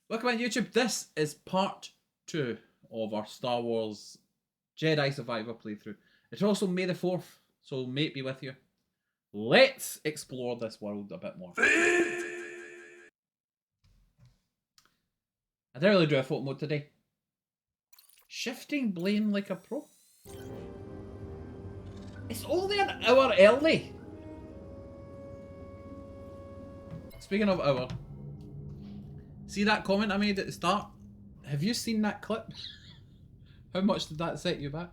Welcome on YouTube. This is part 2 of our Star Wars Jedi Survivor playthrough. It's also May the 4th, so may it be with you. Let's explore this world a bit more. I didn't really do a photo mode today. Shifting blame like a pro. It's only an hour early. Speaking of hour, see that comment I made at the start? Have you seen that clip? How much did that set you back?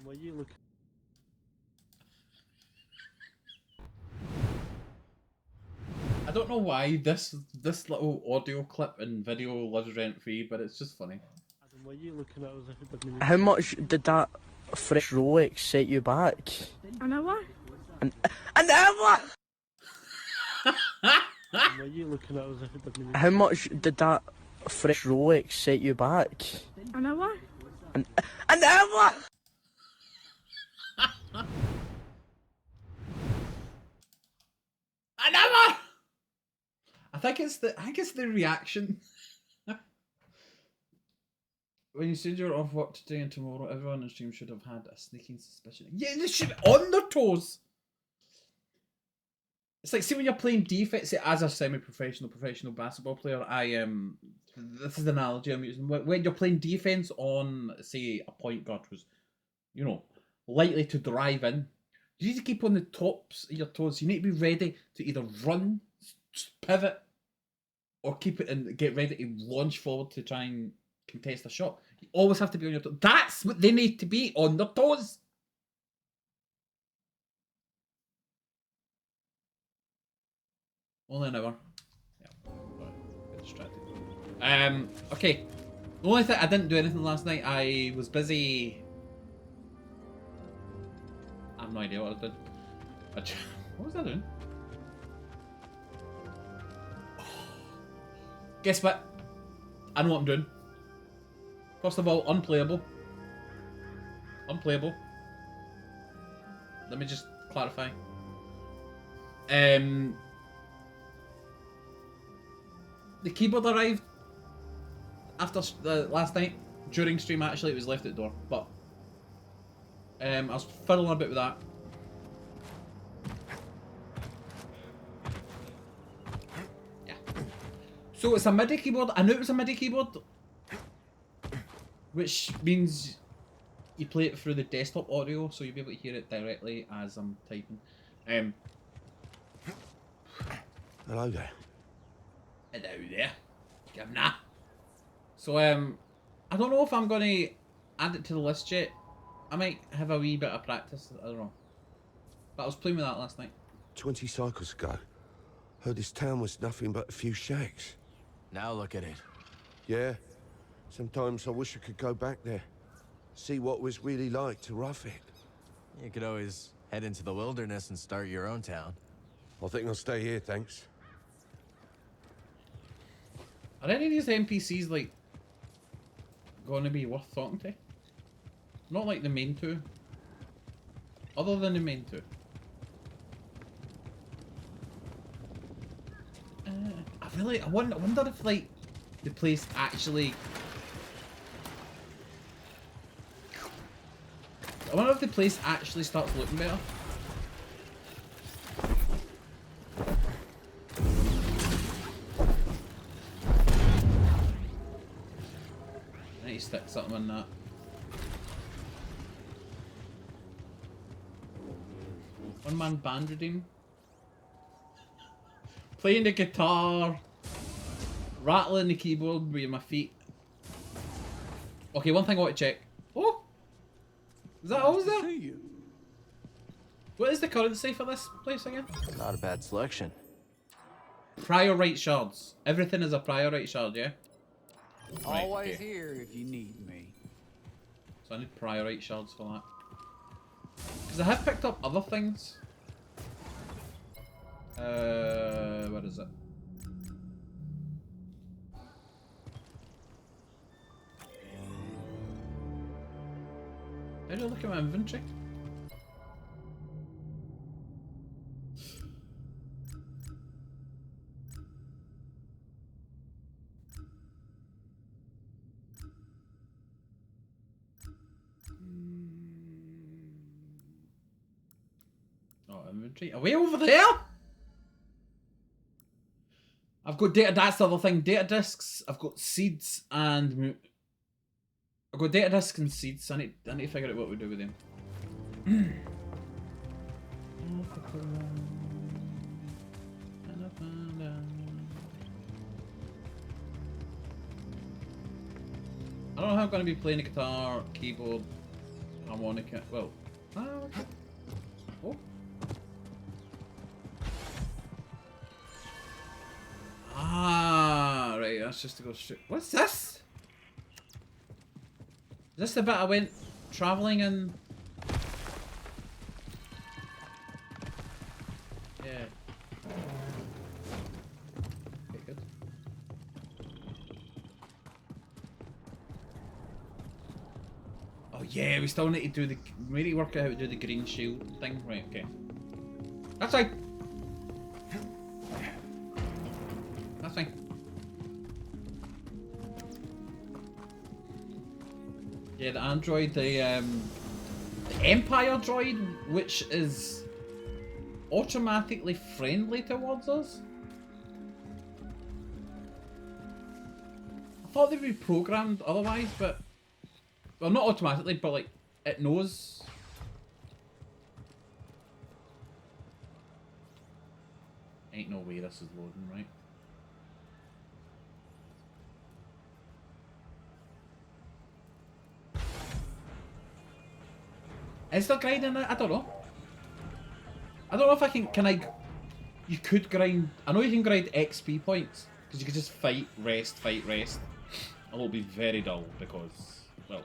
What you look? I don't know why this little audio clip and video lives rent free, but it's just funny. What you looking at? How much did that fresh Rolex set you back? An hour? An hour! What you looking at? How much did that fresh Rolex set you back? An hour? An hour! An hour! I think it's the reaction. When you said you're off work today and tomorrow, everyone on the stream should have had a sneaking suspicion. Yeah, they should be on their toes. It's like, see when you're playing defense, as a professional basketball player, this is the analogy I'm using. When you're playing defense on, say, a point guard who's, you know, likely to drive in, you need to keep on the tops of your toes. You need to be ready to either run, pivot, or keep it and get ready to launch forward to try and contest a shot. You always have to be on your toes. That's what they need to be, on their toes. Only an hour. Yeah. Get distracted. Okay. The only thing, I didn't do anything last night. I was busy. I have no idea what I was doing. What was I doing? Guess what? I know what I'm doing. First of all, unplayable. Unplayable. Let me just clarify. The keyboard arrived after last night. During stream, actually, it was left at the door. But I was fiddling a bit with that. Yeah. So it's a MIDI keyboard. I knew it was a MIDI keyboard, which means you play it through the desktop audio, so you'll be able to hear it directly as I'm typing. Hello there. Hello there, Governor. So I don't know if I'm gonna add it to the list yet. I might have a wee bit of practice. I don't know. But I was playing with that last night. 20 cycles ago, heard this town was nothing but a few shacks. Now look at it. Yeah, sometimes I wish I could go back there, see what it was really like to rough it. You could always head into the wilderness and start your own town. I think I'll stay here, thanks. Are any of these NPCs like going to be worth talking to? Not like the main two. Other than the main two. I wonder if like the place actually. I wonder if the place actually starts looking better. I need to stick something in that. One man band redeem. Playing the guitar. Rattling the keyboard with my feet. Okay, one thing I want to check. Oh! Is that always there? What is the currency for this place again? Not a bad selection. Prior right shards. Everything is a prior right shard, yeah? Right, Always okay. here if you need me. So I need prior right shards for that. Because I have picked up other things. Where is it? How do I look at my inventory? Oh, inventory. Are we over there? I've got data. That's the other thing. Data discs. I've got seeds and. I've got data discs and seeds. I need to figure out what we do with them. I don't know how I'm going to be playing the guitar, keyboard, harmonica. Well, okay. Oh. Ah, right. That's just to go straight. What's this? Is this the bit I went traveling in? Yeah. Okay, good. Oh yeah, we still need to do the. We need to work out how to do the green shield thing. Right. Okay. That's fine. That's fine. Yeah, the android, the Empire droid, which is automatically friendly towards us. I thought they'd be programmed otherwise, but well, not automatically, but like it knows. Ain't no way this is loading, right? Is there grinding in it? I don't know. I don't know if I can I... You could grind... I know you can grind XP points. Because you could just fight, rest. And it'll be very dull because... Well...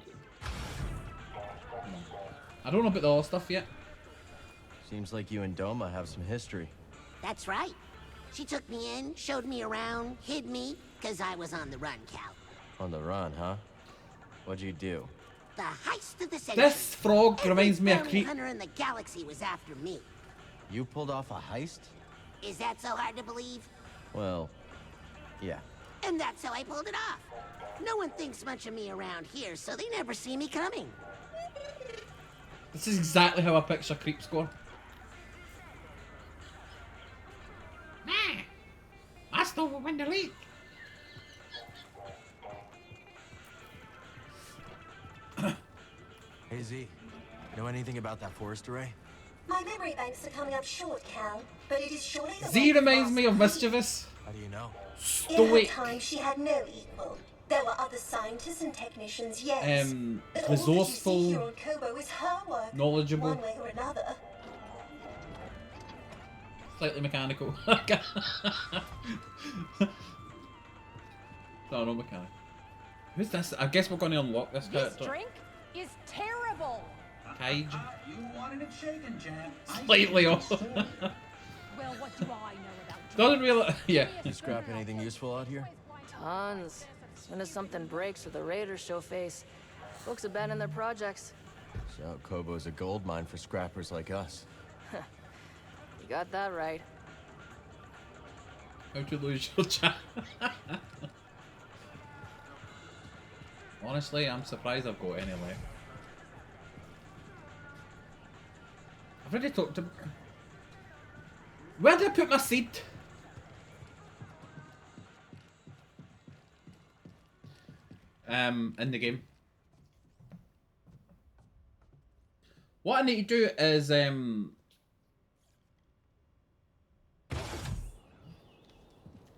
I don't know about the other stuff yet. Seems like you and Doma have some history. That's right. She took me in, showed me around, hid me, because I was on the run, Cal. On the run, huh? What'd you do? The heist of the century. This frog reminds me of Every Creep. hunter in the galaxy was after me. You pulled off a heist? Is that so hard to believe? Well, yeah. And that's how I pulled it off. No one thinks much of me around here, so they never see me coming. This is exactly how I picture Creep score. Nah, I still will win the league. Hey Z, know anything about that forest array? My memory banks are coming up short, Cal, but it is surely the Z one reminds fast me of food. Mischievous. How do you know? In her Stoic. time, she had no equal. There were other scientists and technicians, yes. But all that you see Resourceful, here on Kobo is her work, knowledgeable, one way or another. slightly mechanical. No, mechanical. Who's this? I guess we're going to unlock this This character. drink is terrible. Cage. You wanted it shaken, Jack. Slightly off. Well, what do I know about Doesn't really. Yeah. You scrap anything useful out here? Tons. As soon as something breaks or the raiders show face, folks abandon their projects. So Kobo's a gold mine for scrappers like us. You got that right. How to lose your chat. Honestly, I'm surprised I've got any left. I've already talked to... Where did I put my seed? In the game. What I need to do is I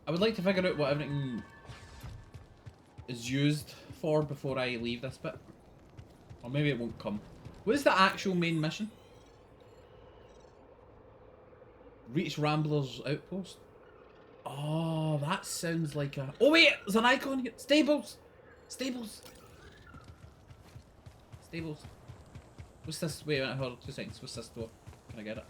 would like to figure out what everything is used for before I leave this bit. Or maybe it won't come. What is the actual main mission? Reach Rambler's outpost. Oh, that sounds like a... Oh wait, there's an icon here. Stables! Stables! Stables. What's this? Wait a minute, hold on 2 seconds. What's this door? Can I get it?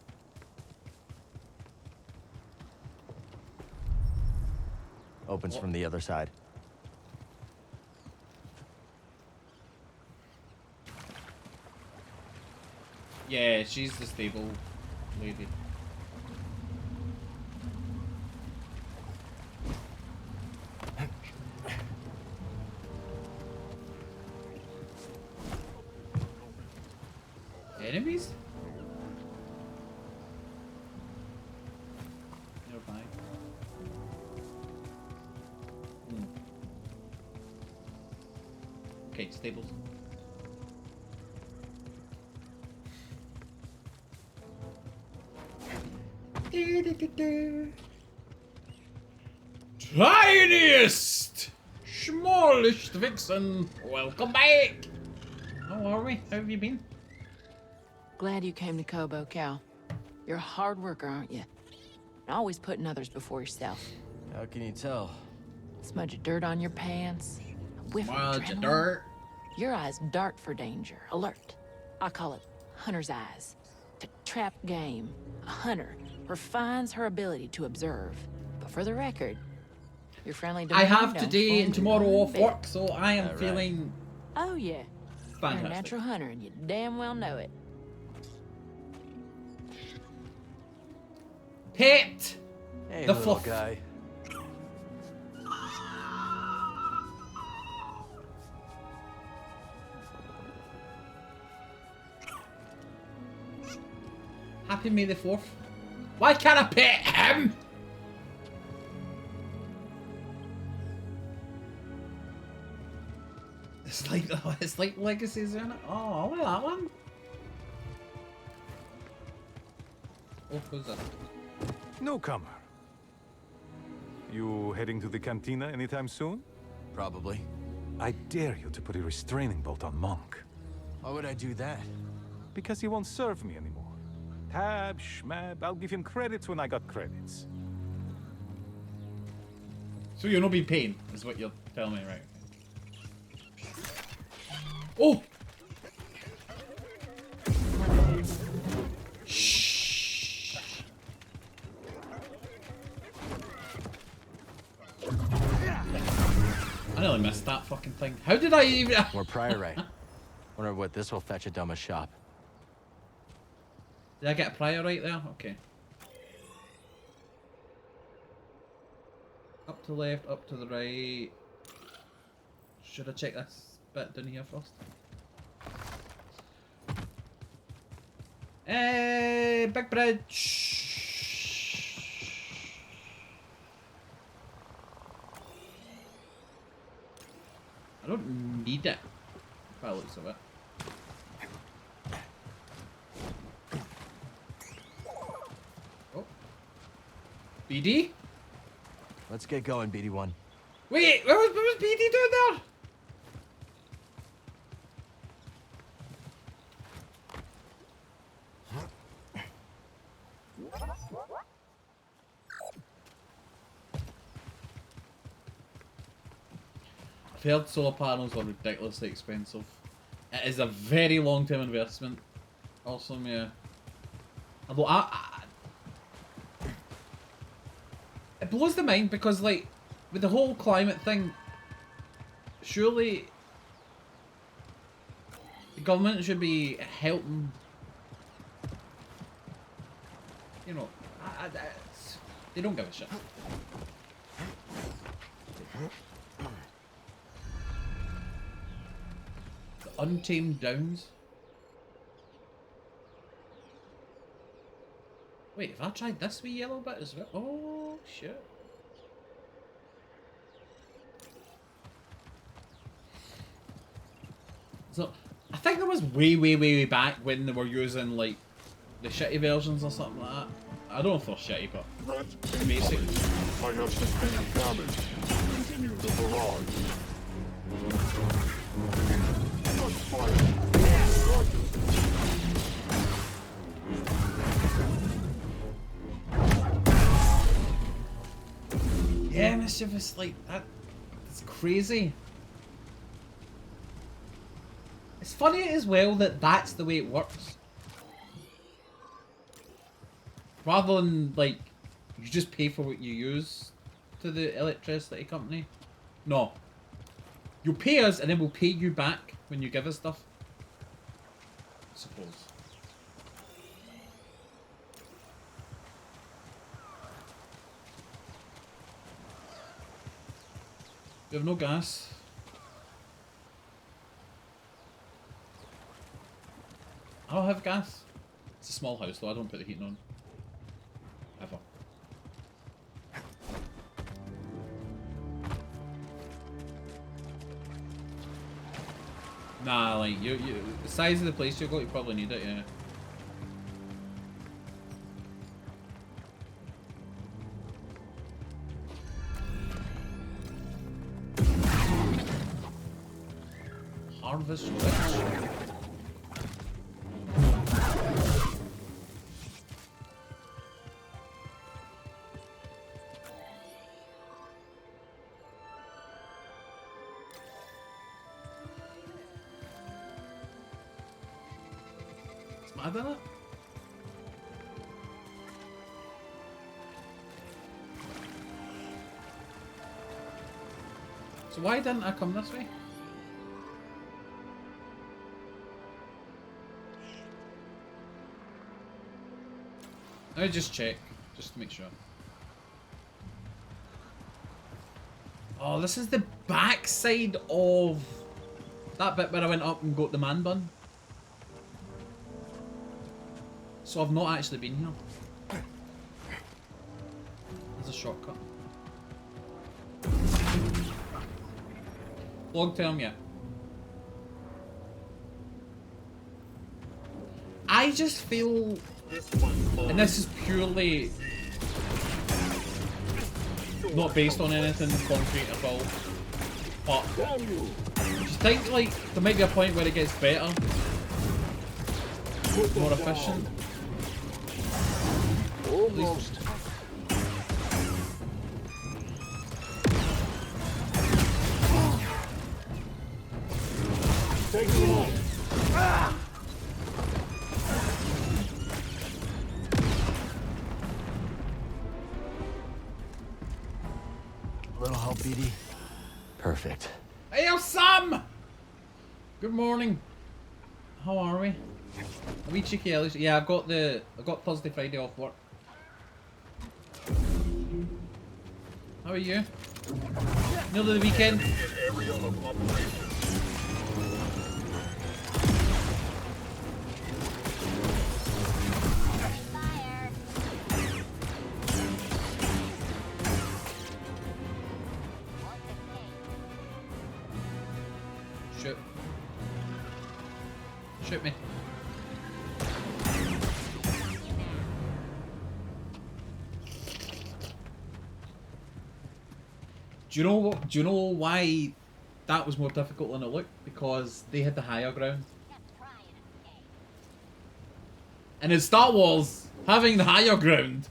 Opens from the other side. Yeah, she's the stable lady. Enemies? Nearby. Okay, stables. Tiniest! Smallest vixen! Welcome back! How are we? How have you been? Glad you came to Kobo, Cal. You're a hard worker, aren't you? Always putting others before yourself. How can you tell? Smudge of dirt on your pants. A whiff of Smudge of adrenaline. dirt. Your eyes dart for danger, alert. I call it hunter's eyes. To trap game. A hunter refines her ability to observe. But for the record, your friendly I have don't today and fool tomorrow one off bit. work, so I am Right. feeling Oh yeah, you're a fantastic. natural hunter and you damn well know it. Pet! Hey, The little fluff. guy. Happy May the 4th. Why can't I pet him? It's like Legacies, isn't it? Oh, look at that one. Oh, who's that? Newcomer. You heading to the cantina anytime soon? Probably. I dare you to put a restraining bolt on Monk. Why would I do that? Because he won't serve me anymore. Tab, schmab, I'll give him credits when I got credits. So you're not being pain, is what you're telling me, right? Oh! Shh. I nearly missed that fucking thing. How did I even... More priorite. Wonder what this will fetch at Dumba's shop. Did I get a prior right there? Okay. Up to the left, up to the right. Should I check this bit down here first? Big bridge. I don't need it, by the looks of it. Oh. BD? Let's get going, BD1. Wait, what was BD doing there? I've heard solar panels are ridiculously expensive. It is a very long-term investment. Awesome, yeah. Although it blows the mind because, like, with the whole climate thing, surely the government should be helping. You know, they don't give a shit. The Untamed Downs. Wait, have I tried this wee yellow bit as well? Oh, shit. So, I think there was way back when they were using, like, the shitty versions or something like that. I don't know if they're shitty, but basic. I have sustained damage. Continue the barrage. Just fire. Yeah, mischievous, like, that. It's crazy. It's funny as well that that's the way it works. Rather than, like, you just pay for what you use to the electricity company. No. You pay us and then we'll pay you back when you give us stuff. I suppose. We have no gas. I don't have gas. It's a small house though, I don't put the heating on. Ever. Nah, like, the size of the place you've got, you probably need it, yeah. Harvest rich. I don't know. So why didn't I come this way? Let me just check, just to make sure. Oh, this is the backside of that bit where I went up and got the man bun. So I've not actually been here. There's a shortcut. Long term, yeah. I just feel, and this is purely not based on anything concrete at all, but I just think like there might be a point where it gets better, more efficient. Almost. Take it on. Ah! A little help, BD? Perfect. Hey, Sam! Good morning. How are we? Are we cheeky Ellis? Yeah, I've got Thursday, Friday off work. How are you? Nearly the weekend. Shoot. Shoot me. Do you know what? Do you know why that was more difficult than it looked? Because they had the higher ground. And in Star Wars, having the higher ground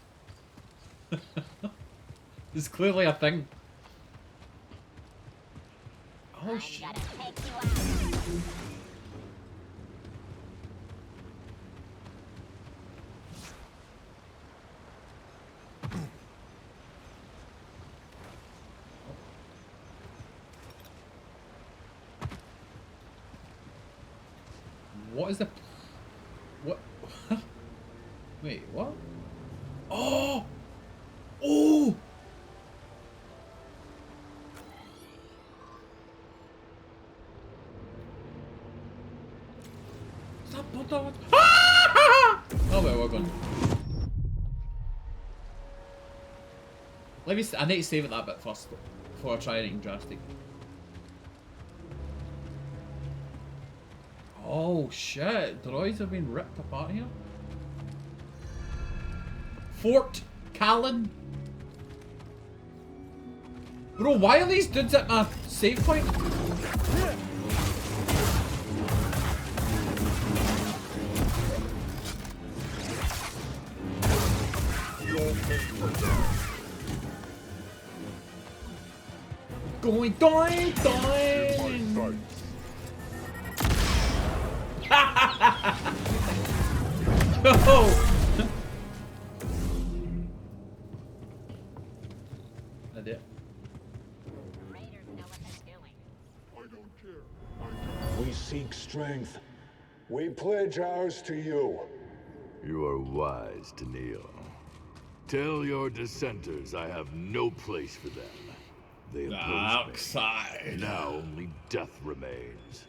is clearly a thing. Oh shit. What is the... What? Wait, what? Oh! Oh! Is that blood that was... Ah! Oh well, we're gone. Let me... I need to save it that bit first before I try anything drastic. Oh shit, droids have been ripped apart here. Fort Callan. Bro, why are these dudes at my save point? Going doing, doing. Yo! I did. We seek strength. We pledge ours to you. You are wise to kneel. Tell your dissenters I have no place for them. They Dark approach side. me. Now only death remains.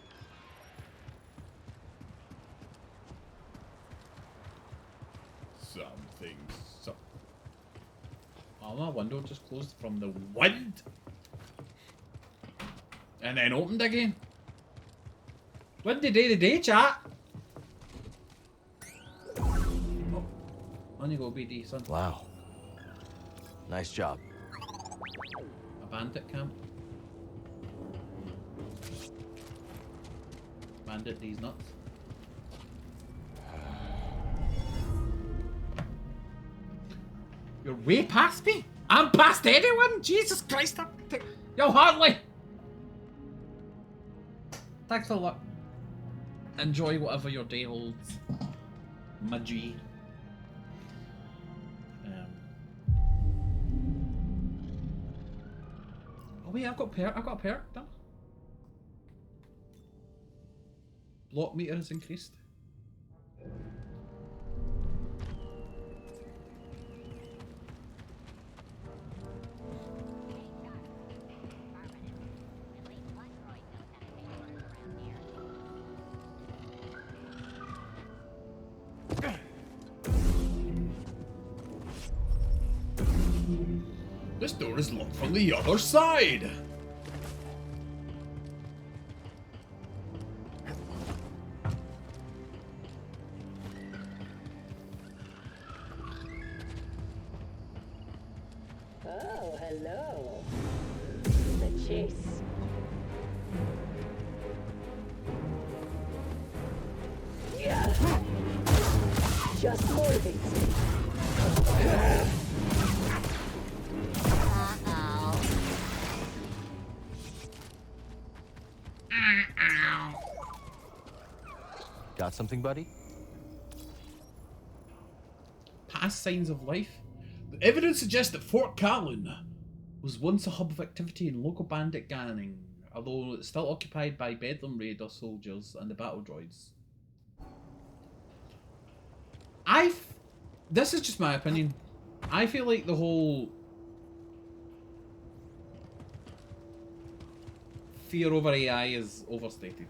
Something. Oh, my window just closed from the wind. And then opened again. Windy day today, chat. Oh, on you go, BD, son. Wow. Nice job. A bandit camp. Bandit these nuts. You're way past me. I'm past anyone. Jesus Christ. Yo, Hartley. Thanks a lot. Enjoy whatever your day holds, my G. Oh wait, I've got a perk done. Block meter has increased. This door is locked from the other side. Oh, hello. The chase. Yeah. Just motivates me. Got something, buddy? Past signs of life. The evidence suggests that Fort Callan was once a hub of activity in local bandit ganning, although it's still occupied by Bedlam Raider soldiers and the battle droids. This is just my opinion. I feel like the whole fear over AI is overstated.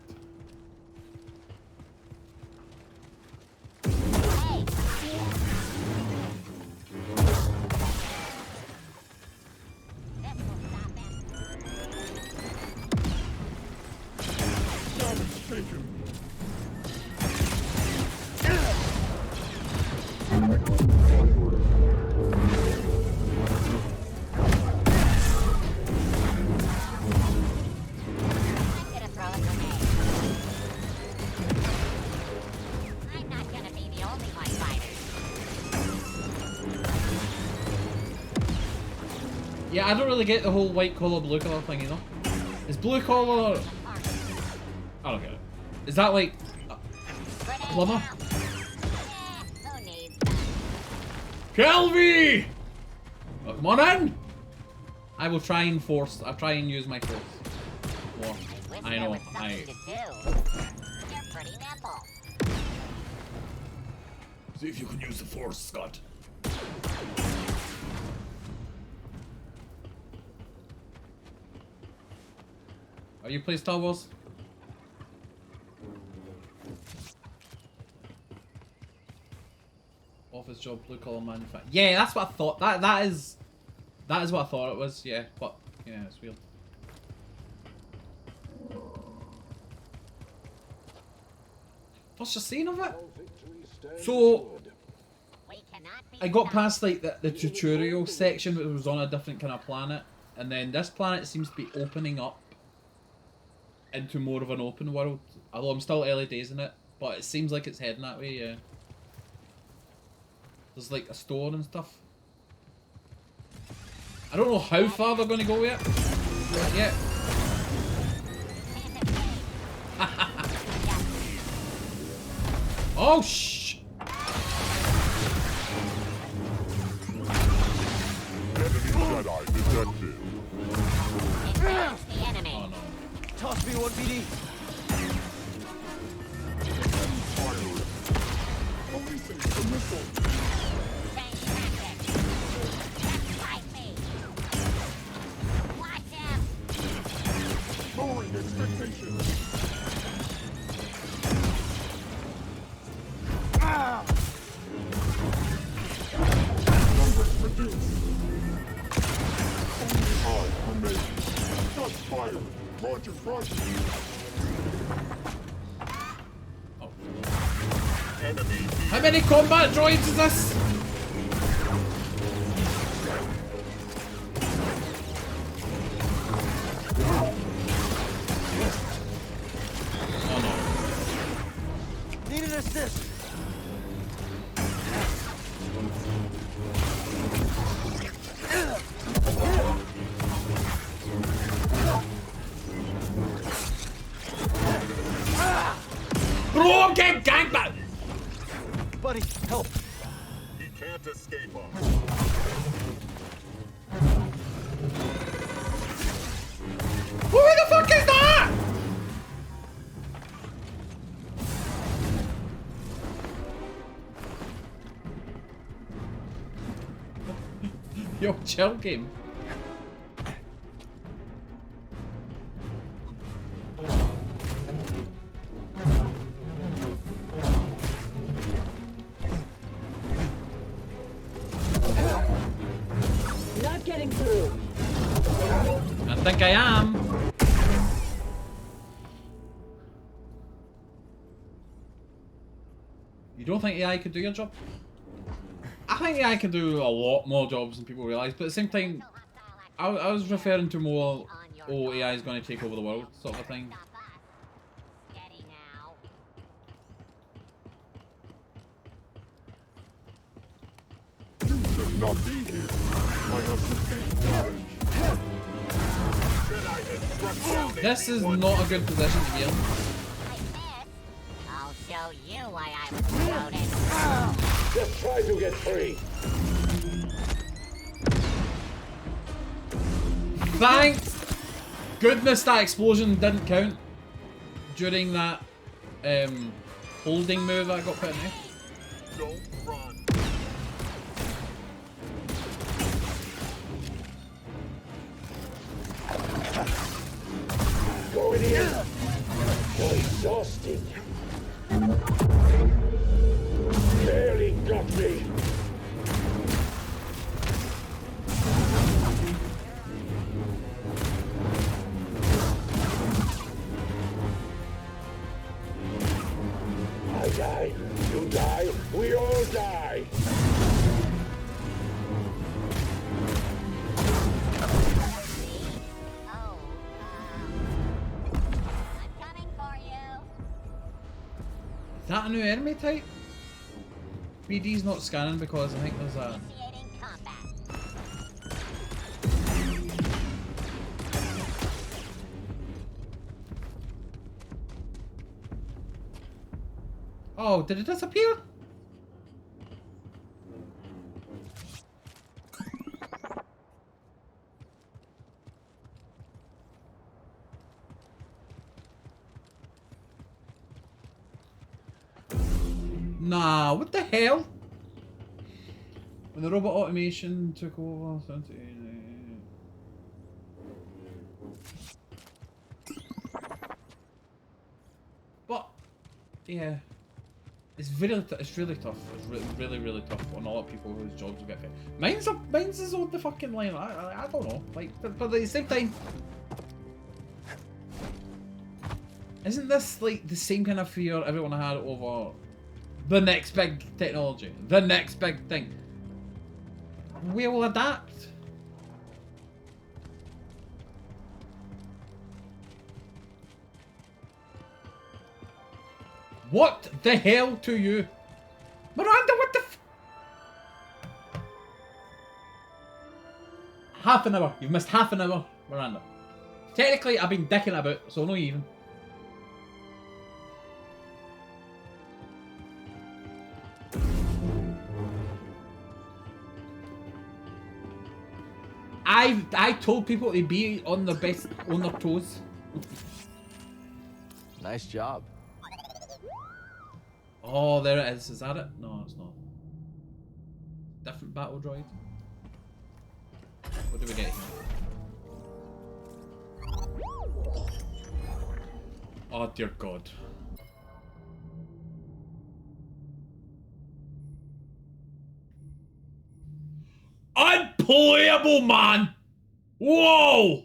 Yeah, I don't really get the whole white collar, blue collar thing, you know? Is blue collar... I don't get it. Is that like... a plumber? Kelvy! Oh, come on in! I will try and force... I'll try and use my force. More. I know, See if you can use the force, Scott. Are you play Star Wars? Office job, blue collar manufacturer. Yeah, that's what I thought. That is what I thought it was. Yeah, but yeah, it's weird. What's your scene of it? So I got past like the tutorial section that was on a different kind of planet, and then this planet seems to be opening up into more of an open world. Although I'm still early days in it, but it seems like it's heading that way. Yeah. There's like a store and stuff. I don't know how far they're going to go yet. Yeah. Oh shh! Jedi detected. The enemy. Oh no. Toss me one, BD. Oh. How many combat droids is this? Oh no. Need an assist. Bro, I'm getting gangbanged! Buddy, help. He can't escape us. Who the fuck is that? Yo, chill game. Not getting through. I think I am. You don't think AI could do your job? I think AI can do a lot more jobs than people realise, but at the same time, I was referring to more, oh, AI is going to take over the world sort of a thing. Not be here. I have This is not a good position to be in. I'll show you why I was promoted. Just try to get free. Thank goodness that explosion didn't count during that holding move that I got put in there. Don't run. Going in. You're exhausting. Barely got me. I die, you die, we all die. Is that a new enemy type? BD's not scanning because I think there's a... Oh, did it disappear? Nah, what the hell? When the robot automation took over... But, yeah. It's it's really tough. It's really tough on a lot of people whose jobs will get fit. Mine's is on the fucking line. I don't know. Like, but at the same time, isn't this like the same kind of fear everyone had over the next big technology, the next big thing? We will adapt. What the hell to you? Miranda, what the f— Half an hour. You've missed half an hour, Miranda. Technically, I've been dicking about, so no even. I told people to be on their best, on their toes. Nice job. Oh, there it is. Is that it? No, it's not. Different battle droid. What do we get here? Oh dear God. Unplayable, man! Whoa!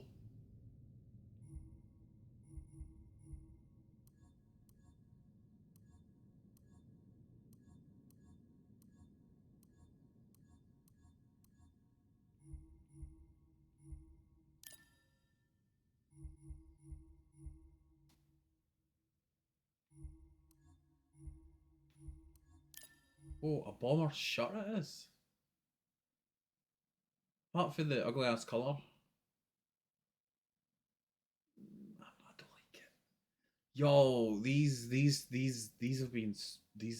Oh, a bomber shirt it is. Apart from the ugly ass colour. I don't like it. Yo, these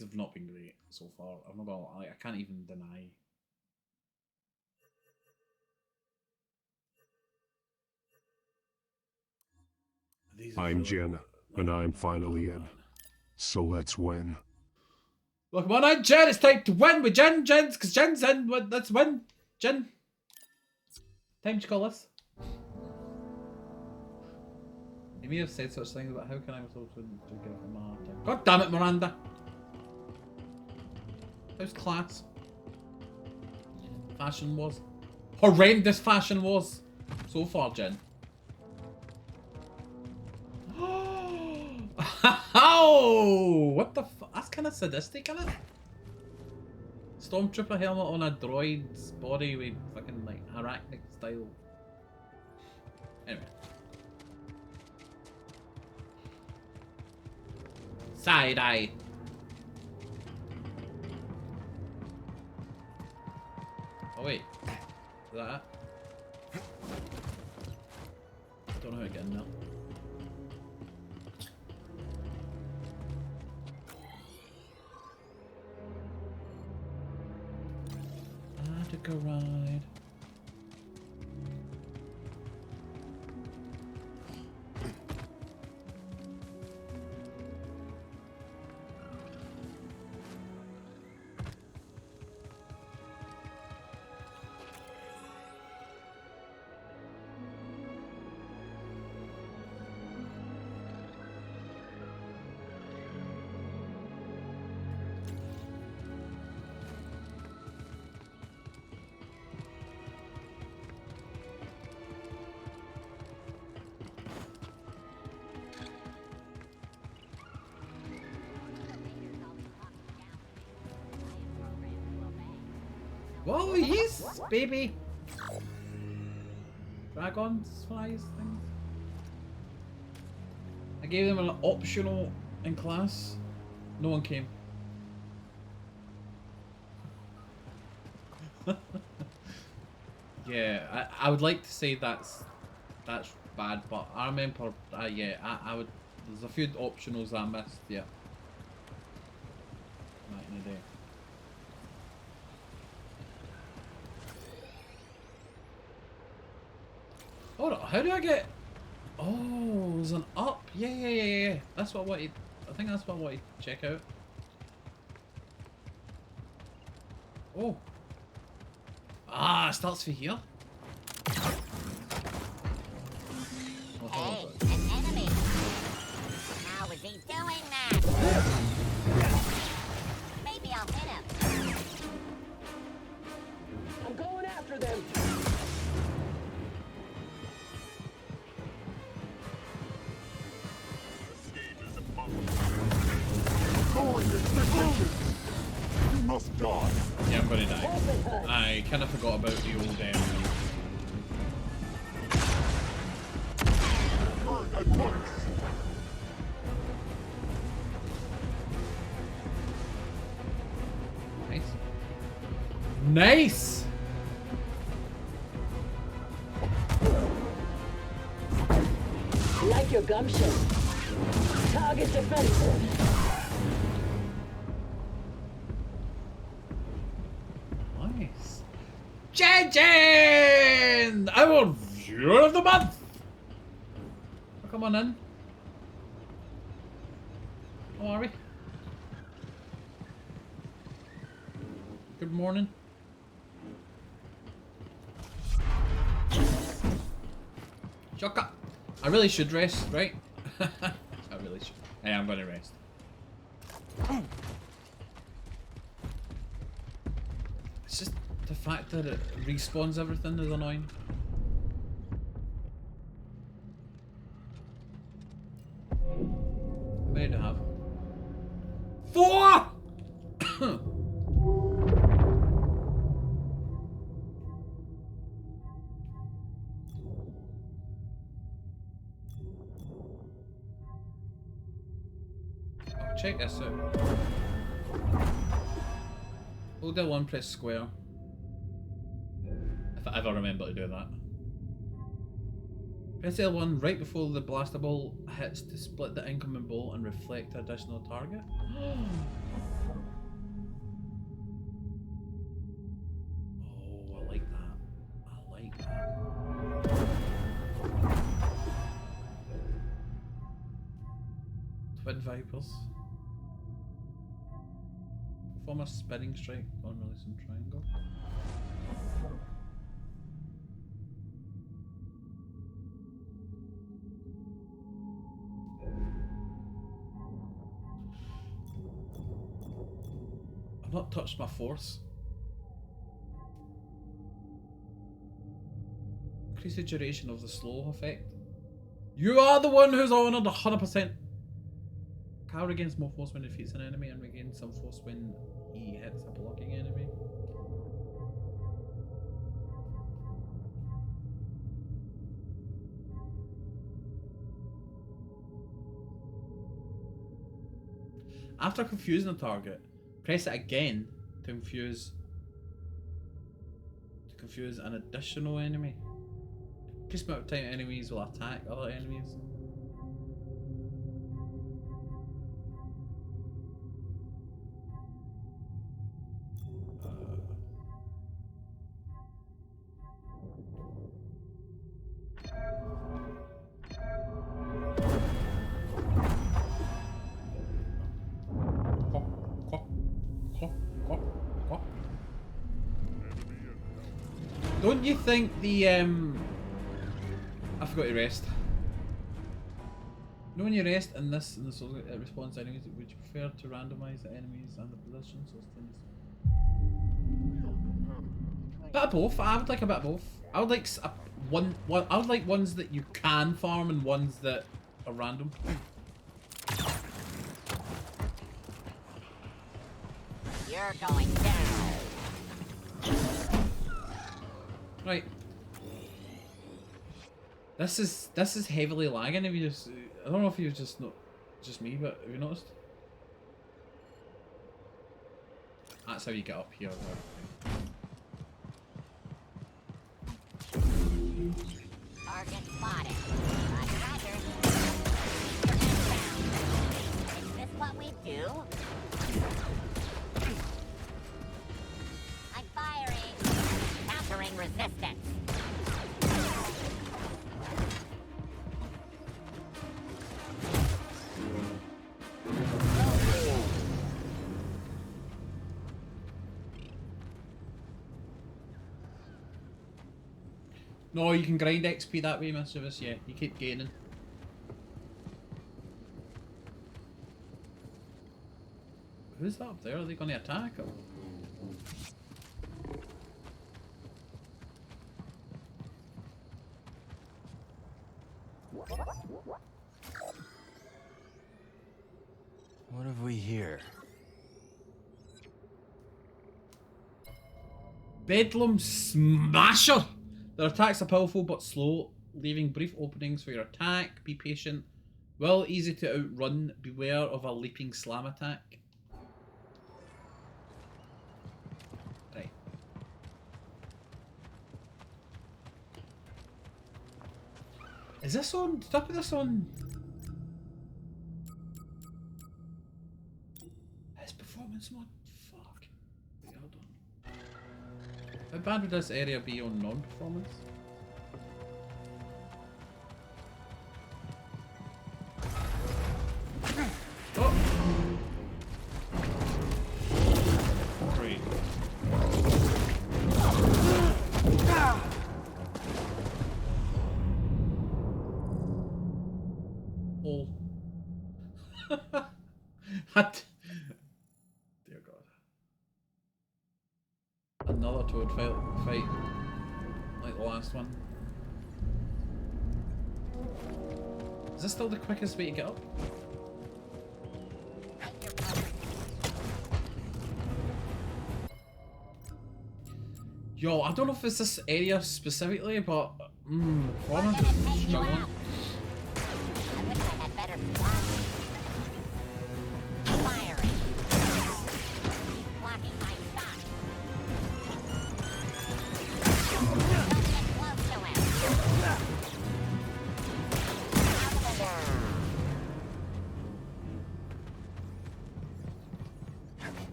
have not been great so far. I'm not gonna lie, I can't even deny. I'm Jen, and I'm finally in. So let's win. Look, come on, Jen, it's time to win with Jen, because Jen's in. Let's win, Jen. Time to call us. You may have said such things, but how can I also give him a hard time? God damn it, Miranda! How's class? Fashion was horrendous. Fashion was so far, Jen. Oh, what the fuck? That's kind of sadistic, isn't it? Stormtrooper helmet on a droid's body with fucking like arachnic style. Anyway. Side eye. Oh wait. Is that it? Don't know how to get in there. I took a ride. Whoa, yes, baby! Dragons, flies, things. I gave them an optional in class. No one came. Yeah, I would like to say that's bad, but I remember, yeah, I would. There's a few optionals I missed, yeah. Back in the day. Hold on, how do I get... Oh, there's an up. Yeah. That's what I wanted. I think that's what I wanted to check out. Oh. Ah, it starts for here. Hey, an enemy. How is he doing that? Maybe I'll hit him. I'm going after them. You must die. Yeah, I'm gonna die. I kind of forgot about the old Nice! Like your gumption. Target defensive. Nice. Jen! Our viewer of the month! Oh, come on in. How are we? Good morning. Shaka. I really should rest, right? I really should. Hey, I'm gonna rest. It's just the fact that it respawns everything is annoying. How many do I have? 4! Check this out. Hold L1, press square. If I ever remember to do that. Press L1 right before the blaster ball hits to split the incoming ball and reflect the additional target. Oh, I like that. I like that. Twin Vipers. Perform a spinning strike on releasing triangle. I've not touched my force. Increase the duration of the slow effect. You are the one who's honored 100%. Power regains more force when it defeats an enemy and regains some force when he hits a blocking enemy. After confusing a target, press it again to confuse an additional enemy. Increase the amount of time enemies will attack other enemies. Don't you think the I forgot to rest. You know when you rest in this it responds to enemies, would you prefer to randomise the enemies and the positions or things? Bit of both. I would like a bit of both. I would like I would like ones that you can farm and ones that are random. You're going down. Right. This is heavily lagging. If you just, I don't know if you've just me, but have you noticed? That's how you get up here. Target spotted. Roger. Is this what we do? I'm firing. Countering resistance. No, you can grind XP that way, Mischievous. Yeah, you keep gaining. Who's that up there? Are they going to attack? Or? What have we here? Bedlam Smasher! Their attacks are powerful but slow, leaving brief openings for your attack. Be patient. Well, easy to outrun. Beware of a leaping slam attack. Right. Is this on? Did I put this on? His performance mod? Fuck. Wait, hold on. How bad would this area be on non-performance? Oh! Great. Oh. Dear God. Another toad fight like the last one. Is this still the quickest way to get up? Yo, I don't know if it's this area specifically, but performance is struggling.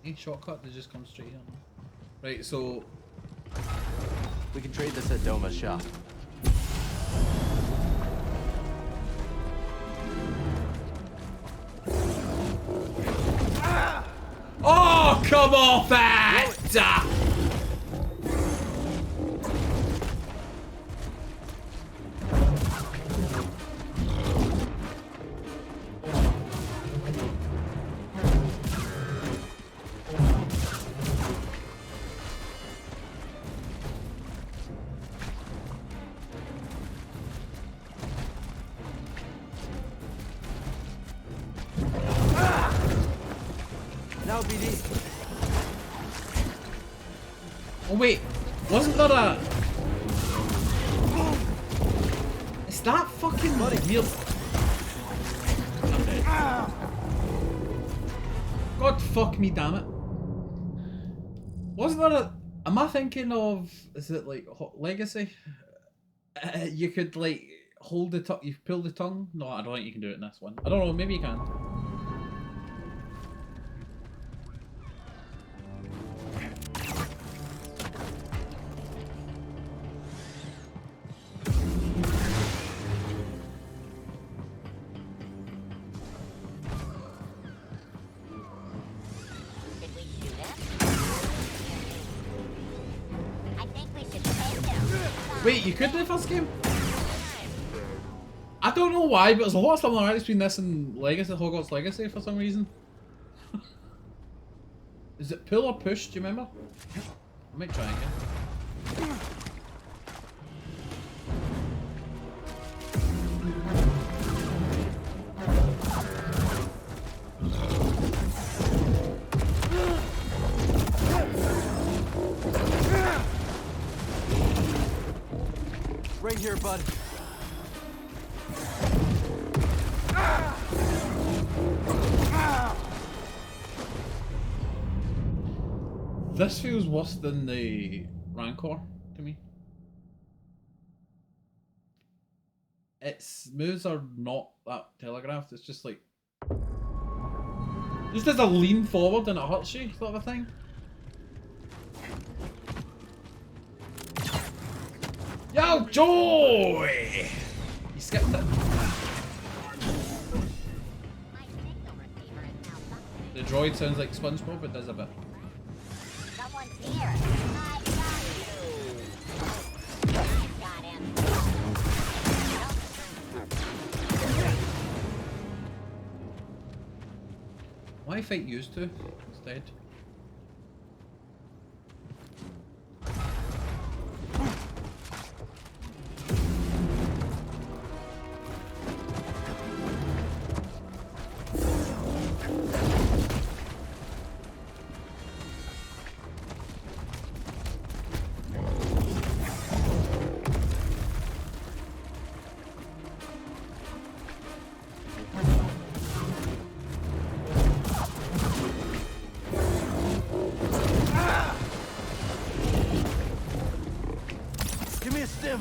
Any shortcut? They just come straight here. Right, so We can trade this at Doma's shop. oh, come off it! Now, BD. Oh wait, wasn't there a... Is that fucking weird? God fuck me, damn it. Wasn't there a... Am I thinking of... Is it like Legacy? You could like hold the tongue... You pull the tongue? No, I don't think you can do it in this one. I don't know, maybe you can. Wait, you could do the first game? I don't know why, but there's a lot of similarities between this and Legacy, Hogwarts Legacy for some reason. Is it pull or push, do you remember? I might try again. Right here, bud. This feels worse than the Rancor to me. Its moves are not that telegraphed, it's just like... Just as a lean forward and it hurts you, sort of a thing. Yo, Joy! You skipped it. The droid sounds like SpongeBob, it does a bit. Someone's here. I got you. I got him. Why fight used to instead? Give me a stim.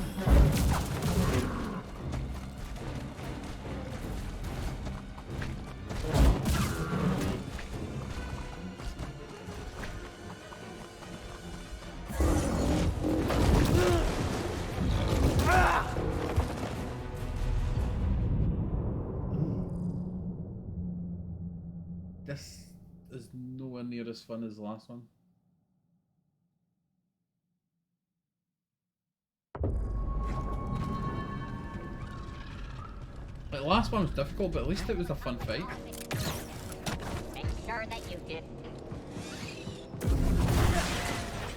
This is nowhere near as fun as the last one. Like, the last one was difficult, but at least it was a fun fight. Make sure that you did.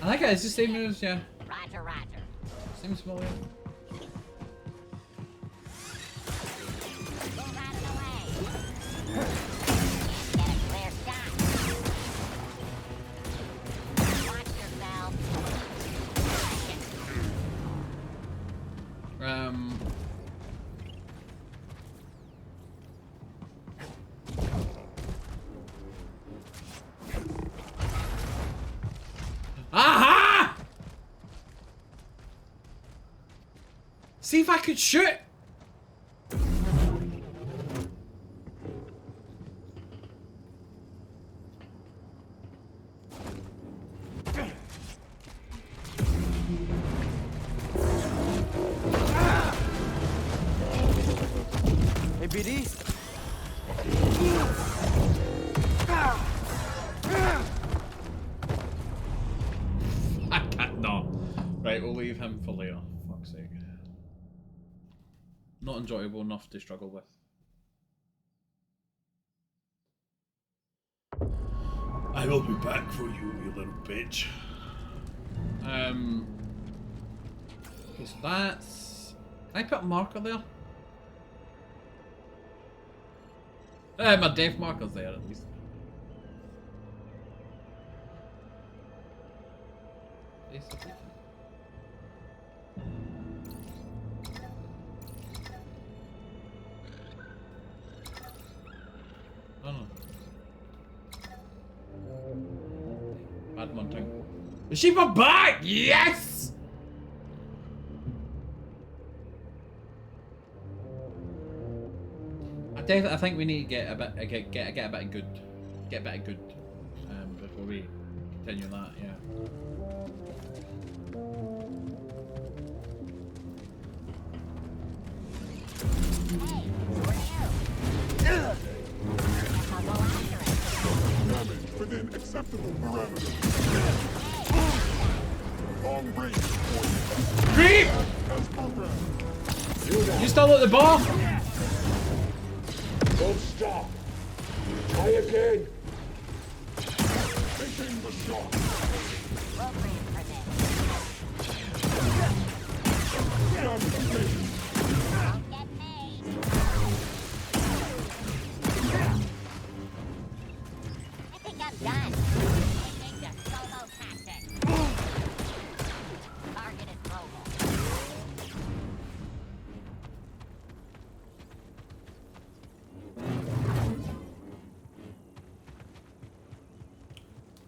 I think it is the same moves, yeah. Roger, roger. Seems familiar. Move out of the way. Get a clear shot. Watch yourself. Aha! See if I could shoot. Right, we'll leave him for later. Fuck's sake. Not enjoyable enough to struggle with. I will be back for you, you little bitch. Okay, so that's... Can I put a marker there? My death marker's there at least. Oh no. Bad munting. Is she my back? Yes! I think we need to get a bit get a bit of good before we continue that, yeah. Damage within acceptable parameters. Long range. Creep! As programmed. You still at the bar? Don't stop. Try again. Taking the shot. I think I'm done. Taking the solo tactic. Target is mobile.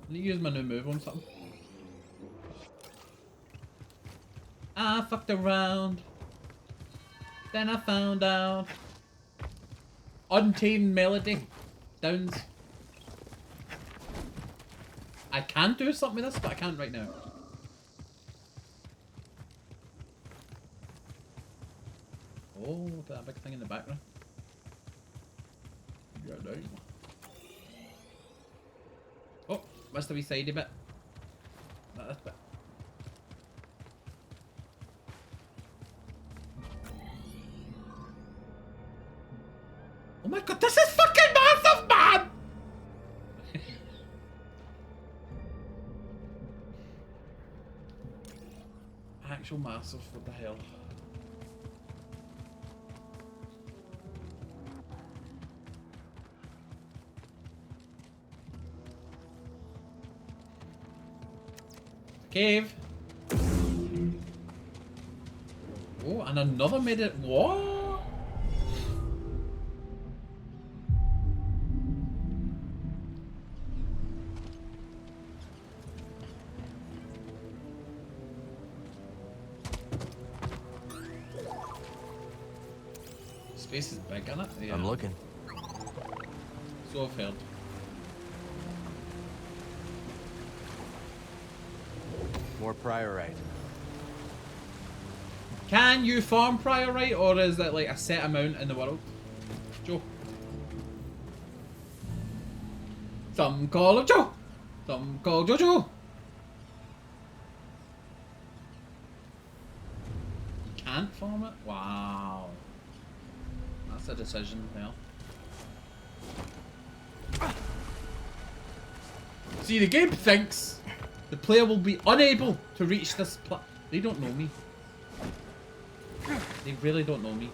Let me use my new move on something. I fucked around. Then I found out. Untamed melody. Downs. I can do something with this, but I can't right now. Oh, that big thing in the background. Yeah, down. Oh, what's the wee sidey bit? Not this bit. Oh my god, this is fucking massive, man! Actual massive, what the hell? Cave. Oh, and another made it. What? Space is big, isn't it? Yeah. I'm looking. So I've heard. More priorite. Can you farm priorite, or is that like a set amount in the world? Joe. Some call him Joe. Some call Jojo. You can't farm it? Wow. That's a decision there. See, the game thinks the player will be unable to reach this They don't know me. They really don't know me,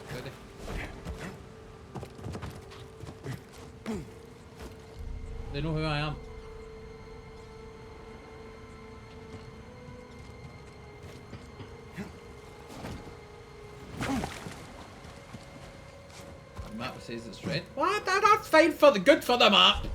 do they? They know who I am. The map says it's red. What? That's fine for the good for the map.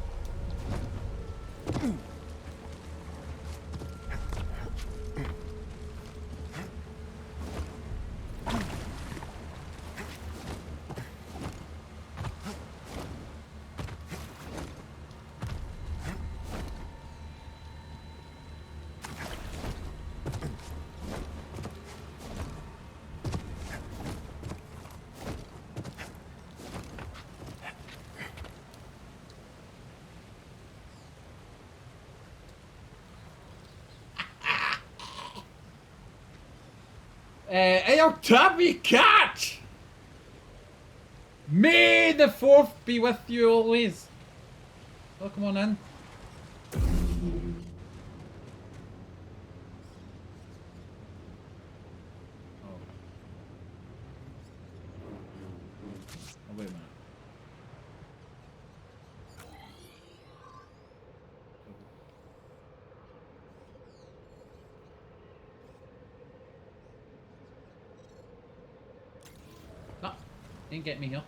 El Tabby Cat! May the 4th be with you always. Oh, come on in. Oh, wait a minute. No, didn't get me here.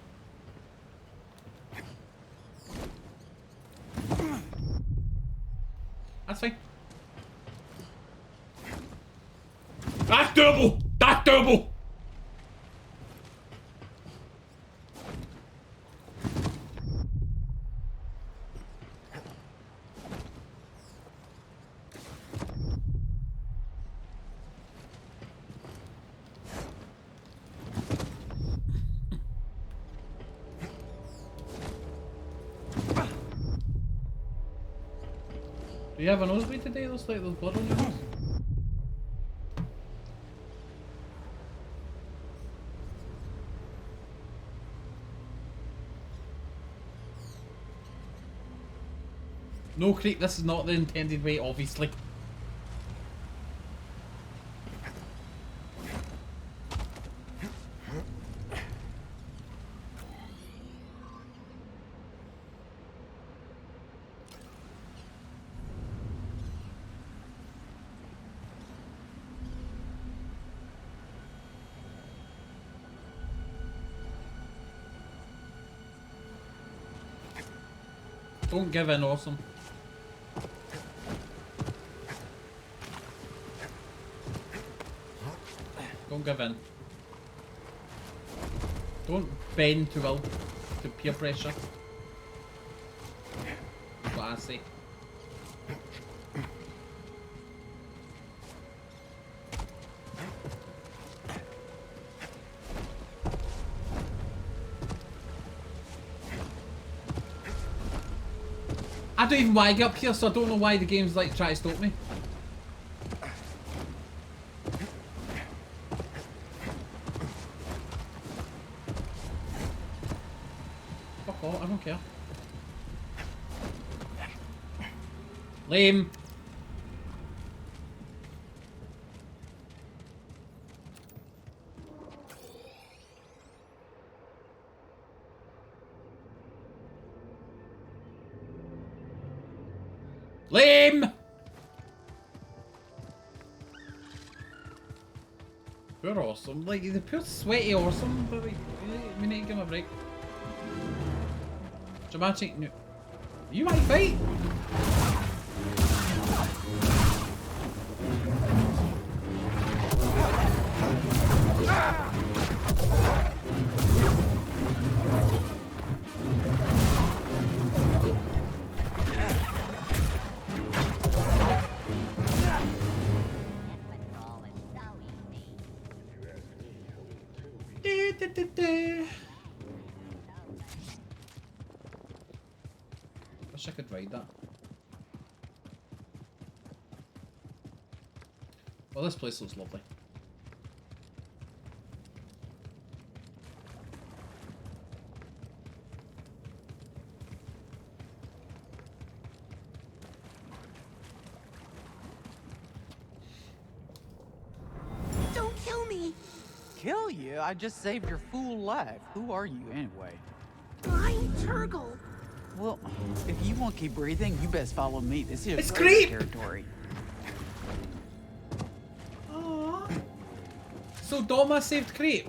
That's fine. That's doable! That's doable! Do you have a nosebleed today? Looks like there's blood on your nose. No creep, this is not the intended way, obviously. Don't give in, awesome. Don't give in. Don't bend to peer pressure. That's what I say. I don't even want to get up here, so I don't know why the game's like trying to stop me. Fuck off, I don't care. Lame. Lame! Poor awesome. Like, the poor sweaty awesome, but like, we need to give him a break. Dramatic. You might fight! Wish I could ride that. Well, this place looks lovely. Don't kill me! Kill you? I just saved your fool life. Who are you anyway? I'm Turgle. Well, if you want to keep breathing, you best follow me. This is It's great creep! territory. Aww. So Doma saved Creep.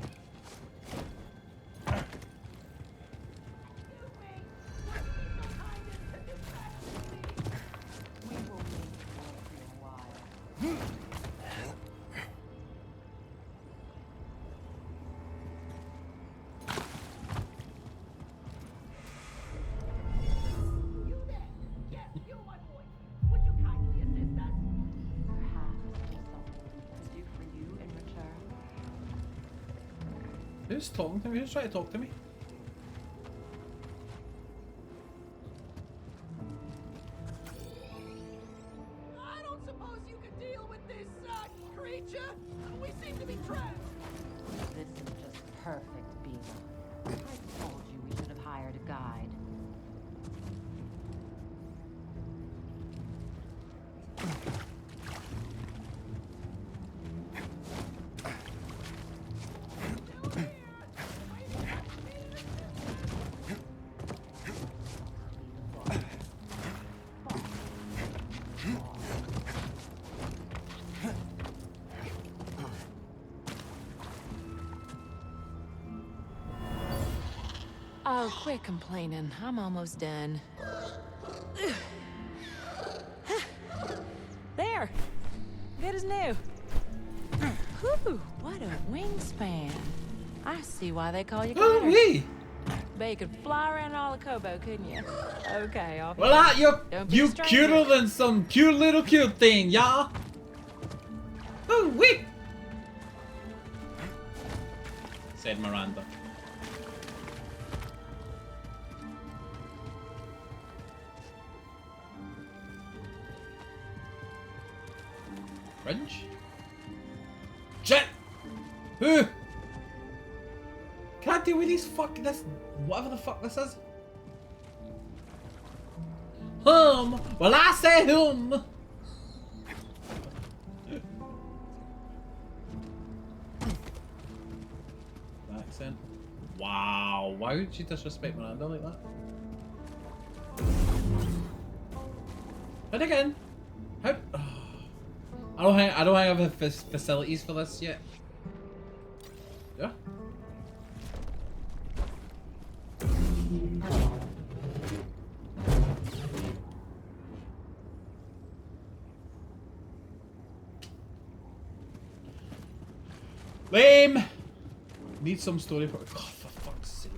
Who's talking to me? Who's trying to talk to me? I don't suppose you could deal with this, creature? We seem This is just perfect, Beaver. I told you we should have hired a guide. Oh, quit complaining. I'm almost done. There! Good as new. Whew, what a wingspan. I see why they call you gliders. Ooh-wee. Bet you could fly around all of Kobo, couldn't you? Okay, off you Well, go. Don't be a you stranger. cuter than some cute little cute thing, y'all. Ooh-wee. Said Miranda. French? Jet! Who? Can I deal with these this, whatever the fuck this is? Well I say Accent. Wow, why would you disrespect Miranda like that? And again, how? I don't think I have the facilities for this yet. Yeah. Lame. Need some story for. God, for fuck's sake.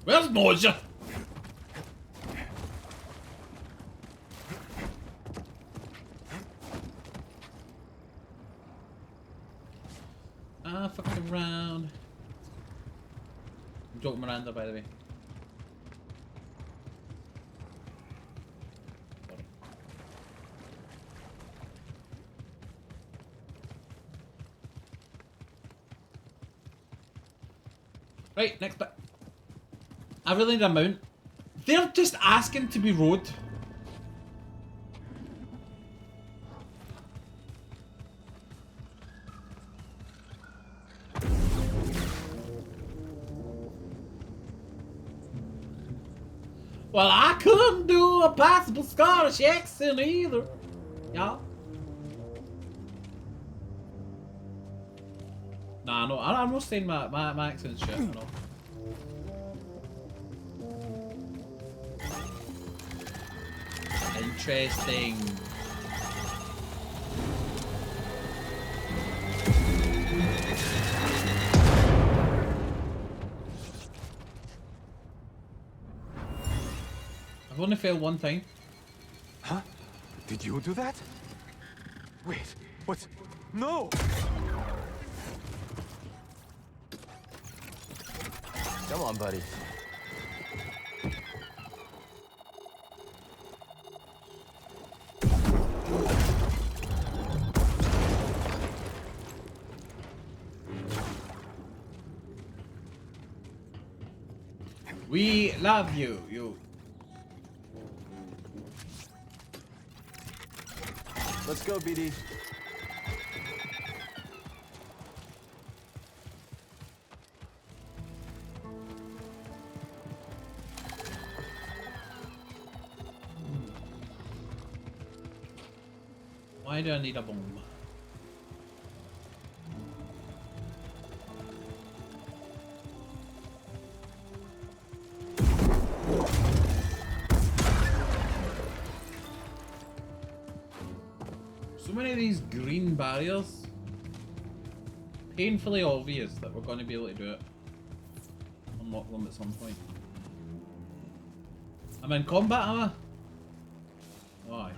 Where's Moja? Fucking around. I'm joking Miranda, by the way. Sorry. Right, next bit. I really need a mount. They're just asking to be rode. Well, I couldn't do a possible Scottish accent either, y'all. Nah, no, I'm not saying my accent's shit, I know. Interesting. I've only failed one time. Huh? Did you do that? Wait, what? No! Come on, buddy. We love you, you. Let's go, BD. Why do I need a bomb? So many of these green barriers. Painfully obvious that we're going to be able to do it. Unlock them at some point. I'm in combat, am I? Oh, aye.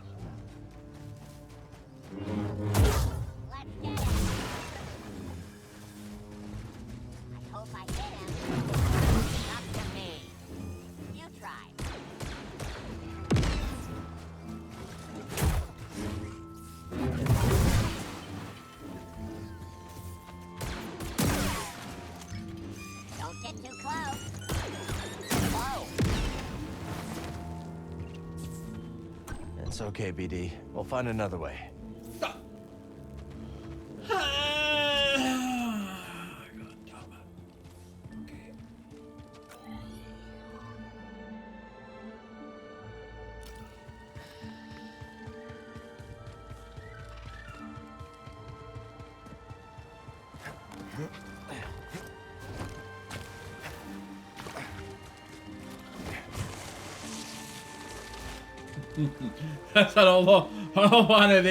Hope I hit him. Up to me. You try. It's okay, BD. We'll find another way. That's another one of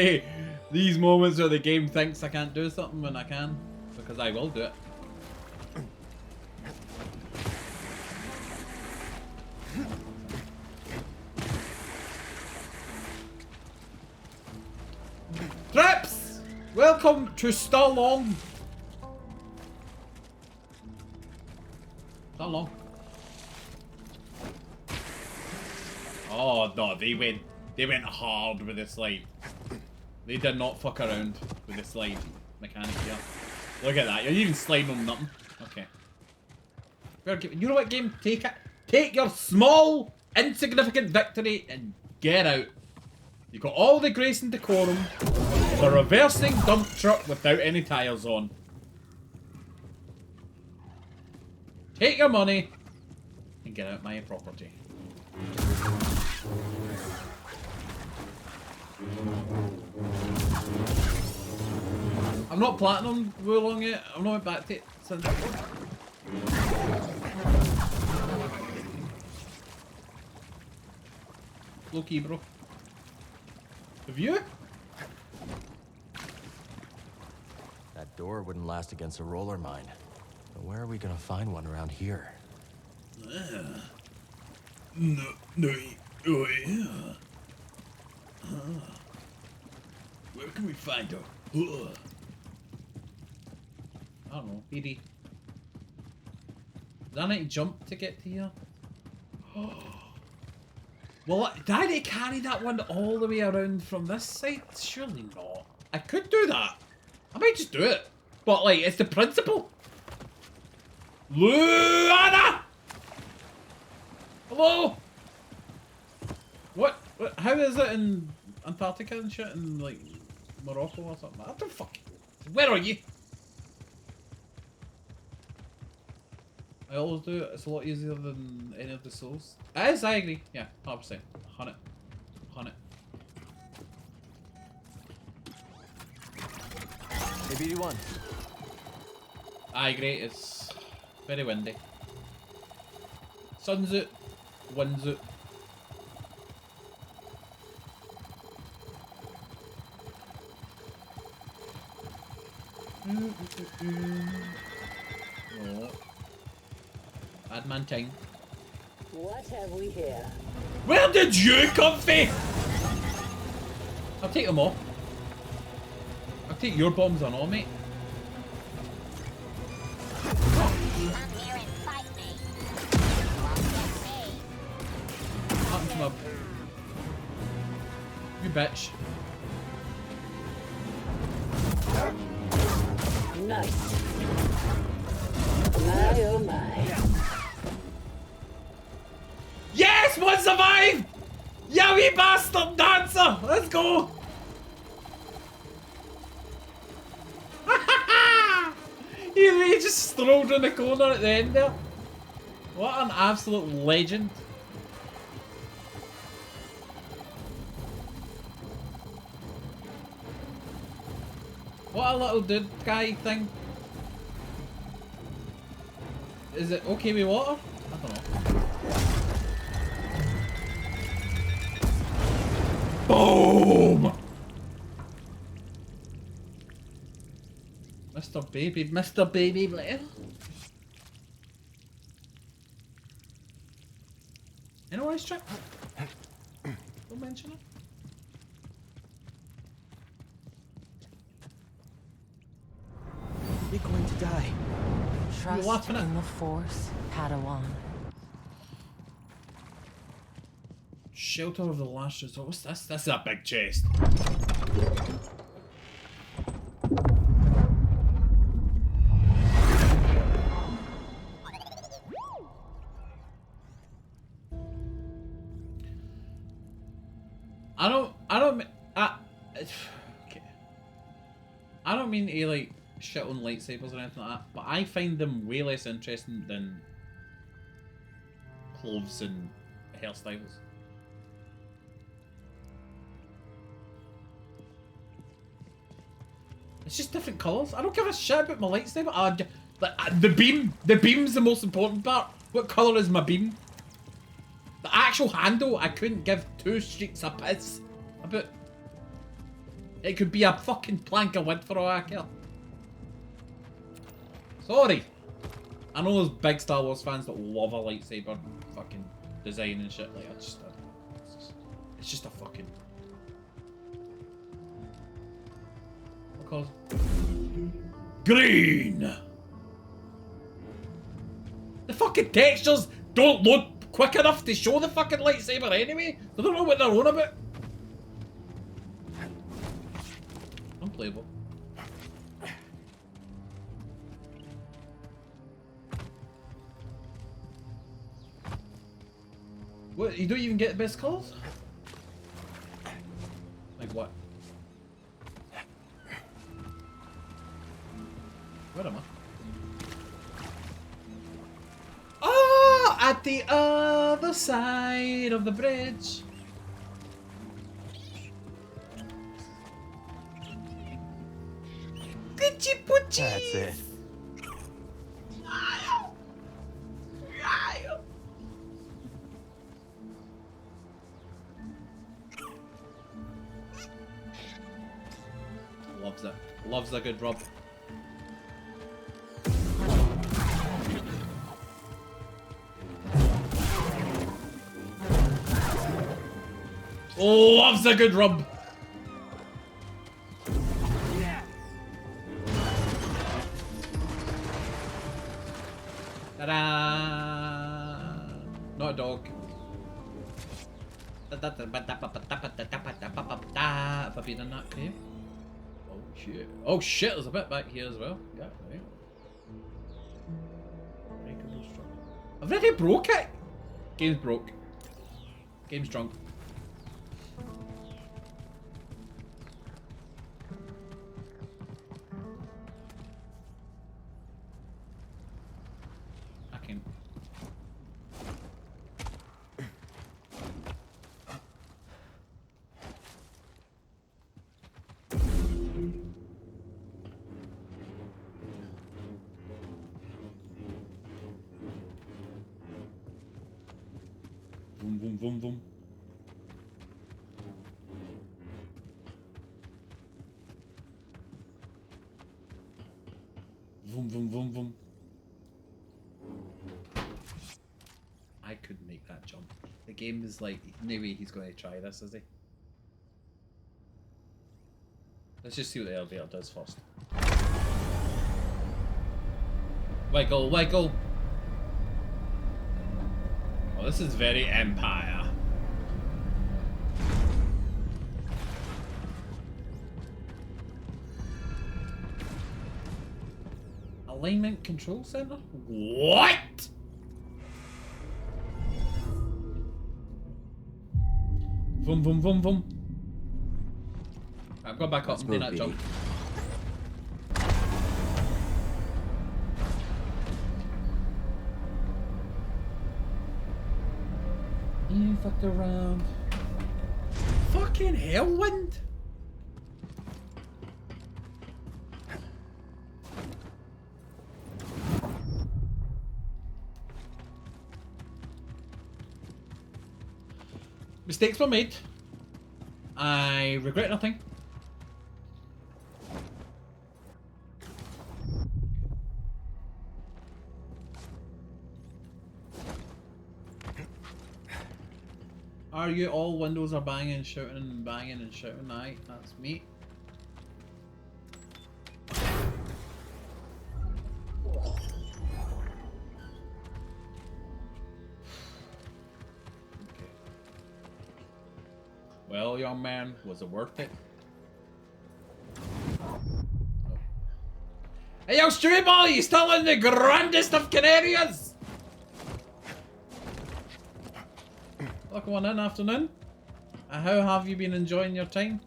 these moments where the game thinks I can't do something when I can, because I will do it. Trips! Welcome to Stallone. Stallone. Oh no, they went hard with this slide. They did not fuck around with the slide mechanic here. Look at that, you're even sliding on nothing. Okay. You know what, game? Take it. Take your small, insignificant victory and get out. You got all the grace and decorum of a reversing dump truck without any tires on. Take your money and get out my property. I'm not platinum Wulong yet. I'm not back to it since. Low key, bro. Have you? That door wouldn't last against a roller mine. But where are we gonna find one around here? No, oh yeah. Where can we find her? I don't know. BD. Did I need to jump to get to here? Well, did I need to carry that one all the way around from this side? Surely not. I could do that. I might just do it. But, like, it's the principle. Luana! Hello? What? How is it in Antarctica and shit? In, like, Morocco or something? I don't fucking know. Where are you? I always do it. It's a lot easier than any of the souls. It is, I agree. Yeah, 100%. 100. 100. Hey, BD1. I agree. It's very windy. Sun's out. Wind's out. Oh. Bad man ting. What have we here? Where did you come from? I'll take them all. I'll take your bombs on all, mate. Happened to my... You bitch. Nice. My oh my. Yes! One survived! Yeah, we bastard dancer! Let's go! He just strolled in the corner at the end there. What an absolute legend. What a little dude guy thing. Is it okay with water? I don't know. Boom! Mr. Baby Blair. Any ice trap? Don't mention it. You're going to die. Trust in the Force, Padawan. Shelter of the Last Resort. What's this? That's a big chest. Okay. I don't mean to like shit on lightsabers or anything like that, but I find them way less interesting than clothes and hairstyles. It's just different colours. I don't give a shit about my lightsaber. The beam's the most important part. What colour is my beam? The actual handle, I couldn't give two streaks a piss about. It could be a fucking plank of wood for all I care. Sorry. I know there's big Star Wars fans that love a lightsaber fucking design and shit. Like, it's just a fucking... What colour? Green! The fucking textures don't load quick enough to show the fucking lightsaber anyway. They don't know what they're on about. Unplayable. What, you don't even get the best colours? Like what? Where am I? Oh, at the other side of the bridge. That's it. Loves it. Loves a good rub. Loves a good rub. Ta-da! Not a dog. Have I been in that cave? Oh shit. Oh shit, there's a bit back here as well. Yeah, right. I've already broke it! Game's broke. Game's drunk. I can... Boom, boom, boom, boom. Boom, boom, boom, boom. I couldn't make that jump. The game is like, maybe he's going to try this, is he? Let's just see what the elevator does first. Wiggle, wiggle. Oh, this is very Empire. Alignment control center? What? Boom, boom, boom, boom. I've got back up and do that jump. You fucked around. Fucking hell, wind! Mistakes were made. I regret nothing. Are you all windows are banging and shouting and banging and shouting? Aye, that's me. Well, young man, was it worth it? Oh. Hey, yo, Streetball, you still in the grandest of Canarias? Welcome on in, afternoon. How have you been enjoying your time?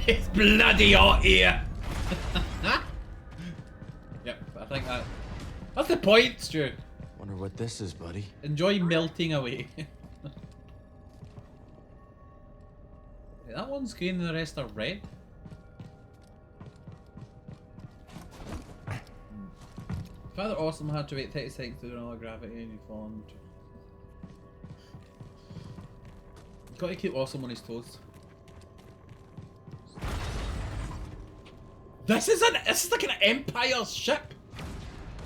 It's bloody hot here! Yep, I think that's the point, Stu. Wonder what this is, buddy. Enjoy melting away. That one's green and the rest are red. Father Awesome had to wait 30 seconds to do another gravity and he formed. Gotta keep Awesome on his toes. This is like an Empire ship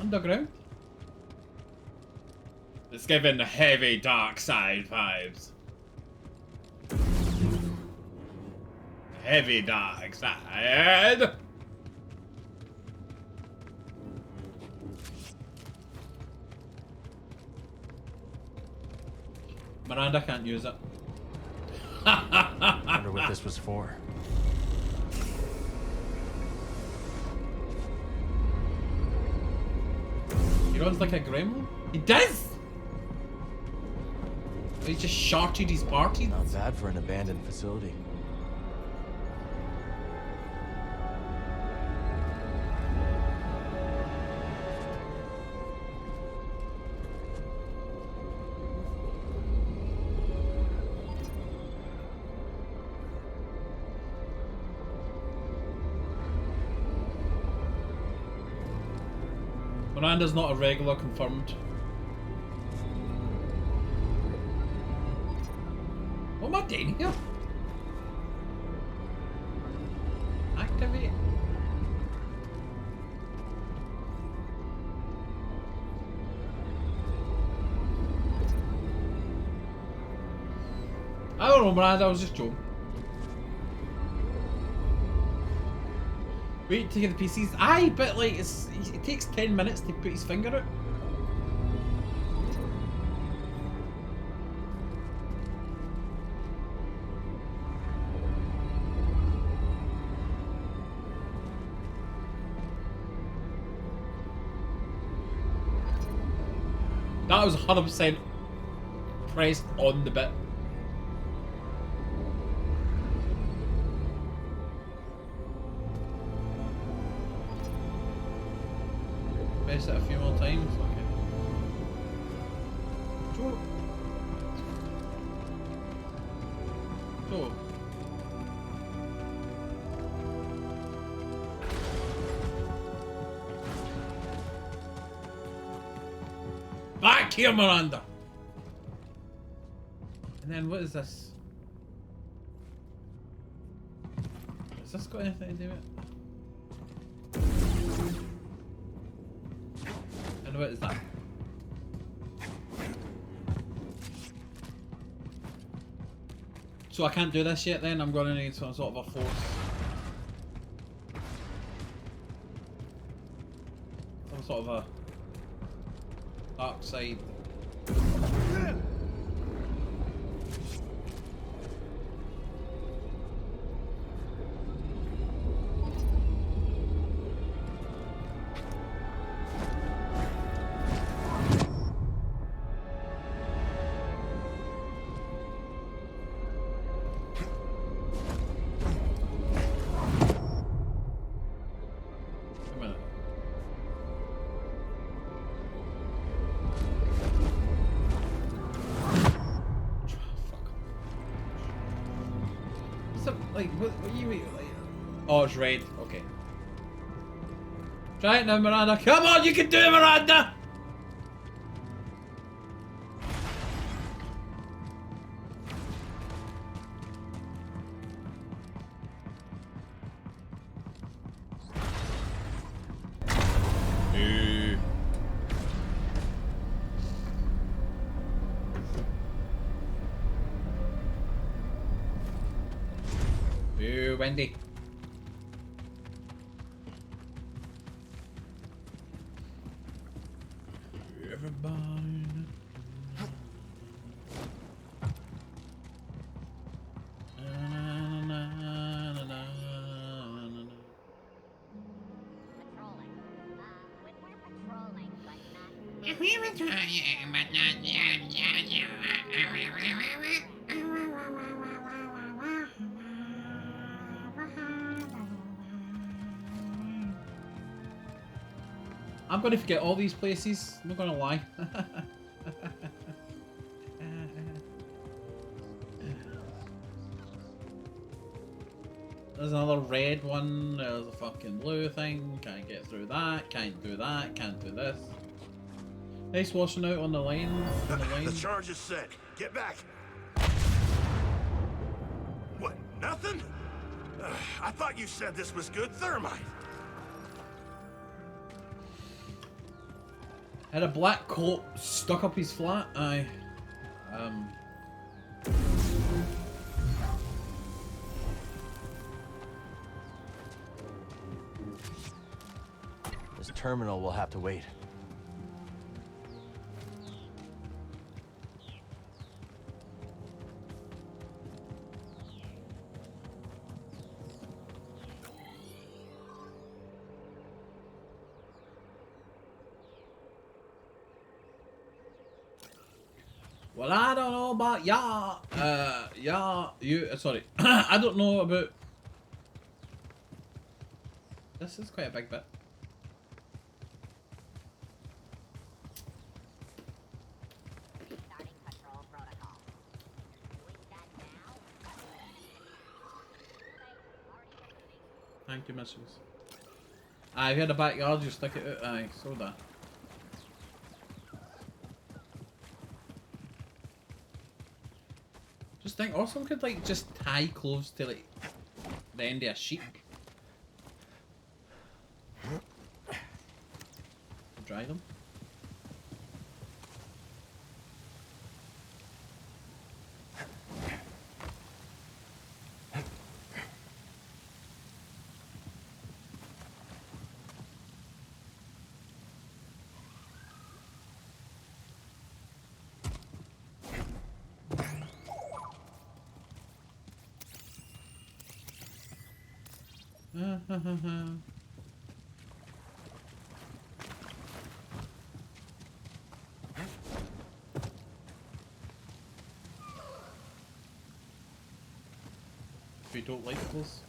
underground. It's giving heavy dark side vibes. Heavy dark side. Miranda can't use it. Wonder what this was for. He runs like a gremlin? He does! He just shorted his party. Not bad for an abandoned facility. Miranda's not a regular, confirmed. What am I doing here? Activate. I don't know, Miranda, I was just joking. Wait to get the PCs. Aye, but like it takes 10 minutes to put his finger out. That was 100% pressed on the bit. Press it a few more times. Okay. Joe. Joe. Back here, Miranda. And then what is this? Has this got anything to do with it? And what is that? So I can't do this yet then? I'm going to need some sort of a force. Some sort of a dark side. Like, what do you mean? Like, oh, it's red. Okay. Try it now, Miranda. Come on, you can do it, Miranda! Boo, Wendy. Everybody. We were trying, but not yet. I'm gonna forget all these places, I'm not gonna lie. There's another red one, there's a fucking blue thing, can't get through that, can't do that, can't do this. Nice washing out on the lane. The charge is set. Get back. What, nothing? I thought you said this was good thermite. Had a black coat stuck up his flat, aye. This terminal will have to wait. Well, I don't know about y'all. Sorry. I don't know about... This is quite a big bit. Thank you, missus. Aye, if you had a backyard, you stick it out. Aye, so that. Just think, or someone could like just tie clothes to like the end of a sheet. Dry them. We don't like those.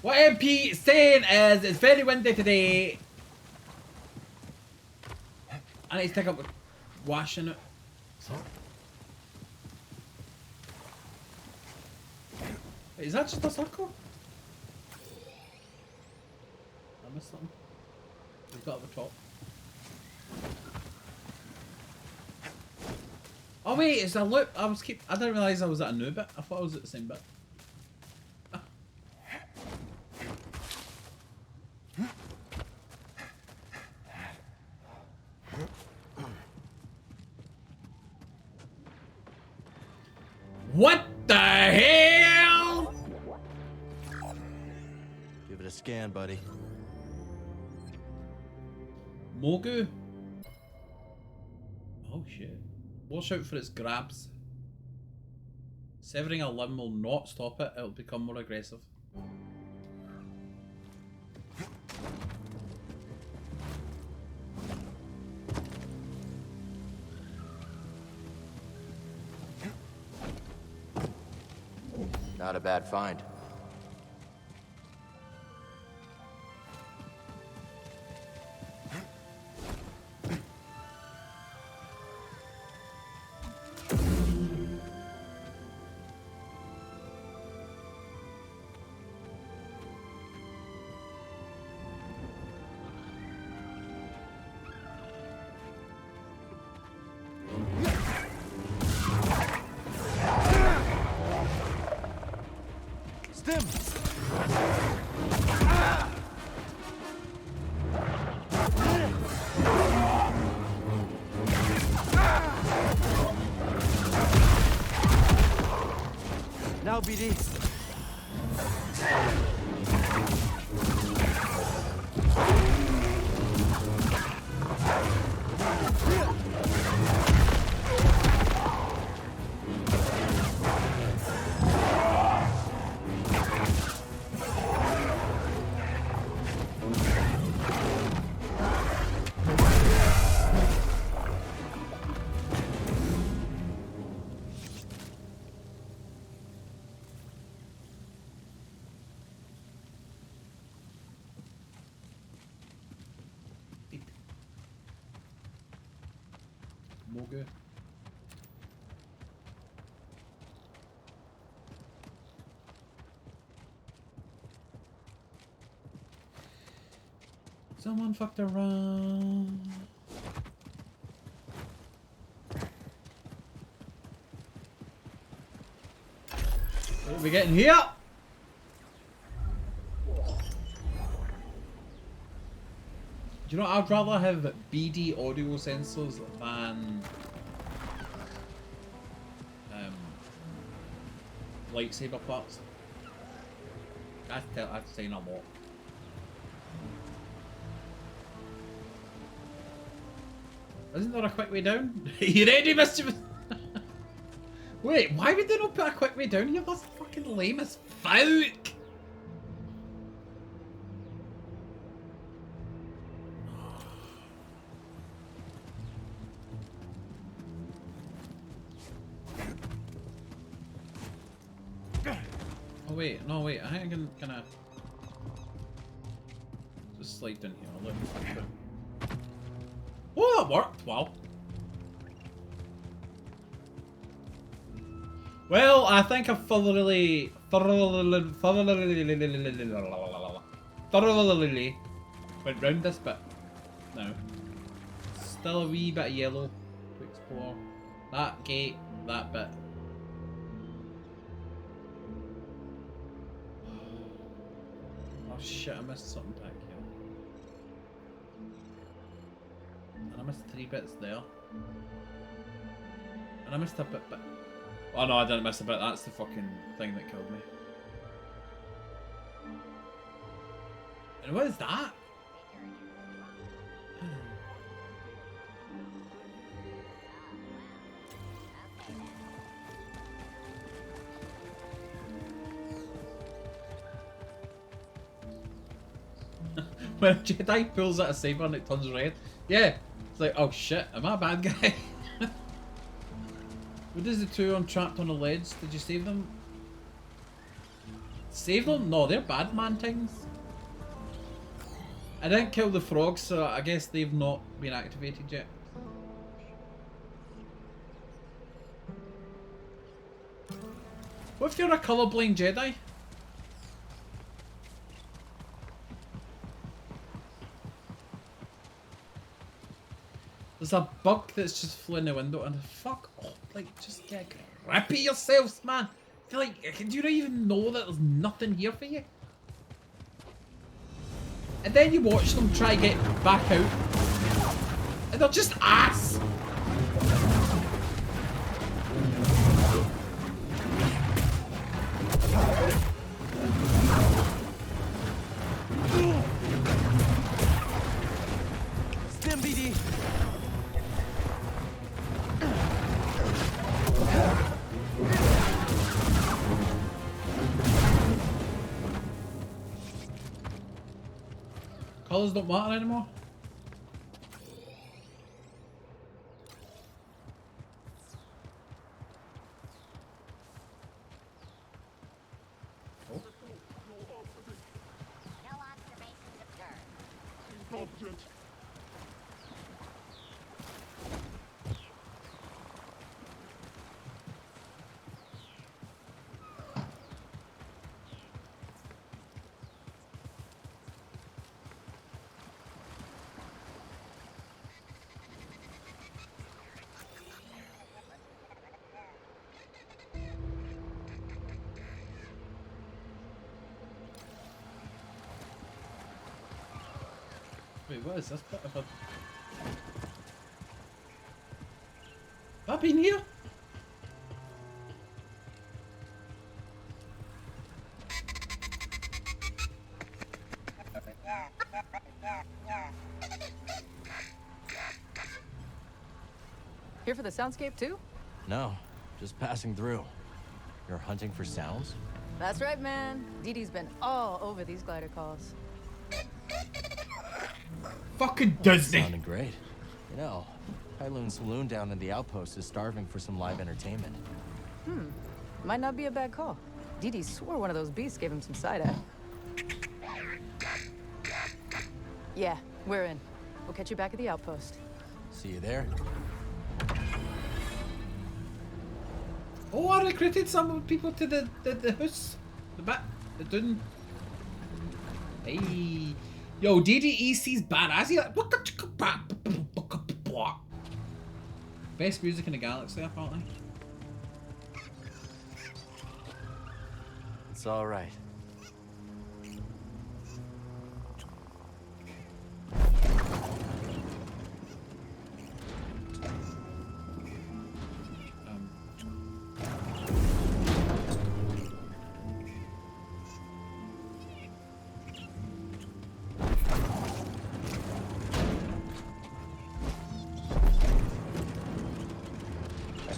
What MP is saying is it's very windy today. I need to take up with washing it. Wait, is that just a circle? I missed something. We've got at the top. Oh wait, it's a loop. I didn't realise I was at a new bit. I thought I was at the same bit. Ah. What the hell? Give it a scan, buddy. Mogu? Oh shit. Watch out for its grabs. Severing a limb will not stop it, it'll become more aggressive. Not a bad find. Now, BD. no good. Someone fucked around. What are we getting here? Do you know, I'd rather have BD audio sensors than lightsaber parts. That's saying a lot. Isn't there a quick way down? You ready, mischievous? Wait, why would they not put a quick way down here? That's fucking lame as fuck! Oh wait, no wait, I think I can kinda just slide down here a little bit. Oh, that worked! Wow. Well, I think I've thoroughly went round this bit now. Still a wee bit of yellow to explore. That gate, that bit. Oh shit, I missed something back here. And I missed 3 bits there. And I missed a bit. Oh no, I didn't miss a bit. That's the fucking thing that killed me. And what is that? When a Jedi pulls out a saber and it turns red. Yeah, it's like, oh shit, am I a bad guy? What is the 2 on trapped on a ledge? Did you save them? Save them? No, they're bad man things. I didn't kill the frogs, so I guess they've not been activated yet. What if you're a colourblind Jedi? There's a bug that's just flew in the window and fuck off, like just get grip at yourselves, man. I feel like, do you not even know that there's nothing here for you? And then you watch them try to get back out and they're just ass. Stim BD. Colours don't matter anymore. Oh. No observations observed. Wait, what is this bit? Have I been here? Here for the soundscape too? No, just passing through. You're hunting for sounds? That's right, man. Dee Dee's been all over these glider calls. Fucking Disney. Sounding great. You know, Kailoon Saloon down in the outpost is starving for some live entertainment. Might not be a bad call. Dee Dee swore one of those beasts gave him some side-eye. Yeah, we're in. We'll catch you back at the outpost. See you there. Oh, I recruited some people to the house. The dune. Hey. Yo, DDEC's badass. He like, best music in the galaxy, apparently. It's all right.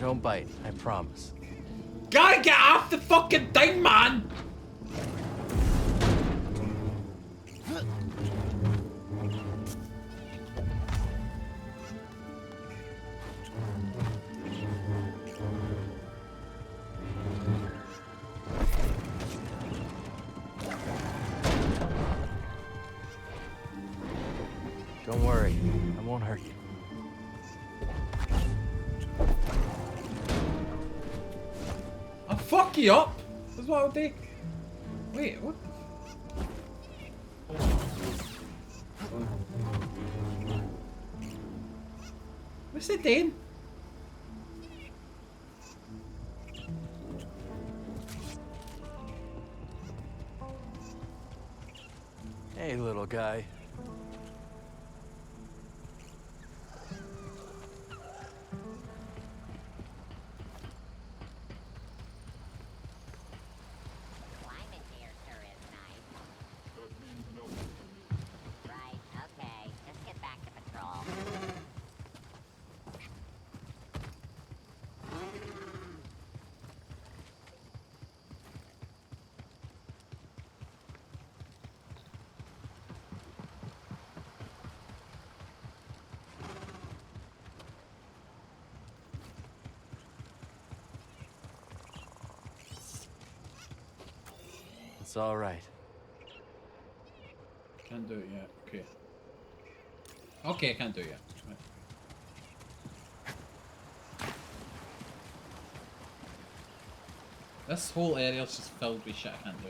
Don't bite, I promise. Gotta get off the fucking thing, man! Don't worry, I won't hurt you. I'll fuck you up! That's what I'll do. Wait, what the What's it doing? Hey, little guy. It's all right. Can't do it yet. Okay. Okay, I can't do it yet. Right. This whole area is just filled with shit I can't do.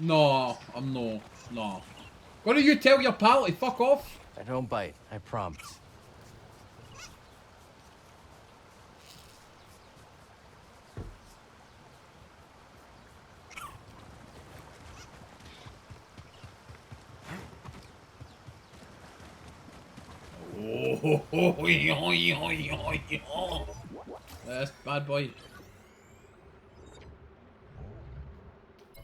No, I'm no. What do you tell your pal to fuck off? I don't bite, I promise. That's bad boy.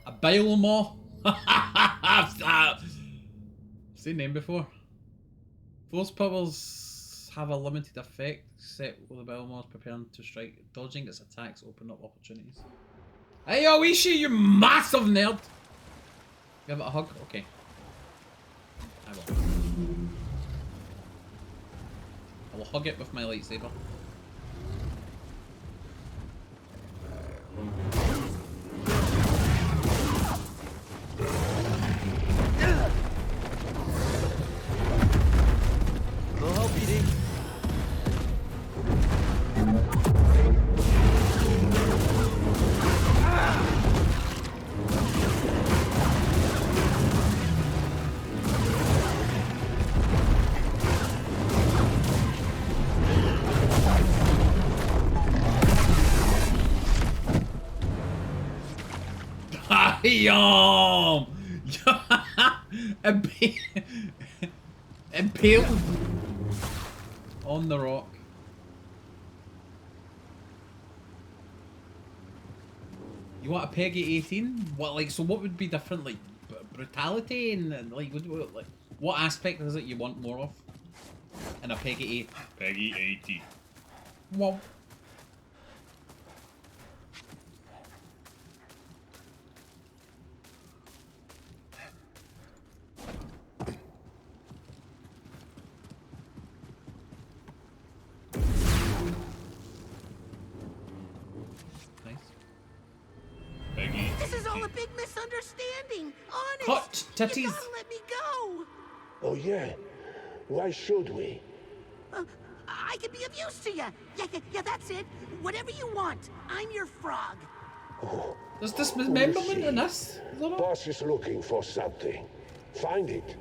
A Bilemore? I've seen the name before. Force powers have a limited effect, except while the Bilemore is preparing to strike. Dodging its attacks open up opportunities. Hey yo, Ishi, you massive nerd! Give it a hug? Okay. I will. I will hug it with my lightsaber. We'll help you, D. Yum! Impaled on the rock. You want a Peggy 18? What, like, so what would be different? Like, brutality and like, what aspect is it you want more of? In a Peggy 8? Peggy 80. Well. all a big misunderstanding. Honest. Hot titties. You gotta let me go. Oh, yeah? Why should we? I can be of use to you. Yeah, that's it. Whatever you want. I'm your frog. Oh, There's dismemberment in this. Boss is looking for something. Find it,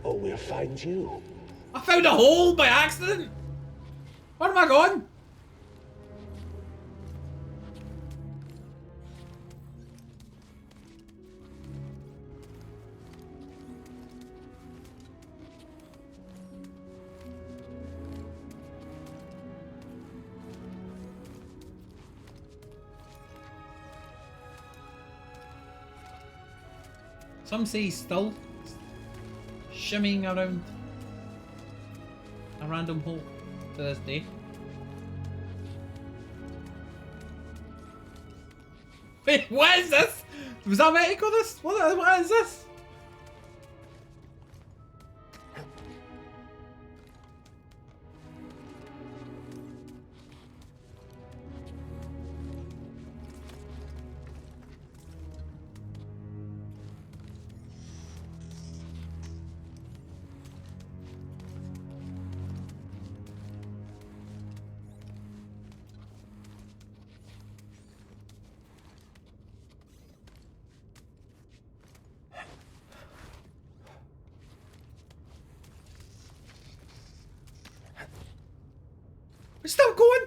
or we'll find you. I found a hole by accident. Where am I going? Some say he's still shimmying around a random hole to this day. Wait, what is this? Was that Mexico this? What is this? We're still going.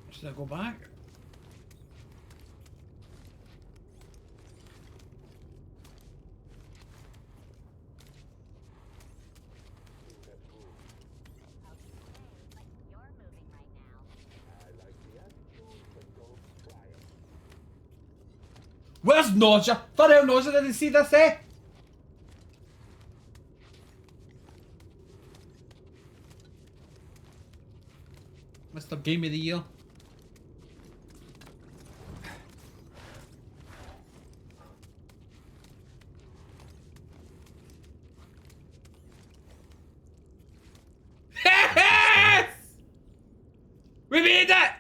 Should I go back? Where's Nausea? Thought hell Nausea didn't see this, eh? Mr. Game of the Year. Yes! We made it!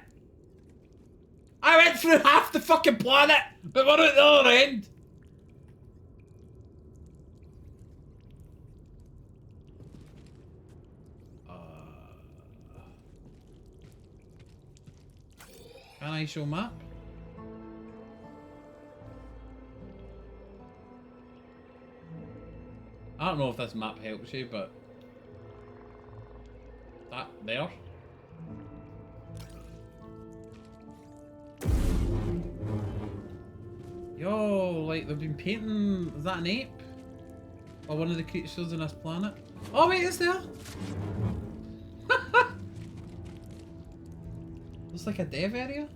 I went through half the fucking planet, but we're at the other end. Can I show map? I don't know if this map helps you, but that there. Yo, like they've been painting. Is that an ape? Or one of the creatures on this planet? Oh wait, it's there. Looks like a dev area.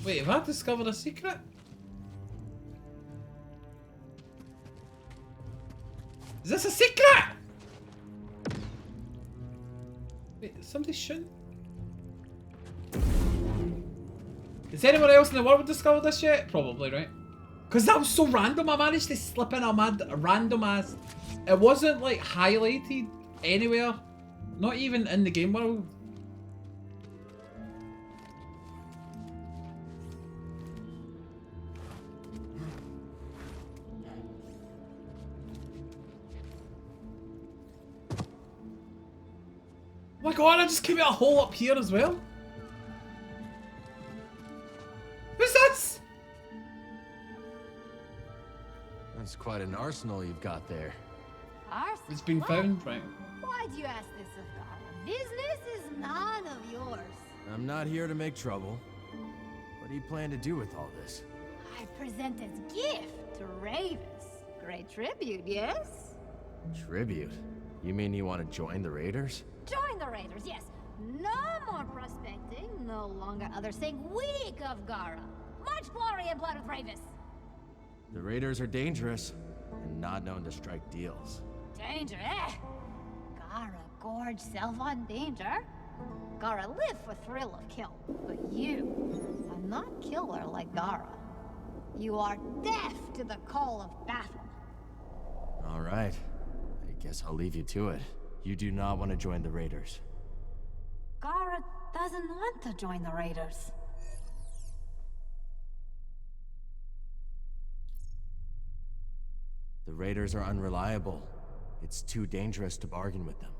Wait, have I discovered a secret? Is this a secret? Wait, somebody's shooting. Has anyone else in the world discovered this yet? Probably, right? Because that was so random, I managed to slip in a random ass. It wasn't like highlighted anywhere. Not even in the game world. Oh my god, I just came out a hole up here as well. Who's this? That's quite an arsenal you've got there. Arson? It's been found, right? Why do you ask this of Gara? Business is none of yours. I'm not here to make trouble. What do you plan to do with all this? I present as gift to Ravis. Great tribute, yes? Tribute? You mean you want to join the Raiders? Join the Raiders, yes. No more prospecting, no longer others saying weak of Gara. Much glory and blood with Ravis. The Raiders are dangerous and not known to strike deals. Danger, eh? Gara gorge self on danger. Gara live for thrill of kill, but you are not killer like Gara. You are deaf to the call of battle. All right. I guess I'll leave you to it. You do not want to join the Raiders. Gara doesn't want to join the Raiders. The Raiders are unreliable. It's too dangerous to bargain with them.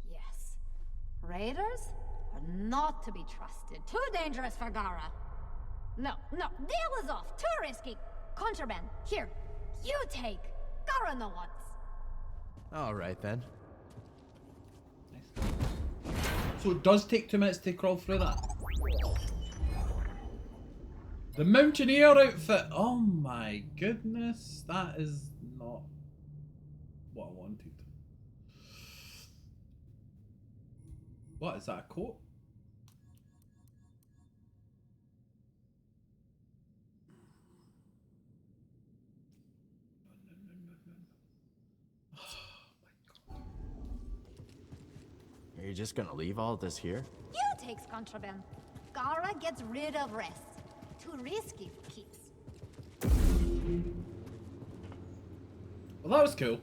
Yes. Raiders are not to be trusted. Too dangerous for Gara. No, deal is off. Too risky. Contraband. Here, you take. Gara no wants. All right, then. So it does take 2 minutes to crawl through that. The Mountaineer outfit! Oh my goodness, that is not what I wanted. What, is that a coat? Are you just gonna leave all this here? You takes contraband. Gara gets rid of rest. Too risky for keeps. Well, that was cool.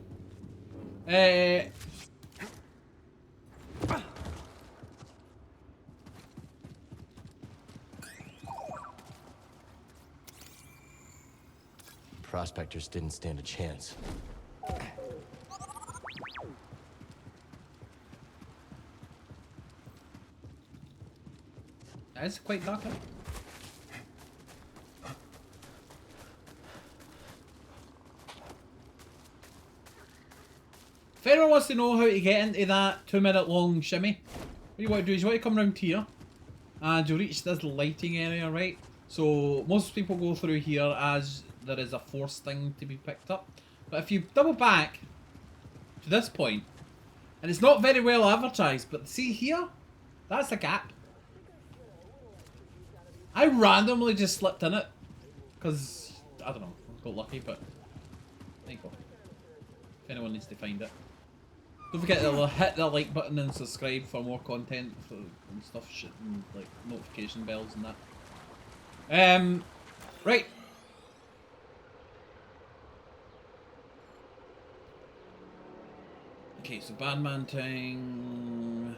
Prospectors didn't stand a chance. That's quite dark, huh? If anyone wants to know how to get into that 2-minute long shimmy, what you want to do is you want to come around here and you'll reach this lighting area, right? So most people go through here as there is a force thing to be picked up. But if you double back to this point, and it's not very well advertised, but see here? That's a gap. I randomly just slipped in it because, I don't know, I got lucky, but there you go. If anyone needs to find it. Don't forget to hit the like button and subscribe for more content and stuff, shit, and like notification bells and that. Right. Okay, so Badman thing.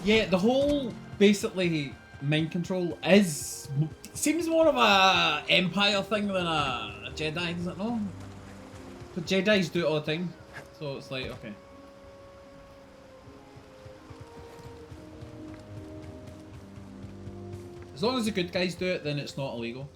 Yeah, the whole basically mind control seems more of a Empire thing than a Jedi, does it not? But Jedis do it all the time, so it's like, okay. As long as the good guys do it, then it's not illegal.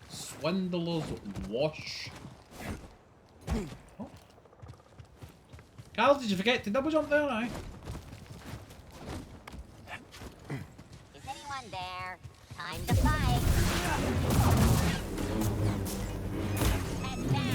Swindler's Wash. Carl, did you forget to double jump there? Aye. Is anyone there? Time to fight. Head down.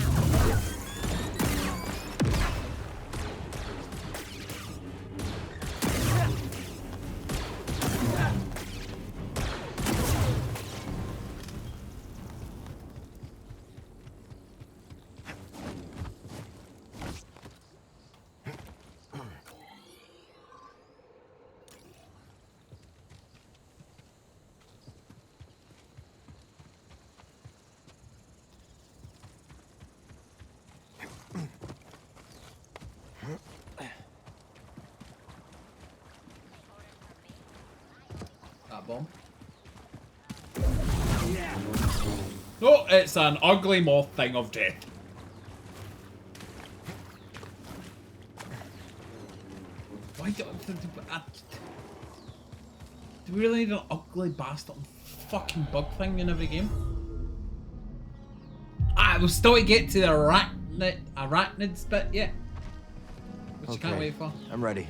That bomb. No, it's an ugly moth thing of death. Why do we really need an ugly bastard fucking bug thing in every game? Ah, we'll still get to the arachnids bit yet. Which you can't wait for. I'm ready.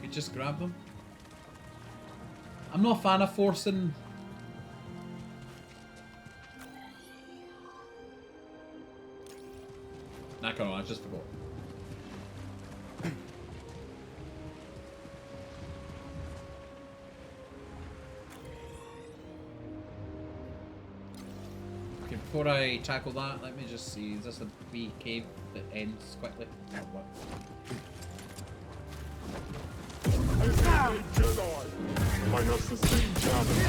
You just grab them. I'm not a fan of forcing. Nah, come on, I just forgot. Okay, before I tackle that, let me just see. Is this a wee cave that ends quickly? Or what? Jedi. Minus sustained damage.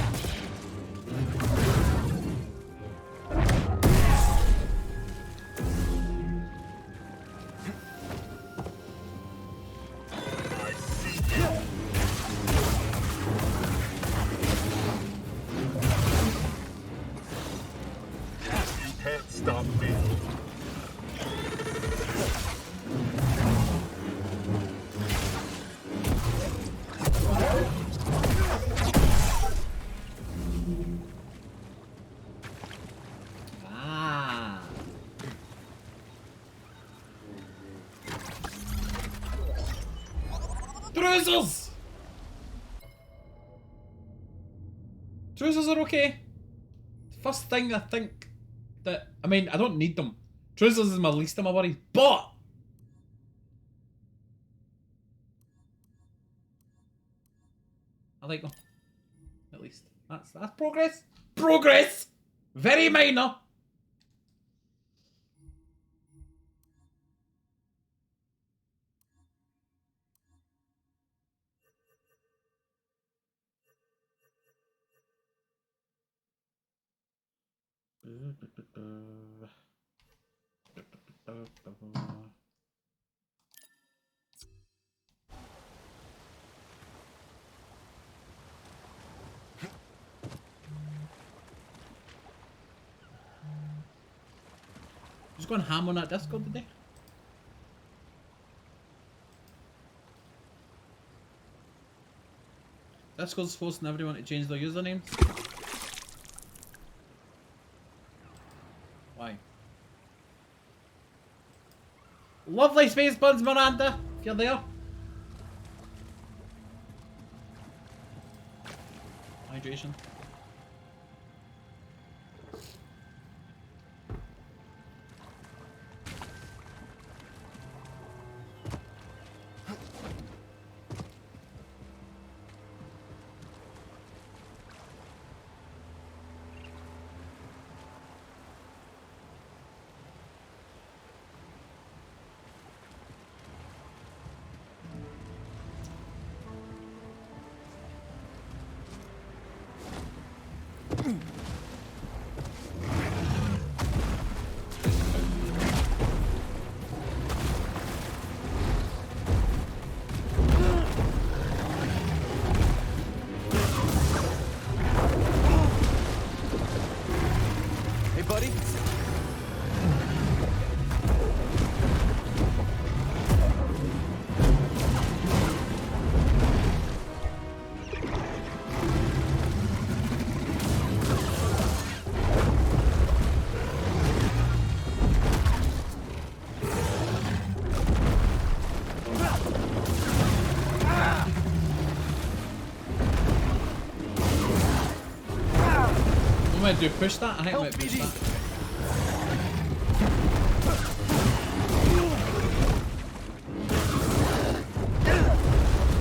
Can't stop me. Trousers! Trousers are okay. First thing I think that, I mean, I don't need them. Trousers is my least of my worries, but I like them. At least. That's progress. Progress! Very minor. Just going ham on that Discord today. Discord's forcing everyone to change their usernames. Why? Lovely space buns, Miranda, if you're there. Hydration. Hey, buddy. I'm gonna do push that. I think I'm gonna push that.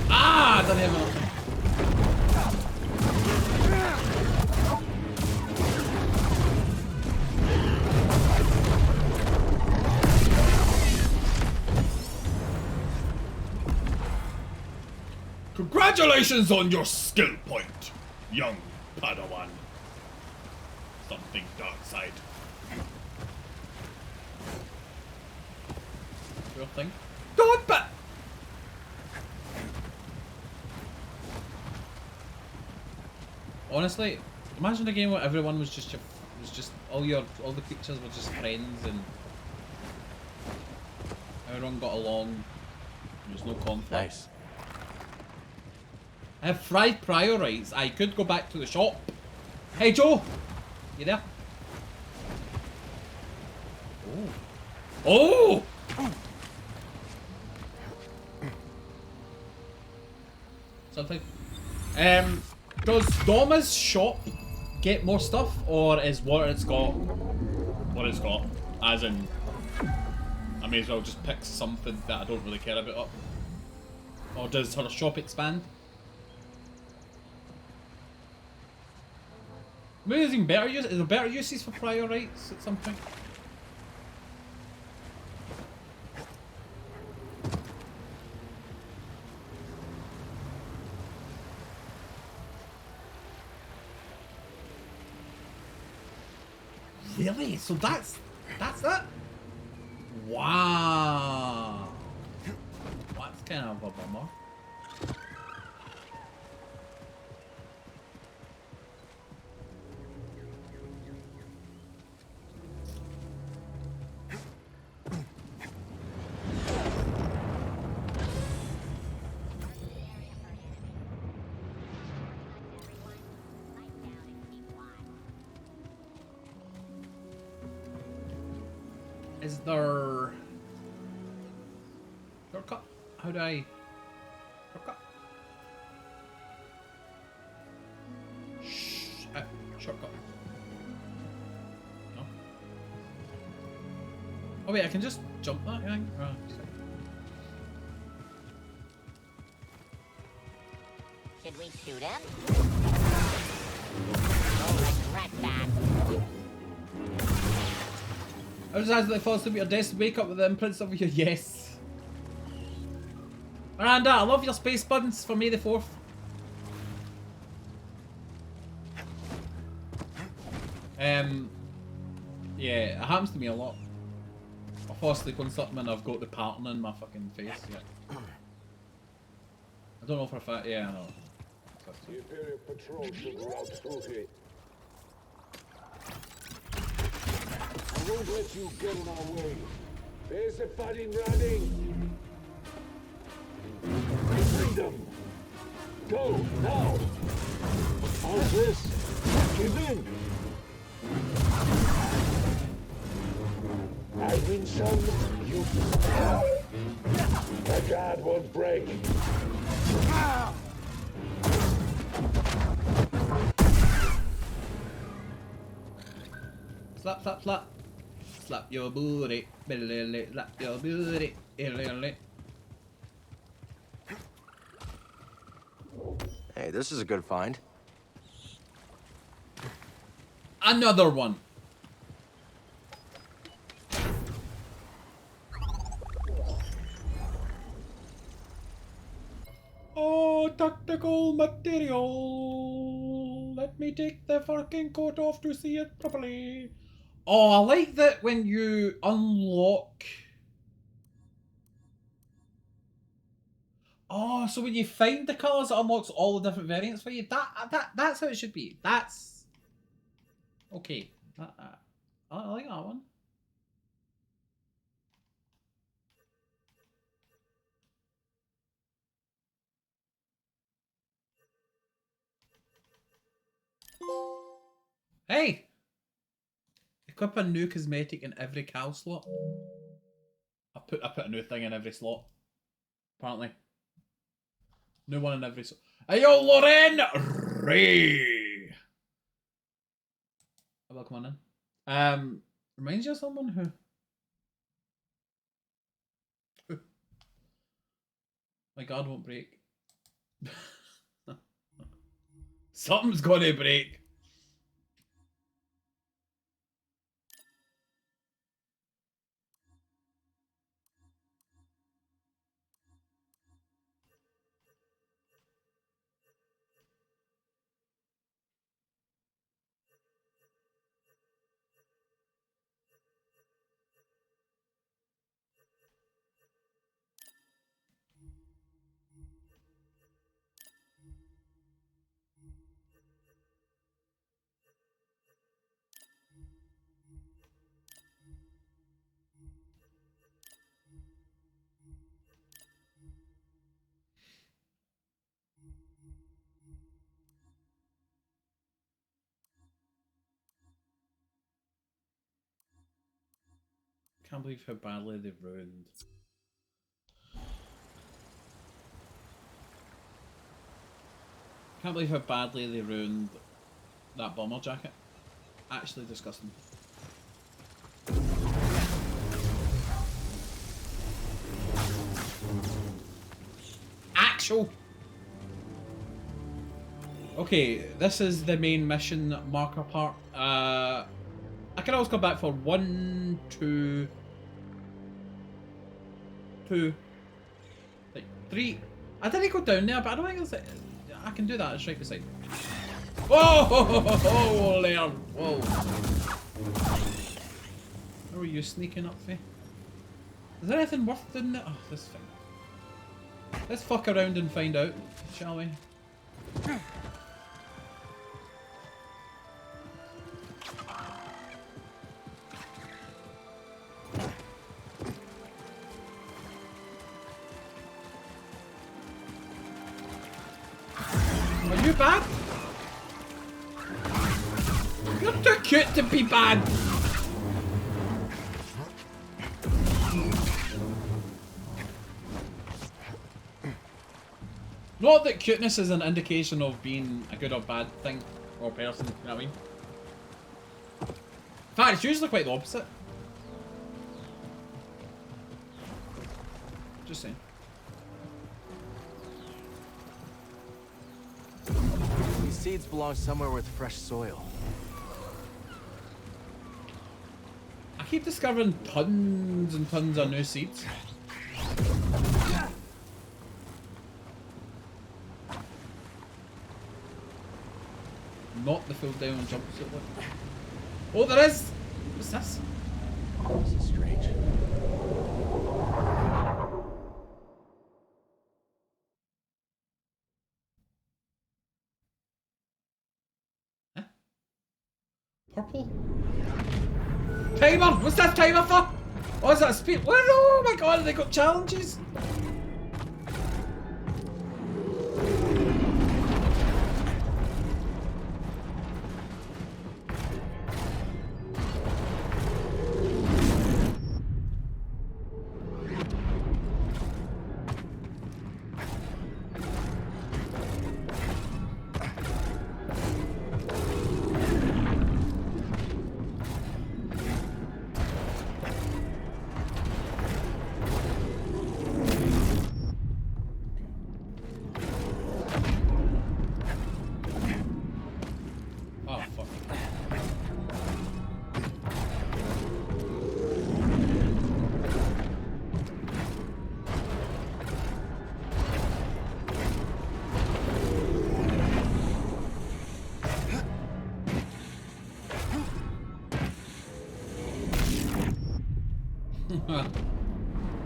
Ah! I don't have enough. Congratulations on your skill point, young Padawan. Something dark side. Real thing. God, but honestly, imagine a game where everyone was just all the creatures were just friends and everyone got along. There's no conflict. Nice. I have fried priorities. I could go back to the shop. Hey Joe! You there? Oh! Oh! Something. Does Doma's shop get more stuff, or is what it's got what it's got? As in, I may as well just pick something that I don't really care about up. Or does her shop expand? Maybe there's even better use. Is there better uses for prior rights at some point? Really? So that's it? Wow. That's kind of a bummer. Is there shortcut? How do I shortcut? Shortcut. No. Oh wait, I can just jump that thing. Oh, Should we shoot him? You'll regret that. I was as they fall asleep at your desk, wake up with the imprints of your yes. Miranda, I love your space buttons for May the 4th. Yeah, it happens to me a lot. I fall asleep on something and I've got the pattern in my fucking face. Yeah. I don't know for a fact. Yeah, I know. The Imperial Patrol should route through here. I won't let you get in our way. There's a fighting running. Freedom. Go now. How's this? Give in. I win some, you. The guard won't break. Slap, slap, slap. Slap your booty. Slap your booty. Hey, this is a good find. Another one. Oh, tactical material. Let me take the fucking coat off to see it properly. Oh, I like that when you unlock... Oh, so when you find the colours, it unlocks all the different variants for you. That's how it should be. That's... Okay. I like that one. Hey! Equip a new cosmetic in every cow slot. I put a new thing in every slot. Apparently. New one in every slot. Hey yo, Lorraine! Ray! Well, come on in. Reminds you of someone who? My God, won't break. Something's gonna break. Can't believe how badly they've ruined. Can't believe how badly they ruined that bomber jacket. Actually disgusting. Actual. Okay, this is the main mission marker part. I can always come back for 1, 2, 3. I didn't go down there, but I don't think it's. I can do that. It's right beside. Whoa! There. Whoa! Where were you sneaking up for? Is there anything worth doing there? Oh, this thing. Let's fuck around and find out, shall we? Are you bad? You're too cute to be bad. Not that cuteness is an indication of being a good or bad thing or person, you know what I mean? In fact, it's usually quite the opposite. Just saying. These seeds belong somewhere with fresh soil. I keep discovering tons and tons of new seeds. Not the full down jumpsuit look. Oh, there is! What's this? This is strange. Huh? Purple? Timer! What's that timer for? Oh, is that a speed? What? Oh my god, they got challenges?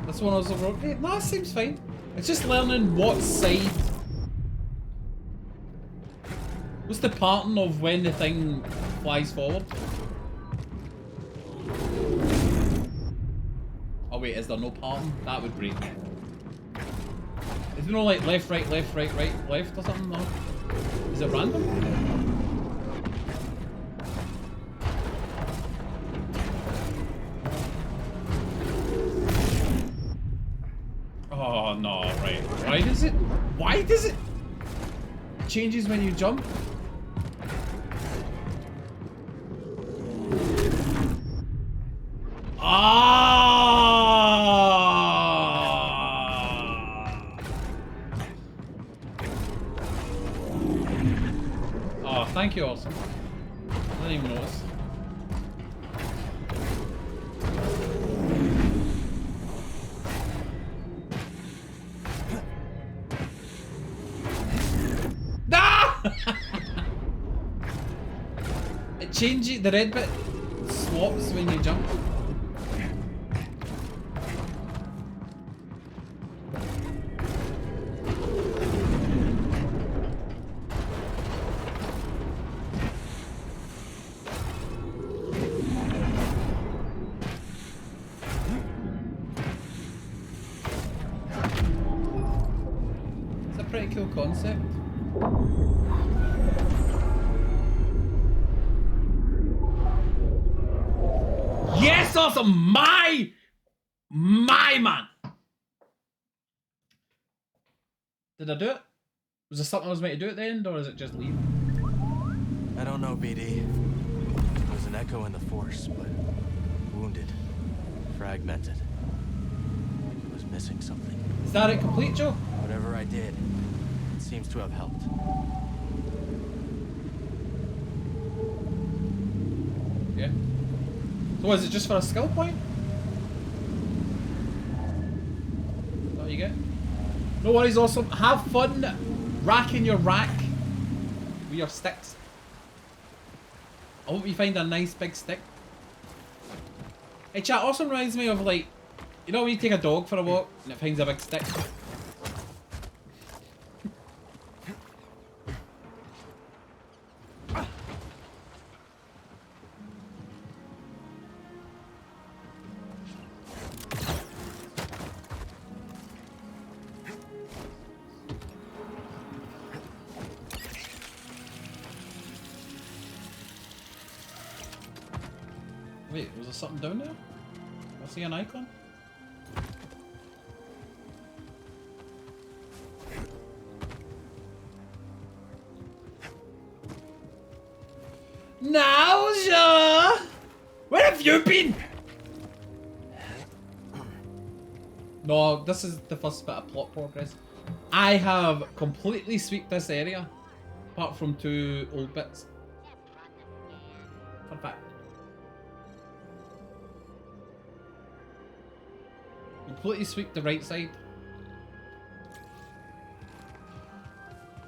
This one was over. Okay, no, it seems fine. It's just learning what side. What's the pattern of when the thing flies forward? Oh wait, is there no pattern? That would break me. Is there no like left, right, left, right, right, left or something? No. Is it random? Oh no, right. Why does it? Why does it? Changes when you jump? Thank you, Awesome. I didn't even notice. It changes, the red bit swaps when you jump. It's a pretty cool concept. Yes, Awesome! My man! Did I do it? Was there something I was meant to do at the end, or is it just leave? I don't know, BD. There was an echo in the force, but wounded, fragmented. I was missing something. Is that it complete, Joe? Whatever I did, it seems to have helped. Yeah. So was it just for a skill point? Is that what you get? No worries, Awesome. Have fun racking your rack with your sticks. I hope you find a nice big stick. Hey chat, Awesome reminds me of, like, you know when you take a dog for a walk and it finds a big stick? Wait, was there something down there? I see an icon? Nausea! Where have you been? No, this is the first bit of plot progress. I have completely swept this area, apart from 2 old bits. Fun fact. Completely sweep the right side.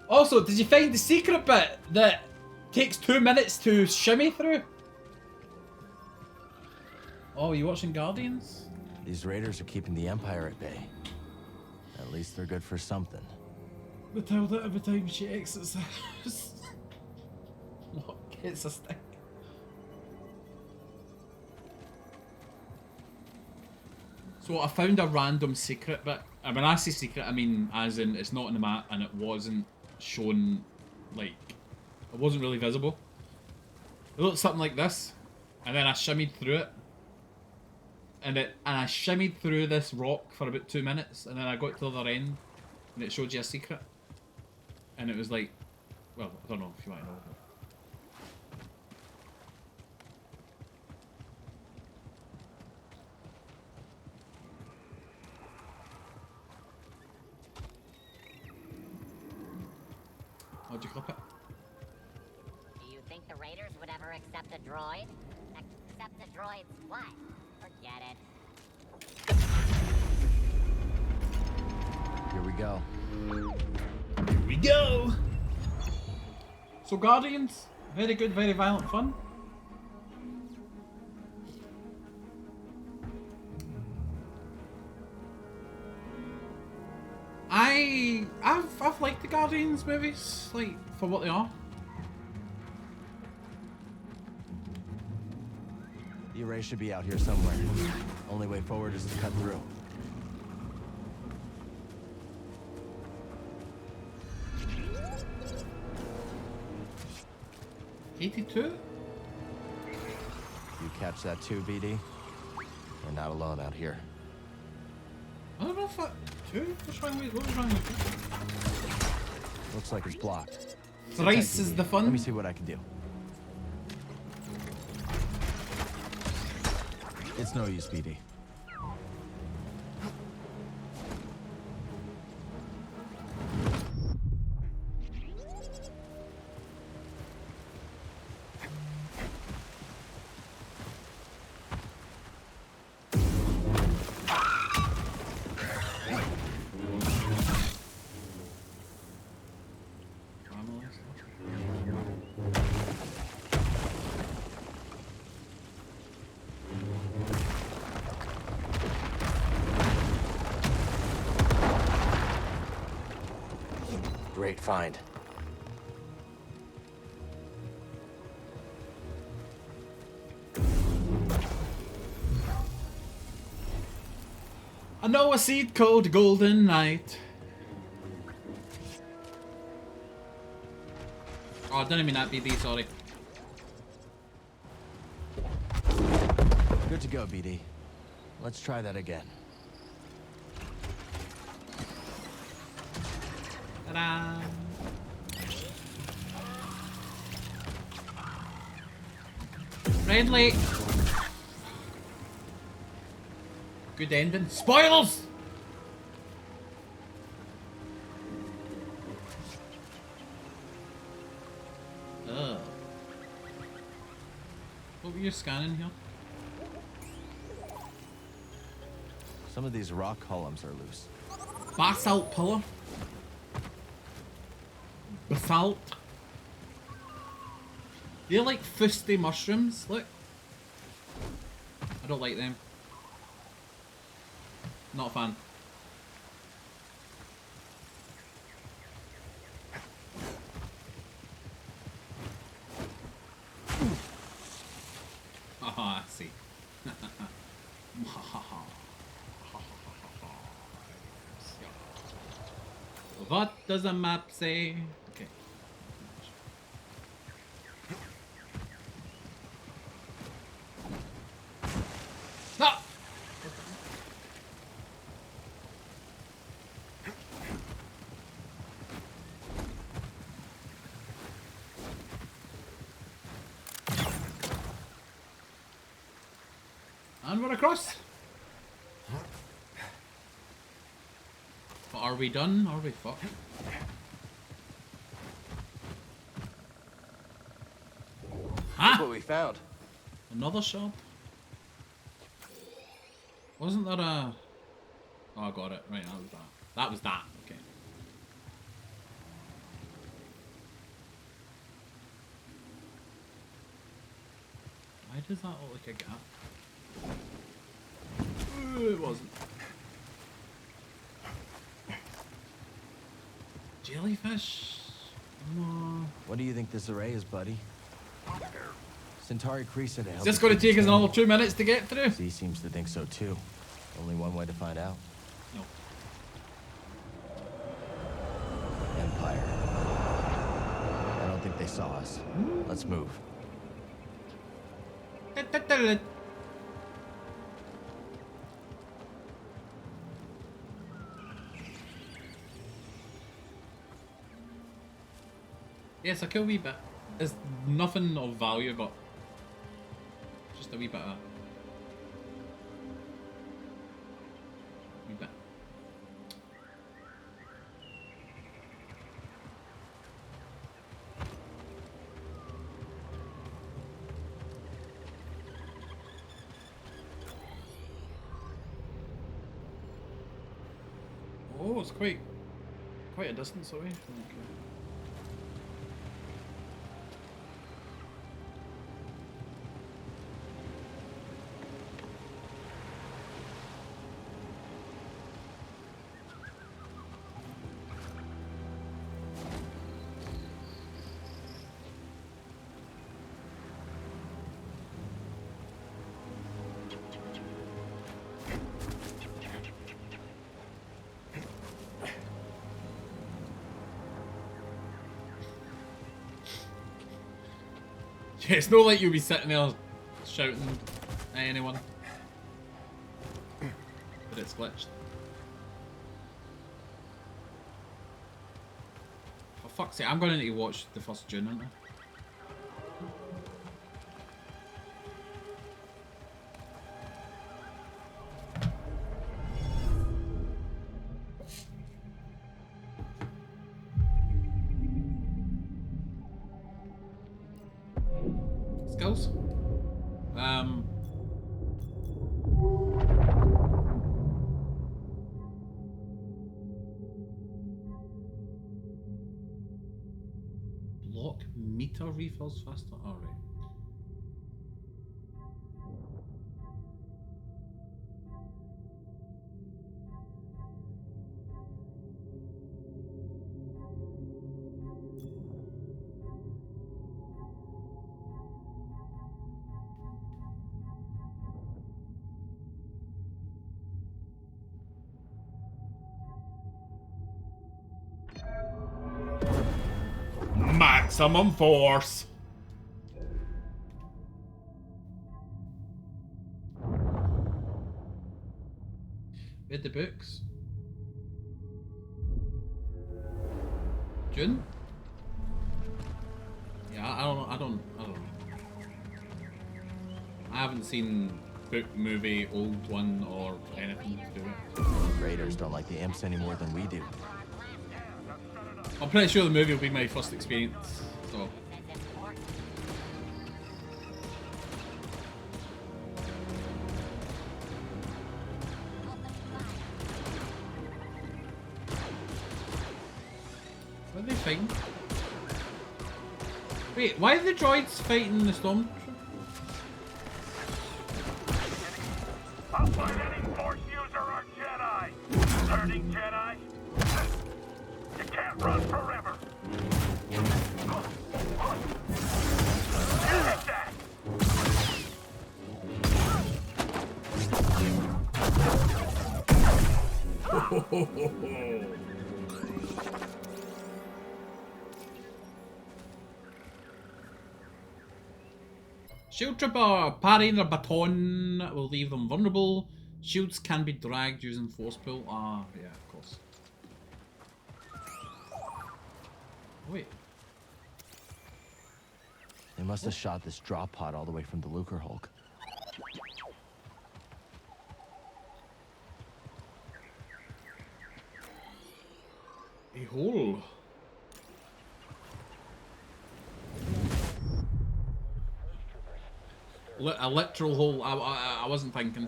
Also, did you find the secret bit that takes 2 minutes to shimmy through? Oh, you watching Guardians? These raiders are keeping the Empire at bay. At least they're good for something. Matilda, every time she exits the house, what gets a stick? So I found a random secret bit. And when I say secret, I mean as in it's not in the map and it wasn't shown, like, it wasn't really visible. It looked something like this, and then I shimmied through it, and I shimmied through this rock for about 2 minutes, and then I got to the other end, and it showed you a secret, and it was like, well, I don't know if you might know. But... How'd you clip it? Do you think the raiders would ever accept a droid? Accept a droid's what? Forget it. Here we go. Here we go! So Guardians, very good, very violent fun. I've liked the Guardians movies, like, for what they are. The array should be out here somewhere. Only way forward is to cut through. $82? You catch that too, BD? We're not alone out here. I don't know if that... Two? What's wrong with... What was wrong with it? Looks like it's blocked. Thrice is the fun. Let me see what I can do. It's no use, BD. great find. I know a seed called Golden Knight. Oh, I didn't mean that, BD, sorry. Good to go, BD. Let's try that again. Ta-da! Friendly! Good ending. Spoilers! Ugh. What were you scanning here? Some of these rock columns are loose. Basalt pillar. Basalt. They're like fusty mushrooms, look. I don't like them. Not a fan. Haha, I see. What does the map say? Okay. Ah! And we're across. But are we done? Are we fucked? Look what we found. Another shop? Wasn't there a... Oh, I got it. Right, that was that. That was that. Okay. Why does that look like a gap? It wasn't. Jellyfish? No. What do you think this array is, buddy? Centauri Crisa to help. Is this going to take us another 2 minutes to get through? Z seems to think so too. Only one way to find out. No. Empire. I don't think they saw us. Let's move. Yes, a cool wee bit. It's nothing of value, but just a wee bit of wee bit. Oh, it's quite a distance away. Yeah, it's not like you'll be sitting there shouting at anyone. But it's glitched. For fuck's sake, I'm going to need to watch the first June, aren't I? Skills? Block meter refills faster? Alright. Maximum force. Read the books. June? Yeah, I don't know. I haven't seen book, movie, old one, or anything to do it. Raiders don't like the imps any more than we do. I'm pretty sure the movie will be my first experience, so. What are they fighting? Wait, why are the droids fighting the storm? I'll find any Force user or Jedi. Turning Jedi. You can't run forever. Take that. Shield Trooper parrying their baton will leave them vulnerable. Shields can be dragged using force pull. Ah, yeah, of course. Wait. They must have shot this drop pod all the way from the Lucre Hulk. A hole. A literal hole. I wasn't thinking.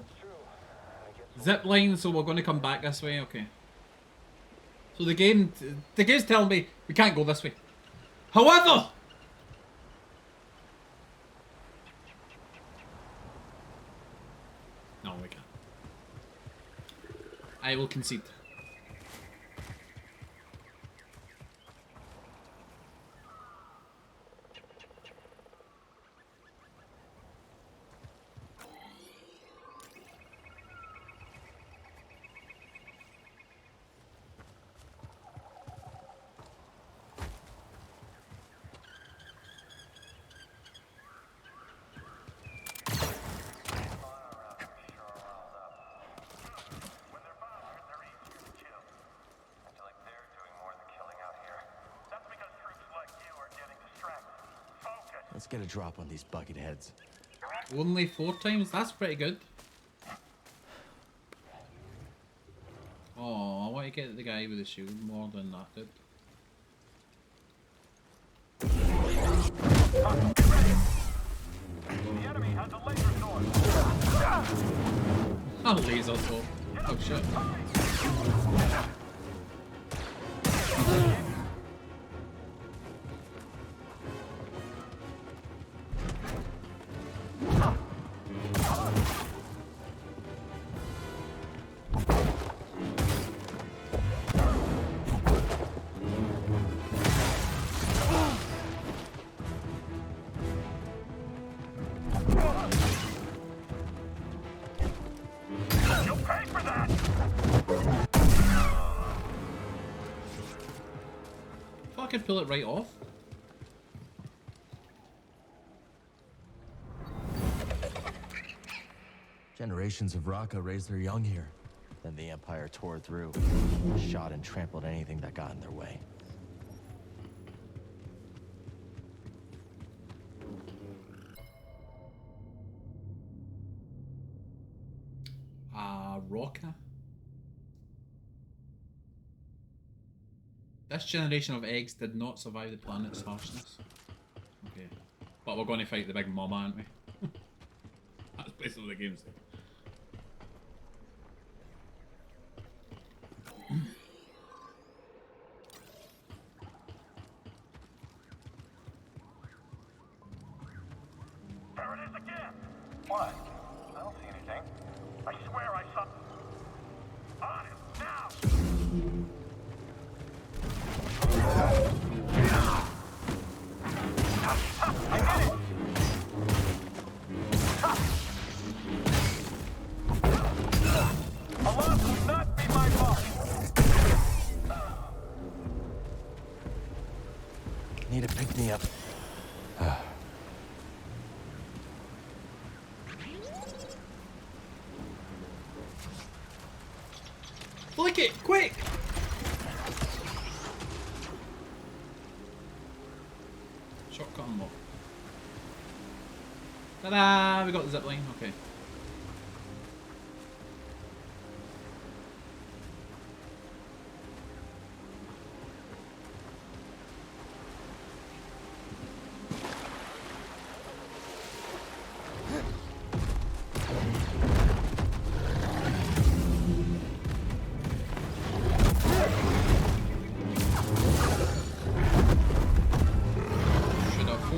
Zip line, so we're going to come back this way. Okay. So the game's telling me we can't go this way. However, no, we can't. I will concede. Let's get a drop on these bucket heads. Only 4 times? That's pretty good. Oh, I want to get the guy with the shield more than that did. The enemy has a laser sword. A laser sword. Oh shit. You'll pay for that. If I could pull it right off. Generations of Raqqa raised their young here. Then the Empire tore through, shot and trampled anything that got in their way. Raqqa. This generation of eggs did not survive the planet's harshness. Okay. But we're going to fight the big mama, aren't we? That's basically what the game said. There it is again. What? I don't see anything. I swear I saw. On him now. I did it. Allah will not be my fault. Need to pick me up. Yep. Flick it, quick! Shotgun unlock. Ta-da! We got the zipline, okay.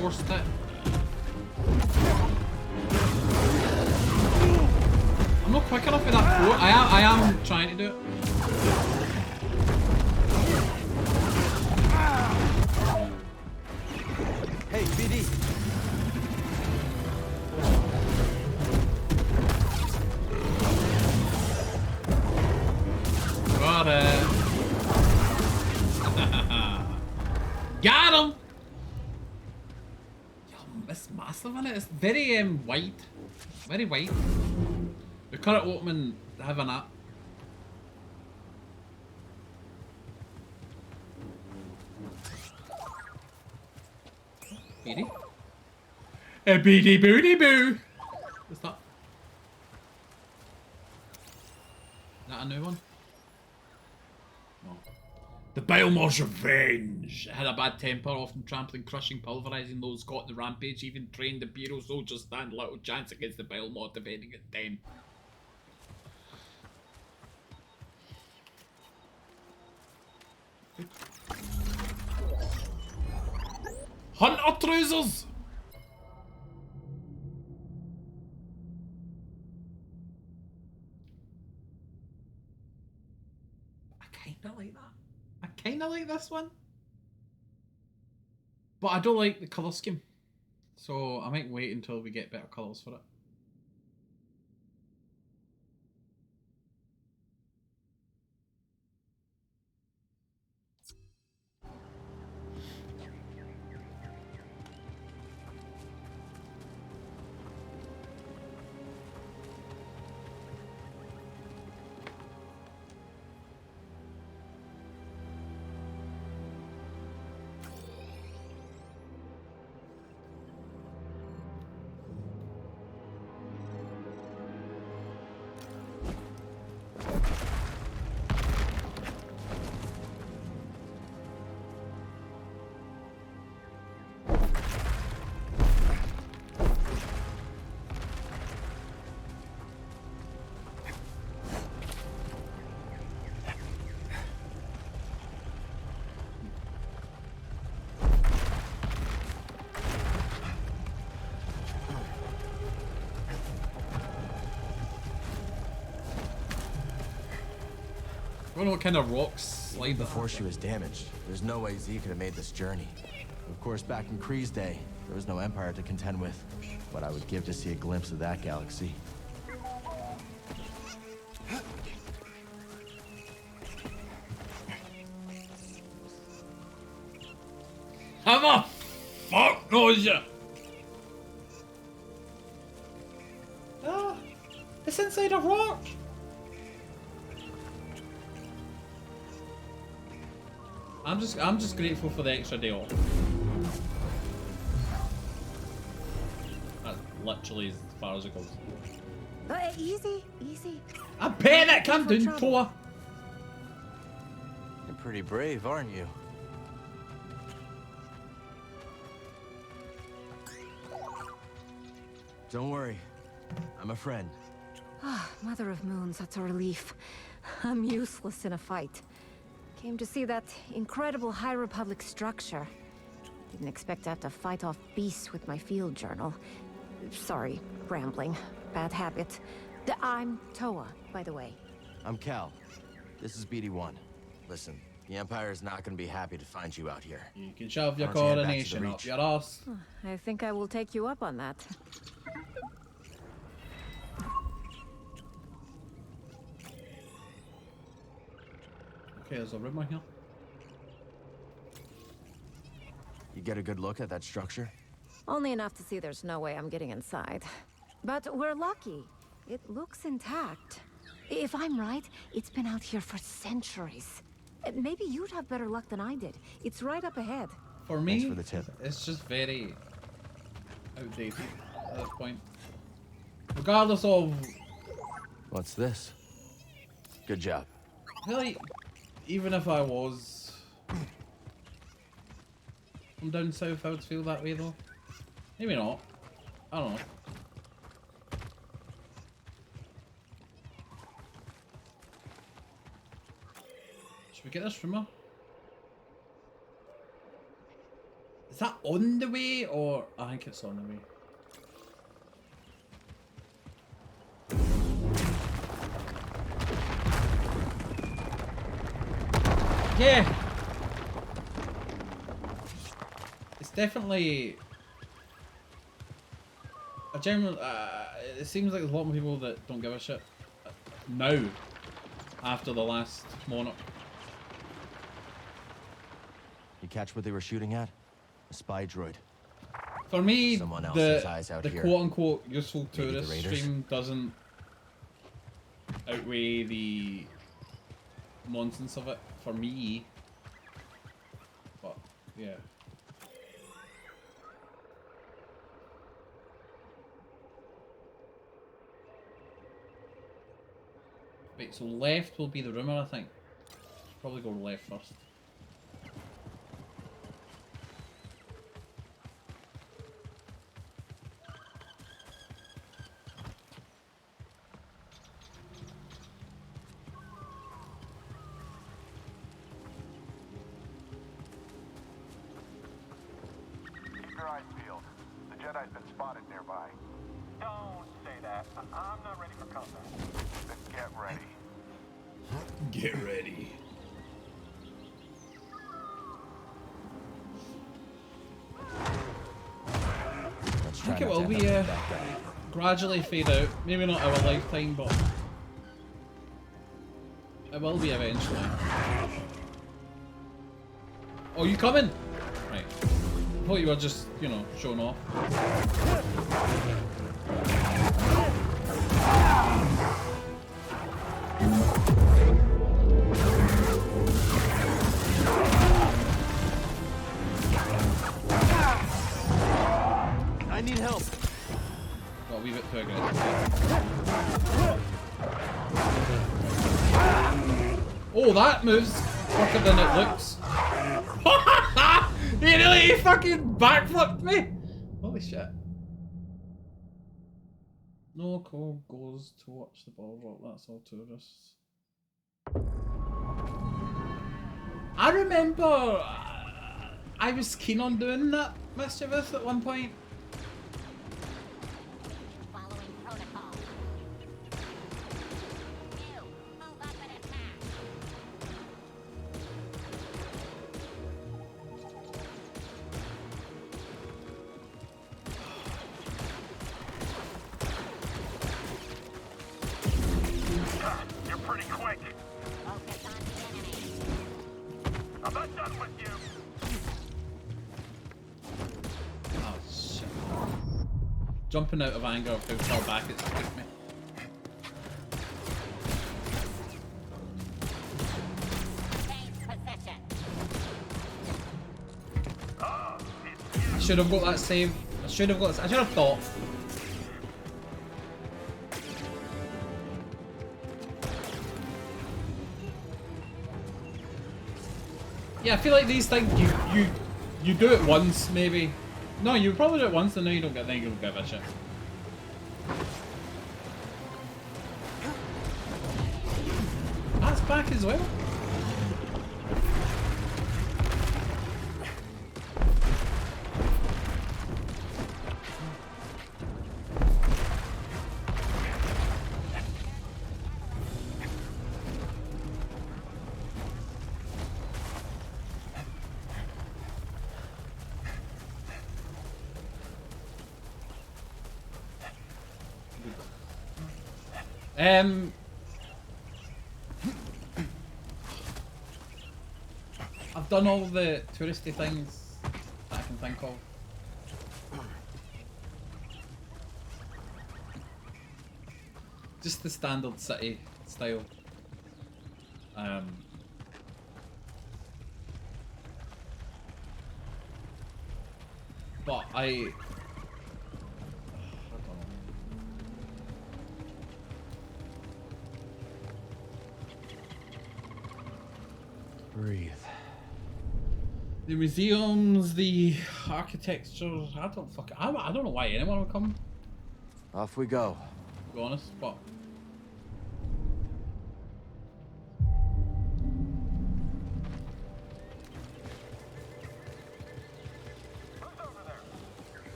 Forced it. I'm not quick enough with that fort. I am trying to do it. Hey, BD. Got it. Got him. It's massive, isn't it? It's very wide. Very wide. The current opening have an app. BD? A BD booty boo! What's that? Is that a new one? No. The Bilemaw's Revenge! Had a bad temper, often trampling, crushing, pulverizing those caught in the rampage. Even trained Imperial soldiers stand little chance against the Bilemaw, defending its den. Hunter trousers! I kinda like that. I kinda like this one. But I don't like the colour scheme. So I might wait until we get better colours for it. I don't know what kind of rocks slide before she was damaged. There's no way Z could have made this journey. Of course, back in Kree's day, there was no Empire to contend with. But I would give to see a glimpse of that galaxy. How the fuck knows you? Ah, it's inside a rock. I'm just grateful for the extra day off. That's literally as far as it goes. Easy, easy. I'm paying it, calm down, Toa. You're pretty brave, aren't you? Don't worry, I'm a friend. Ah, Mother of Moons, that's a relief. I'm useless in a fight. Came to see that incredible High Republic structure. Didn't expect to have to fight off beasts with my field journal. Sorry, rambling. Bad habit. I'm Toa, by the way. I'm Cal. This is BD-1. Listen, the Empire's not going to be happy to find you out here. You can shove your coordination up your ass. I think I will take you up on that. Okay, there's a rumor here. You get a good look at that structure? Only enough to see there's no way I'm getting inside. But we're lucky. It looks intact. If I'm right, it's been out here for centuries. Maybe you'd have better luck than I did. It's right up ahead. For me, Thanks for the tip. It's just very outdated at this point. Regardless of... What's this? Good job. I feel like, even if I was from down south, I would feel that way though. Maybe not. I don't know. Should we get this from her? Is that on the way or... I think it's on the way. Yeah! It's definitely... a general... it seems like there's a lot more people that don't give a shit now after the last Monarch. You catch what they were shooting at? A spy droid. For me, Someone else's eyes out the here. quote-unquote useful Maybe the tourist Raiders? stream doesn't outweigh the nonsense of it for me. But yeah. Wait, so left will be the rumor, I think. Probably go left first. Keep your eyes peeled. The Jedi's been spotted nearby. Don't say that. I'm not ready for combat. Then get ready. Get ready. I think it will be gradually fade out. Maybe not our lifetime, but it will be eventually. Oh, you coming? Right. I thought you were just, you know, showing off. I need help. Got a wee bit too aggressive. Oh, that moves quicker than it looks. He fucking backflipped me! Holy shit. No call goes to watch the ball rock, that's all tourists. I remember I was keen on doing that mischievous at one point. Following protocol. You, move up and attack. You're pretty quick. Focus on the enemy. I'm not done with you. Oh shit. Jumping out of anger of how far back it's took me. Change position. I should have got that save. I should have thought. Yeah, I feel like these things you do it once maybe. No, you probably do it once and then you don't give a shit. That's back as well. I've done all the touristy things that I can think of. Just the standard city style. But I don't know. Breathe. The museums, the architecture, I don't know why anyone would come, Off we go. to be honest, but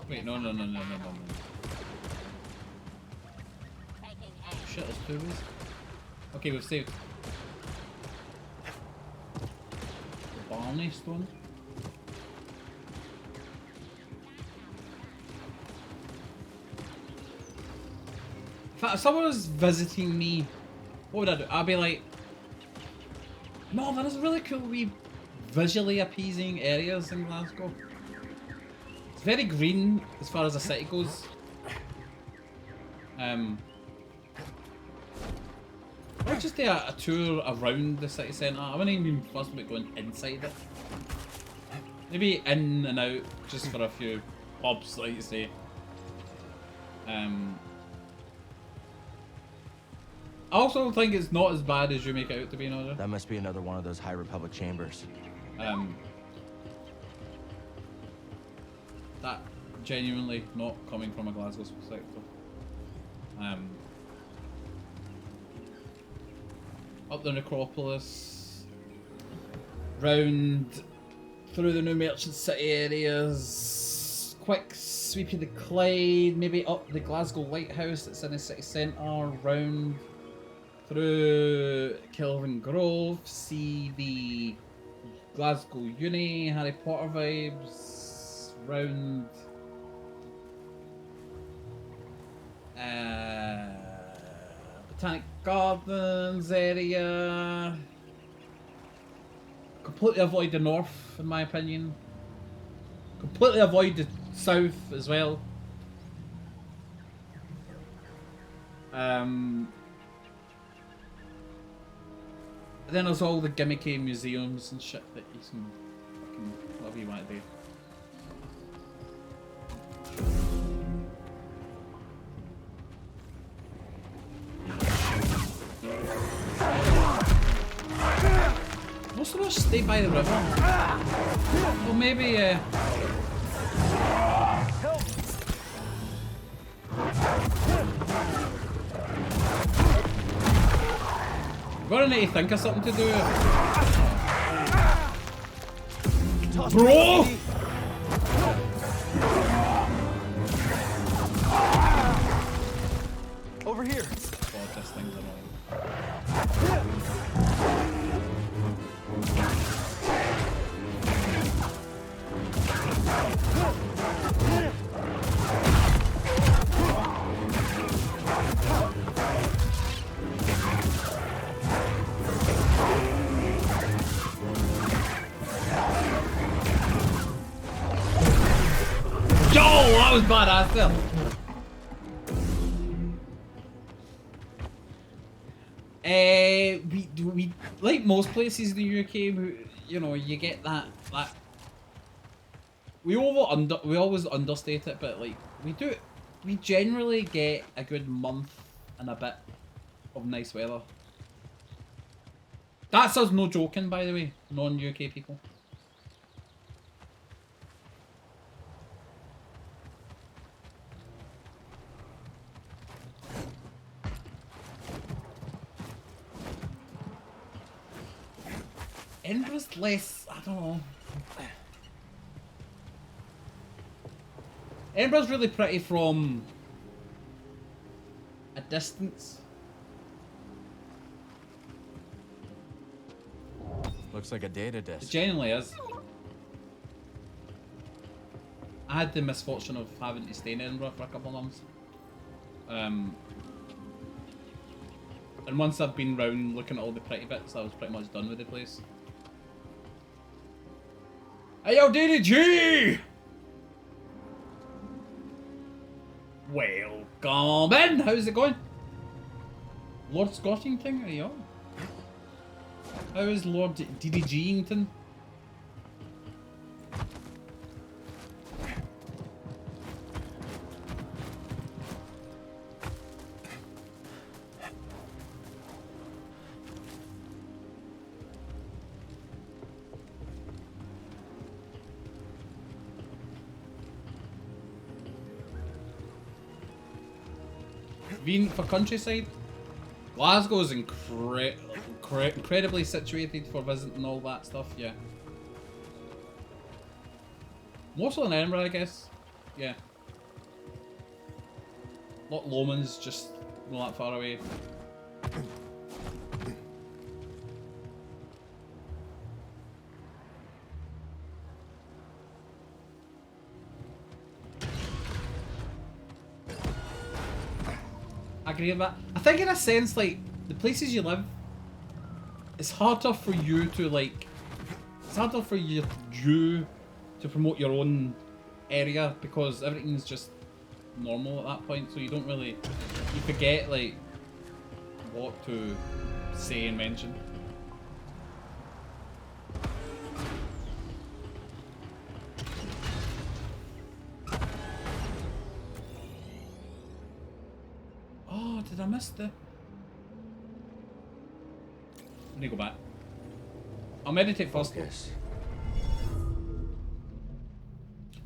wait, no. Shit, there's two of these. Okay, we've saved. Barney stone. If someone was visiting me, what would I do? I'd be like, no, there's really cool wee visually appeasing areas in Glasgow. It's very green as far as the city goes. I'd just do a tour around the city centre. I wouldn't even fuss about going inside it. Maybe in and out just for a few pubs, like you say. I also think it's not as bad as you make it out to be, no. That must be another one of those High Republic chambers. That genuinely not coming from a Glasgow perspective. Up the necropolis, round through the new merchant city areas, quick sweep of the Clyde, maybe up the Glasgow lighthouse that's in the city centre, round through Kelvin Grove, see the Glasgow Uni, Harry Potter vibes, round Botanic Gardens area. Completely avoid the north, in my opinion. Completely avoid the south as well. Then there's all the gimmicky museums and shit that you can fucking whatever you want to do. Most of us stay by the river. Well, maybe. We're gonna need to think of something to do. Bro! Over here. God, this thing's annoying. Yo, that was badass still. We like most places in the UK, you know, you get that we always understate it, but like we generally get a good month and a bit of nice weather. That's us no joking, by the way, non-UK people. Edinburgh's less, I don't know. Edinburgh's really pretty from a distance. Looks like a data It disk. genuinely is. I had the misfortune of having to stay in Edinburgh for a couple of months. And once I've been round looking at all the pretty bits, I was pretty much done with the place. Hey yo, DDG! Welcome in! How's it going? Lord Scottington, are you on? How is Lord DDGington? Been for countryside? Glasgow is incredibly situated for visiting all that stuff, yeah. More so than Edinburgh, I guess. Yeah. Lot Lomond's just not that far away. I agree with that. I think in a sense, like, the places you live, it's harder for you to, like, it's harder for you to promote your own area because everything's just normal at that point, so you don't really, you forget, like, what to say and mention. Oh, did I miss the... Let me go back. I'll meditate first. Focus.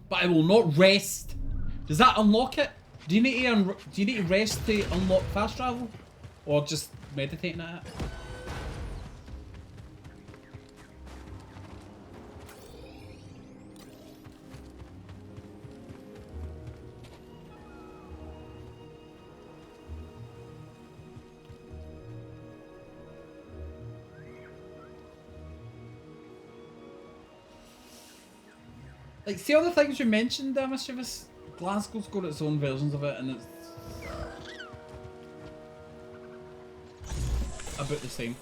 But I will not rest. Does that unlock it? Do you need to rest to unlock fast travel, or just meditating at it? Like, see all the things you mentioned there, Mischievous? Glasgow's got its own versions of it, and it's about the same.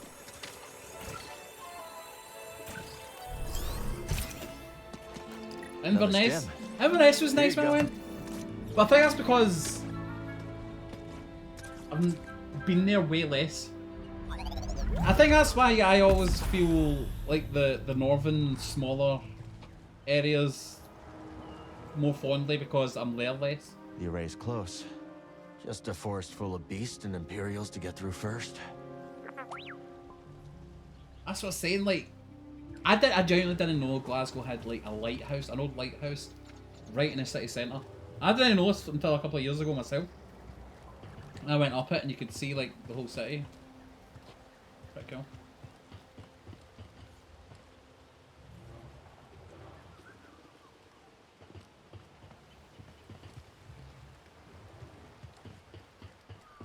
Inverness. Inverness was nice when I went. But I think that's because I've been there way less. I think that's why I always feel like the northern, smaller areas more fondly, because I'm there less. The array's close. Just a forest full of beasts and Imperials to get through first. That's what I'm saying, like, I genuinely didn't know Glasgow had, like, a lighthouse, an old lighthouse, right in the city centre. I didn't know this until a couple of years ago myself. I went up it and you could see, like, the whole city. Pretty cool.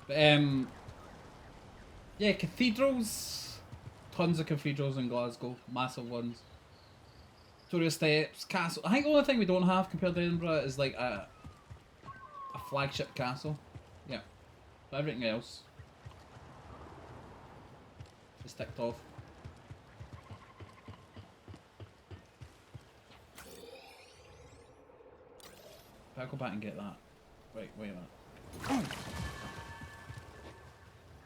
But, yeah, cathedrals. Tons of cathedrals in Glasgow. Massive ones. Victoria Steps, castle. I think the only thing we don't have compared to Edinburgh is like a flagship castle. Yeah. But everything else is ticked off. If I go back and get that. Wait a minute.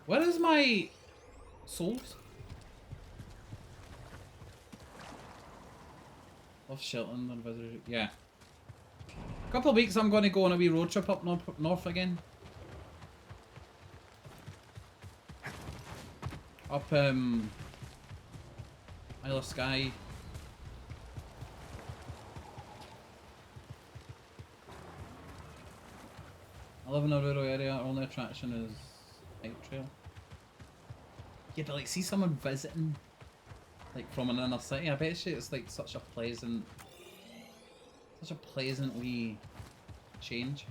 Where is my souls? Off Shelton and visited. Yeah. A couple of weeks I'm going to go on a wee road trip up north again. Up Isle of Skye. I live in a rural area. Our only attraction is Night Trail. Yeah, but like, see someone visiting, like, from an inner city. I bet you it's like such a pleasant wee change.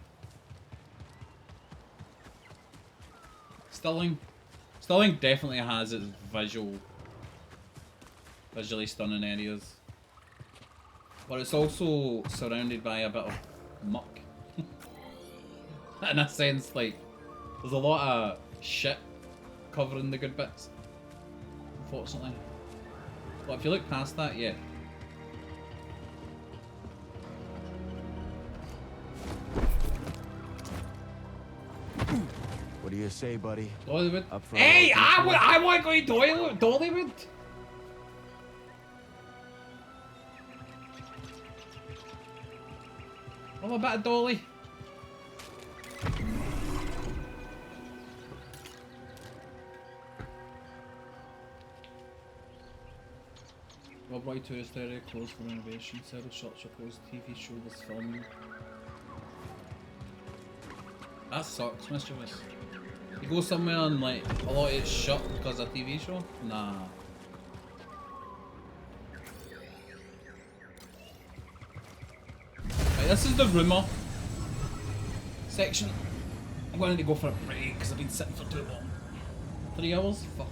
Stirling definitely has its visually stunning areas, but it's also surrounded by a bit of muck. In a sense, like, there's a lot of shit covering the good bits, unfortunately. But if you look past that, yeah. do you say, buddy? Dollywood. Up for Hey, a little detour? I want to go to Dollywood. I'm a bit of Dolly. Rob Roy 2 is very close for renovation. Several shots proposed TV show was filming. That sucks, mischievous. You go somewhere and like a lot of it's shut because of a TV show? Nah. Right, this is the rumour section. I'm going to go for a break because I've been sitting for too long. 3 hours? Fuck.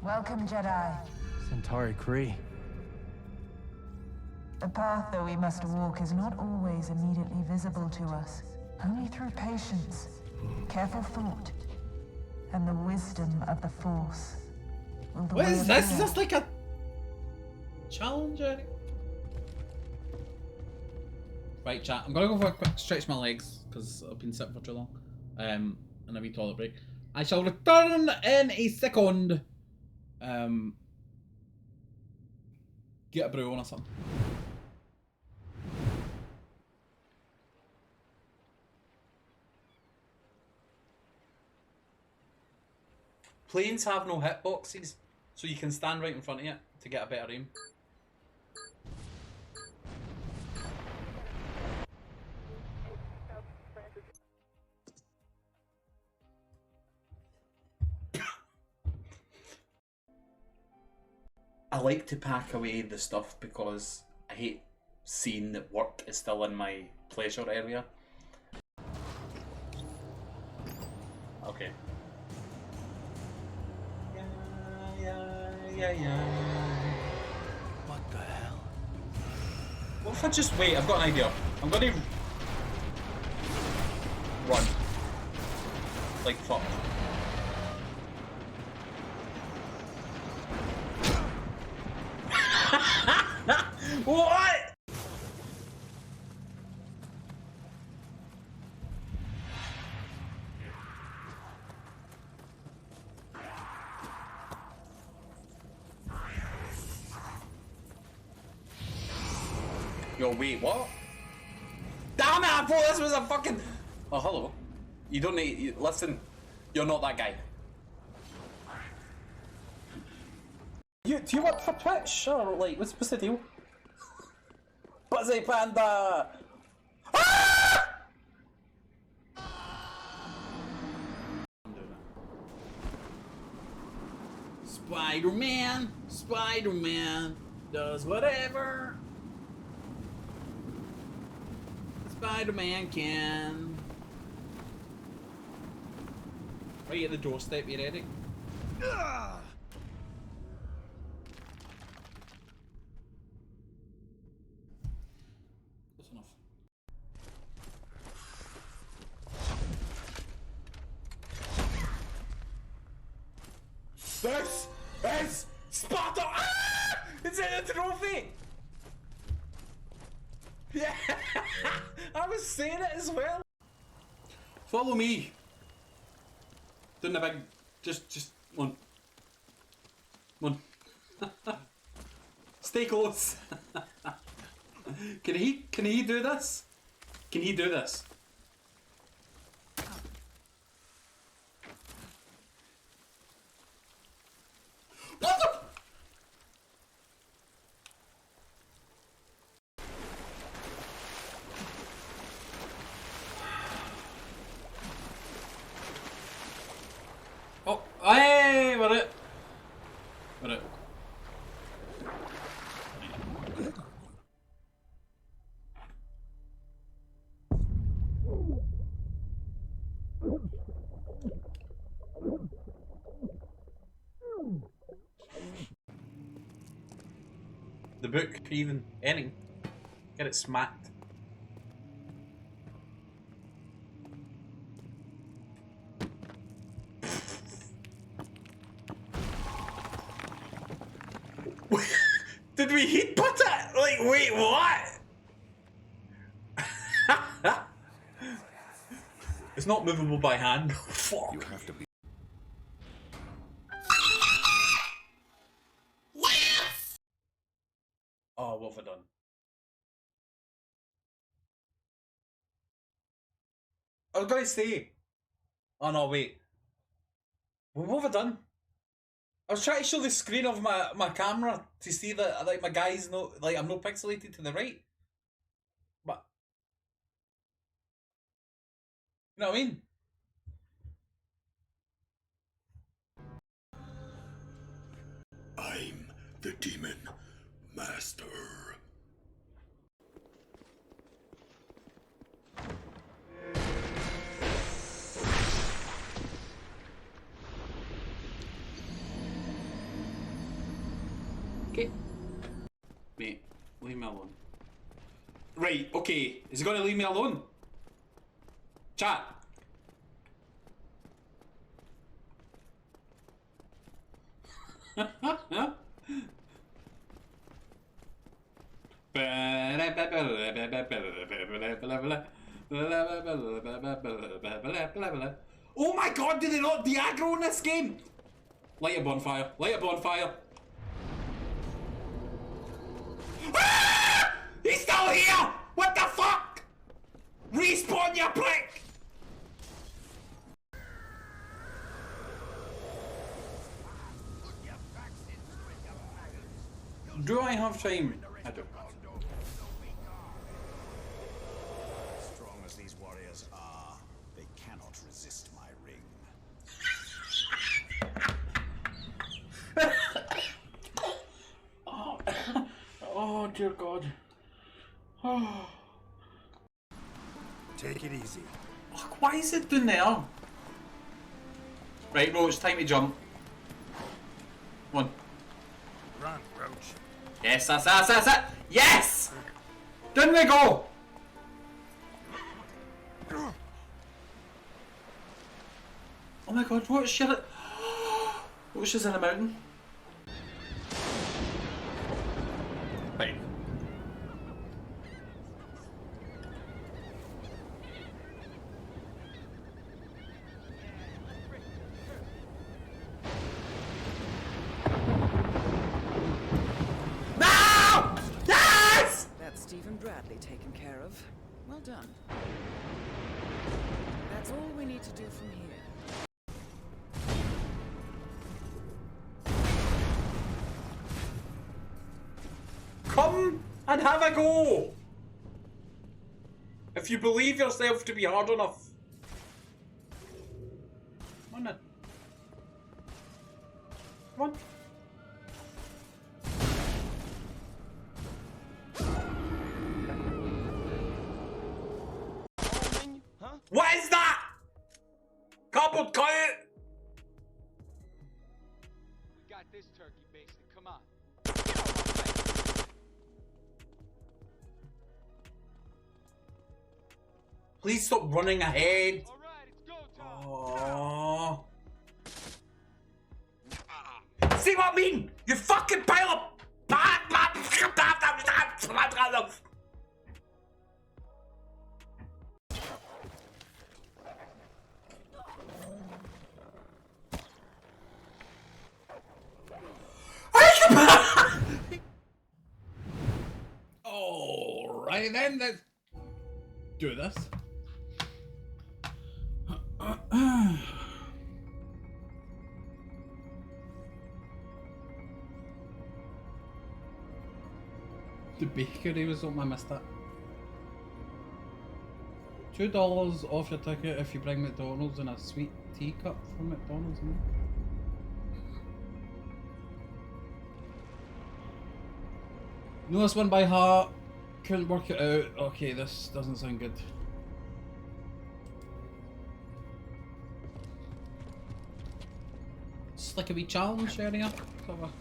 Welcome, Jedi. Centauri Kree. The path that we must walk is not always immediately visible to us. Only through patience, careful thought, and the wisdom of the Force. What is this? Is this like a challenge? Right, chat. I'm gonna go for a quick stretch my legs because I've been sitting for too long. And a wee toilet break. I shall return in a second. Get a brew on or something. Planes have no hitboxes, so you can stand right in front of it to get a better aim. I like to pack away the stuff because I hate seeing that work is still in my pleasure area. Okay. Yeah. What the hell? What if I just wait? I've got an idea. I'm gonna run. Like fuck. What? Yo, wait, what? Damn it, I thought this was a fucking... Oh, hello. You don't need... Listen, you're not that guy. Do you work for Twitch? Or, like, what's the deal? Buzzy Panda! Ah! Spider-Man does whatever Spider-Man can. Right at the doorstep, you ready? Close enough. This is Sparta! Ah! It's in a trophy! Yeah! I was saying it as well! Follow me! Doing the big... Just... One. Stay close! Can he do this? Can he do this? What the? Oh, hey, we're it. The book even ending. Get it smacked. Did we heat put it? Like, wait, what? It's not movable by hand. Fuck. You have to be. Yes! Oh, what have I done? I was gonna say. Oh no, wait. What have I done? I was trying to show the screen of my camera to see that like my guy's not like I'm not pixelated to the right. But you know what I mean? I'm the demon master. Okay. Mate, leave me alone. Right, okay. Is he gonna leave me alone? Chat. Oh my god, do they not de-aggro in this game? Light a bonfire. Light a bonfire. Ah! He's still here! What the fuck? Respawn, you prick! Do I have time? I don't. Strong as these warriors are, they cannot resist my ring. Oh dear God. Oh. Take it easy. Fuck, why is it doing there? Right, no, it's time to jump. Come on. Run, Roach. Yes, that's it! Yes! Didn't we go? Oh my god, what's she? What's she's in the mountain? Right. No! Yes! That's Stephen Bradley taken care of. Well done. That's all we need to do from here. Come and have a go! If you believe yourself to be hard enough. Come on then. Come on. What is that? Cardboard cut it! We got this turkey basted, come on. Please stop running ahead. Oh. See what I mean? You fucking pile of... Alright then, let's do this. The bakery was something I missed that. $2 off your ticket if you bring McDonald's and a sweet teacup from McDonald's. Know this one by heart. Couldn't work it out. Okay, this doesn't sound good. It's like a wee challenge area. Sort of.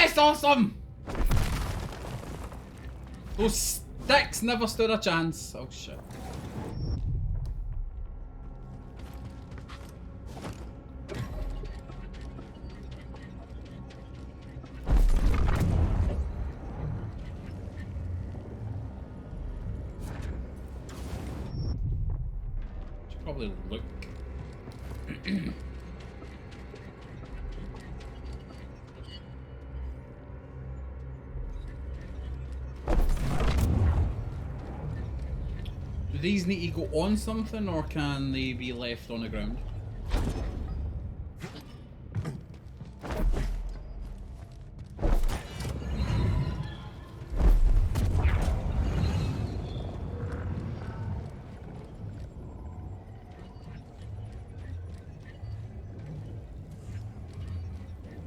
Yes, awesome! Those sticks never stood a chance. Oh shit. Should probably look. Do these need to go on something, or can they be left on the ground?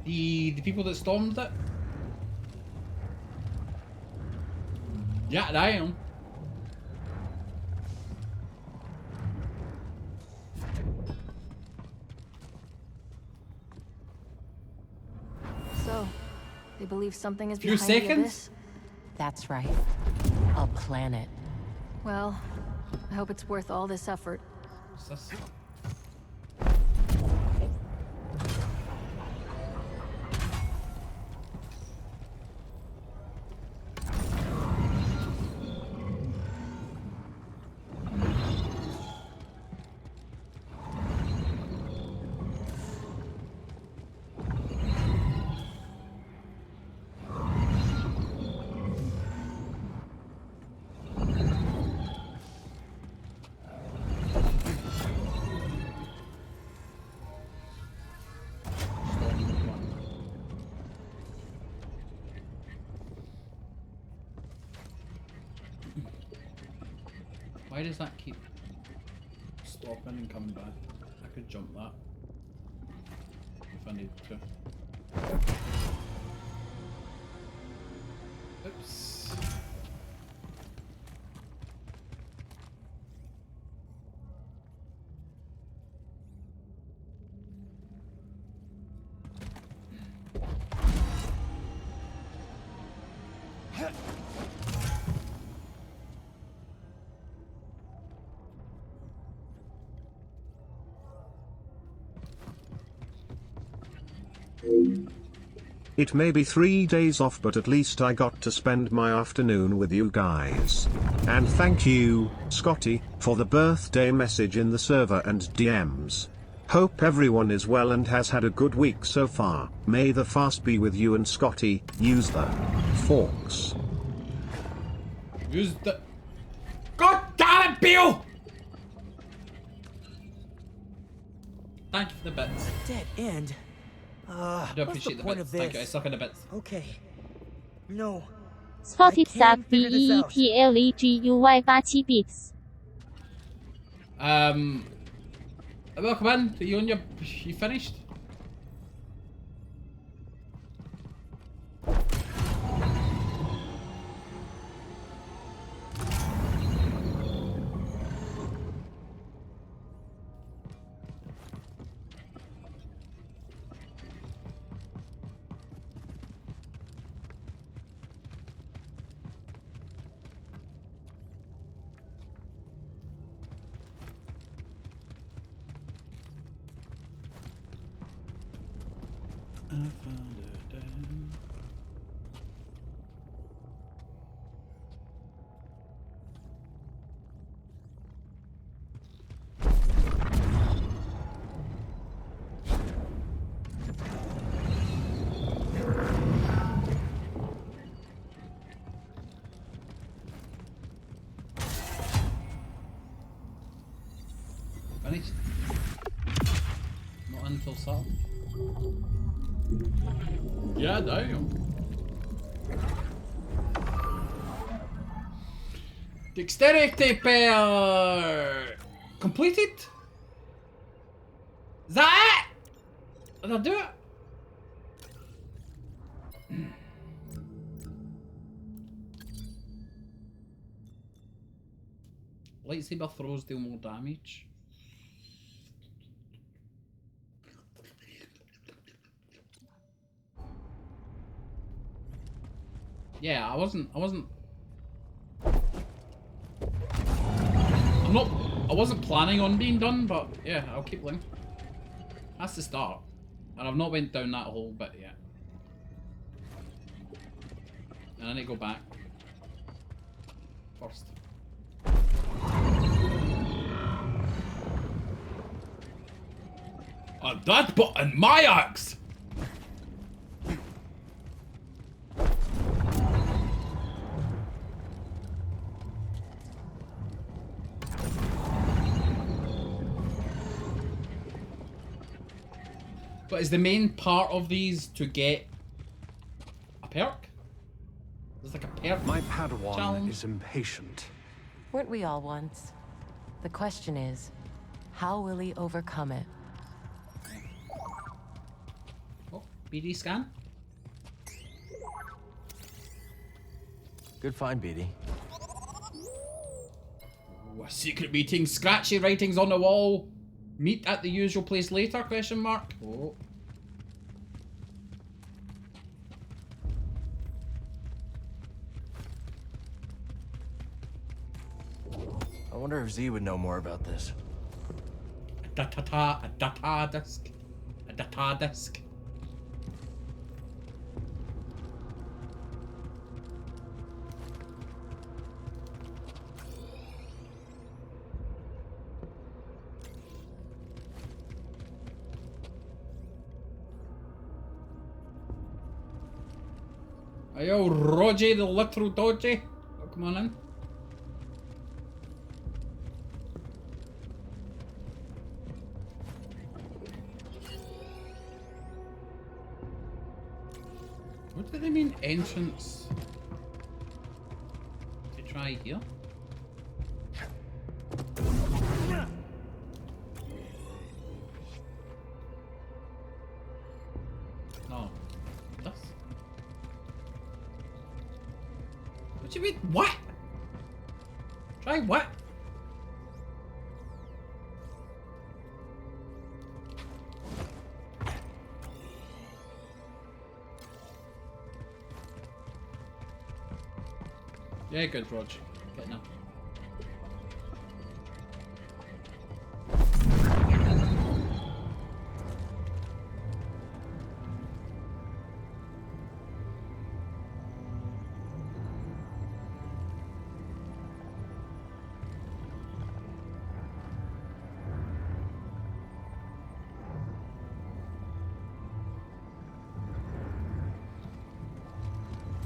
The people that stormed it? Yeah, I am. So, they believe something is Few behind the seconds? abyss? That's right. A planet. Well, I hope it's worth all this effort. What's this? Why does that keep stopping and coming back? I could jump that if I need to. Oops. It may be 3 days off, but at least I got to spend my afternoon with you guys. And thank you, Scotty, for the birthday message in the server and DMs. Hope everyone is well and has had a good week so far. May the fast be with you and Scotty. Use the forks. Use the... God damn it, Bill! Thank you for the bits. Dead end. I do appreciate the bits. Thank you, I suck in the bits. Okay. No. ScotiTM BETLEGUY 87 bits. Welcome in. Are you on your... You finished? Finished? Not until Saturday. Yeah, damn. Dexterity pair completed. Is that it? Did I do it? Lightsaber throws deal more damage. Yeah, I wasn't I wasn't planning on being done, but yeah, I'll keep looking. That's the start. And I've not went down that whole bit yet. And I need to go back first. That button, my axe! But is the main part of these to get a perk? There's like a perk. My Padawan challenge. is impatient. Weren't we all once? The question is, how will he overcome it? Oh, BD scan. Good find, BD. Ooh, a secret meeting, scratchy writings on the wall. Meet at the usual place later, question mark. Oh. I wonder if Z would know more about this. A data disk. A data disk. Ayo, Roger the little dodgy. Oh, come on in. What do they mean entrance? To try here? No. This? What do you mean? What? Try what? Yeah, good, Rog. Get now.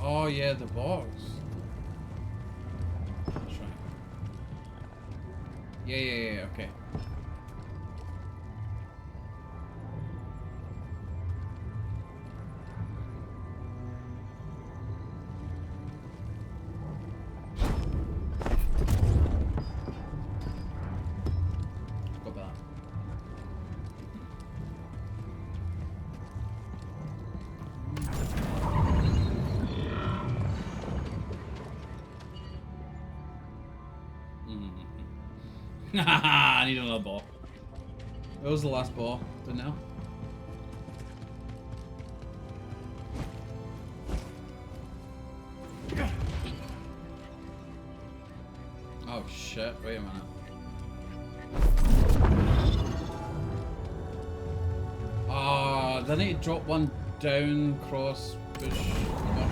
Oh yeah, the box. That's right. Yeah, okay. Got that. I need another ball. Where was the last ball? Don't know. Oh shit, wait a minute. Then I need to drop one down, cross, push, up.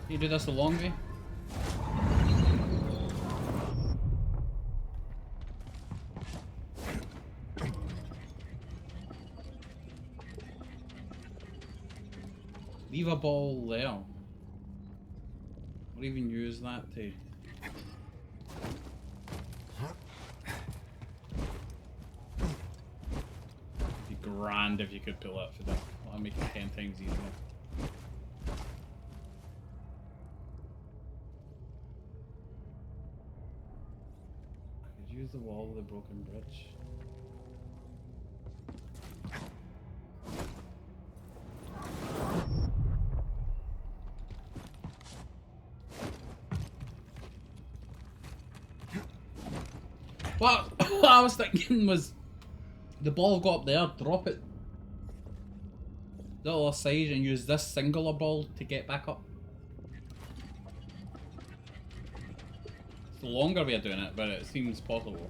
You do this the long way? Leave a ball there. Or even use that to... It'd be grand if you could pull that for that. That'll make it 10 times easier. Use the wall with a broken bridge. What I was thinking was the ball go up there, drop it the other side and use this singular ball to get back up. It's the longer way of doing it, but it seems possible.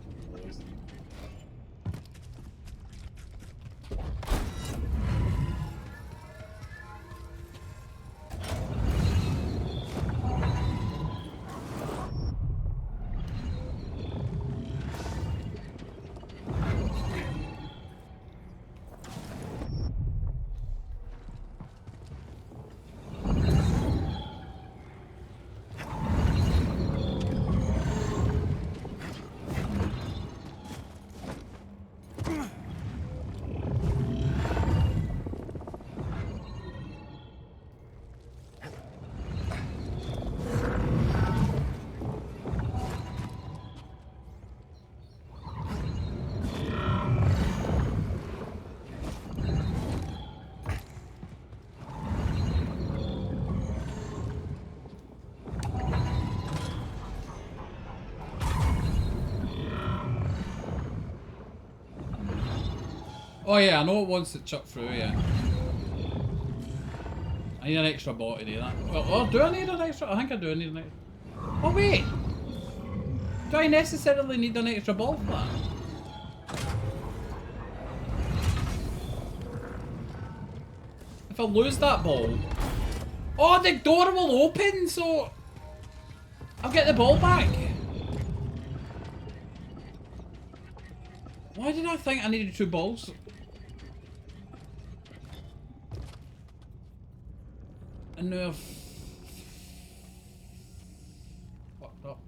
Oh yeah, I know it wants to chuck through, yeah. I need an extra ball to do that. Oh, do I need an extra? I think I do need an extra. Oh wait! Do I necessarily need an extra ball for that? If I lose that ball... Oh, the door will open, so... I'll get the ball back. Why did I think I needed 2 balls? And now I've fucked up.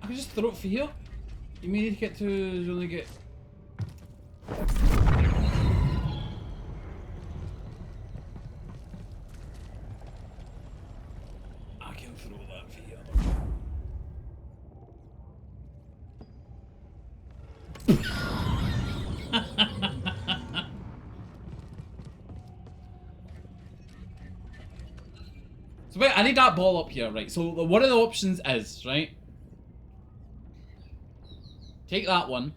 I can just throw it for here. You may need to get to only get. So wait, I need that ball up here, right? So one of the options is, right? Take that one.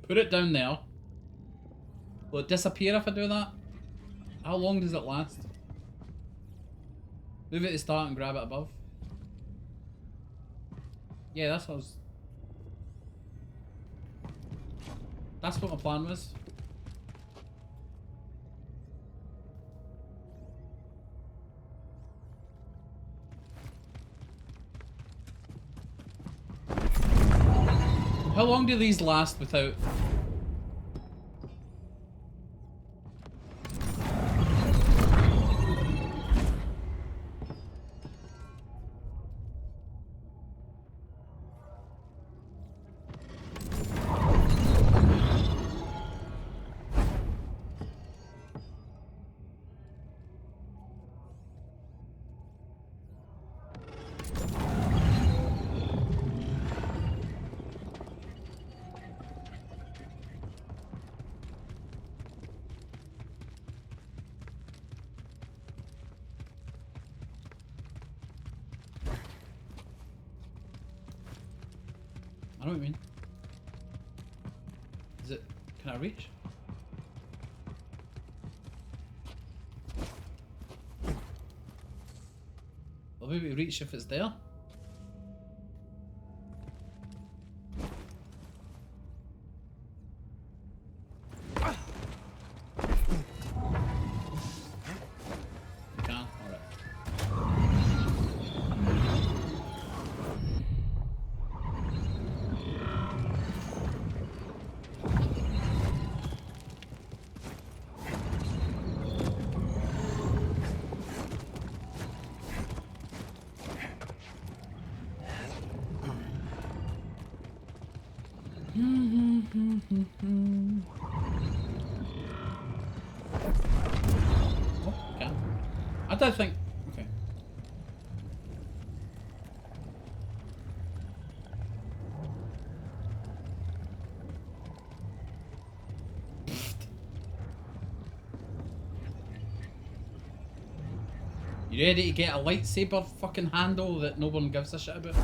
Put it down there. Will it disappear if I do that? How long does it last? Move it to start and grab it above. Yeah, that's what I was... That's what my plan was. How long do these last without... I know what you mean. Is it... Can I reach? Well, maybe reach if it's there. Oh, okay. I don't think. Okay. You ready to get a lightsaber fucking handle that no one gives a shit about?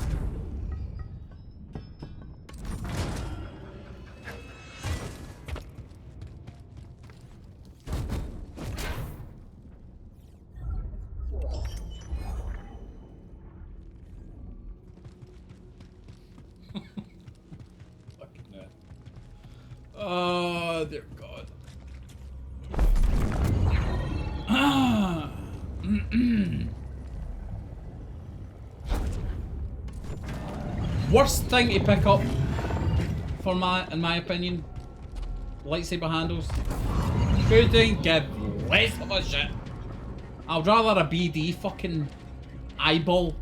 Fucking hell. Oh, dear God. Ah. Worst thing to pick up for in my opinion, lightsaber handles. Who don't give less of a shit? I'd rather a BD fucking eyeball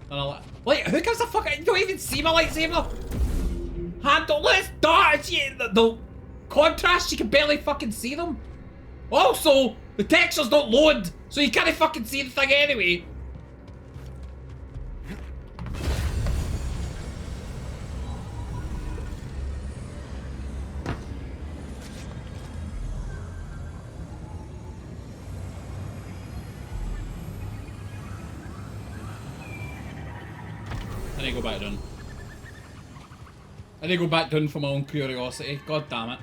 than a like. Who gives a fuck? You don't even see my lightsaber handle. Let's dart. The contrast, you can barely fucking see them. Also, the textures don't load, so you can't fucking see the thing anyway. I need to go back down. I need to go back down for my own curiosity. God damn it.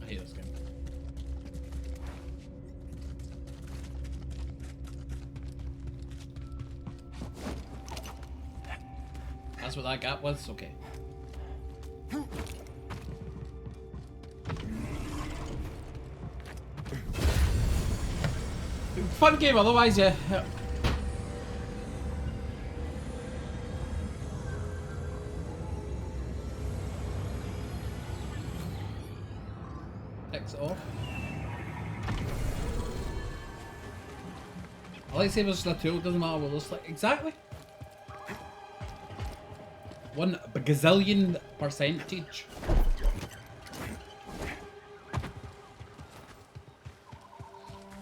I hate this game. That's what that gap was? Okay. Fun game otherwise, yeah. Takes it off. A lightsaber's just a tool, doesn't matter what it looks like. Exactly. 1 gazillion percentage.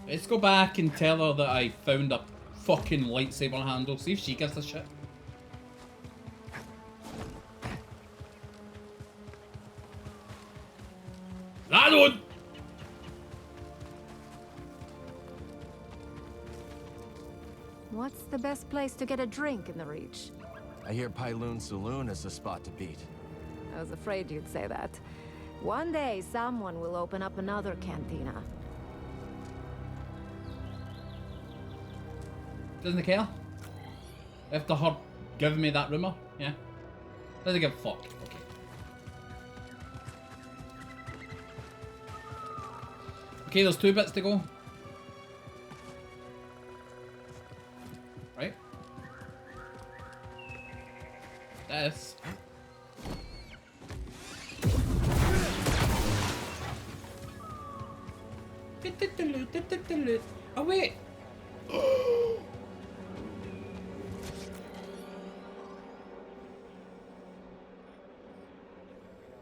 Let's go back and tell her that I found a fucking lightsaber handle. See if she gives a shit. That one! What's the best place to get a drink in the Reach? I hear Pyloon Saloon is the spot to beat. I was afraid you'd say that. One day, someone will open up another cantina. Doesn't care. After her giving me that rumour, yeah. Doesn't give a fuck. Okay. Okay, there's 2 bits to go. Right? This. Oh wait.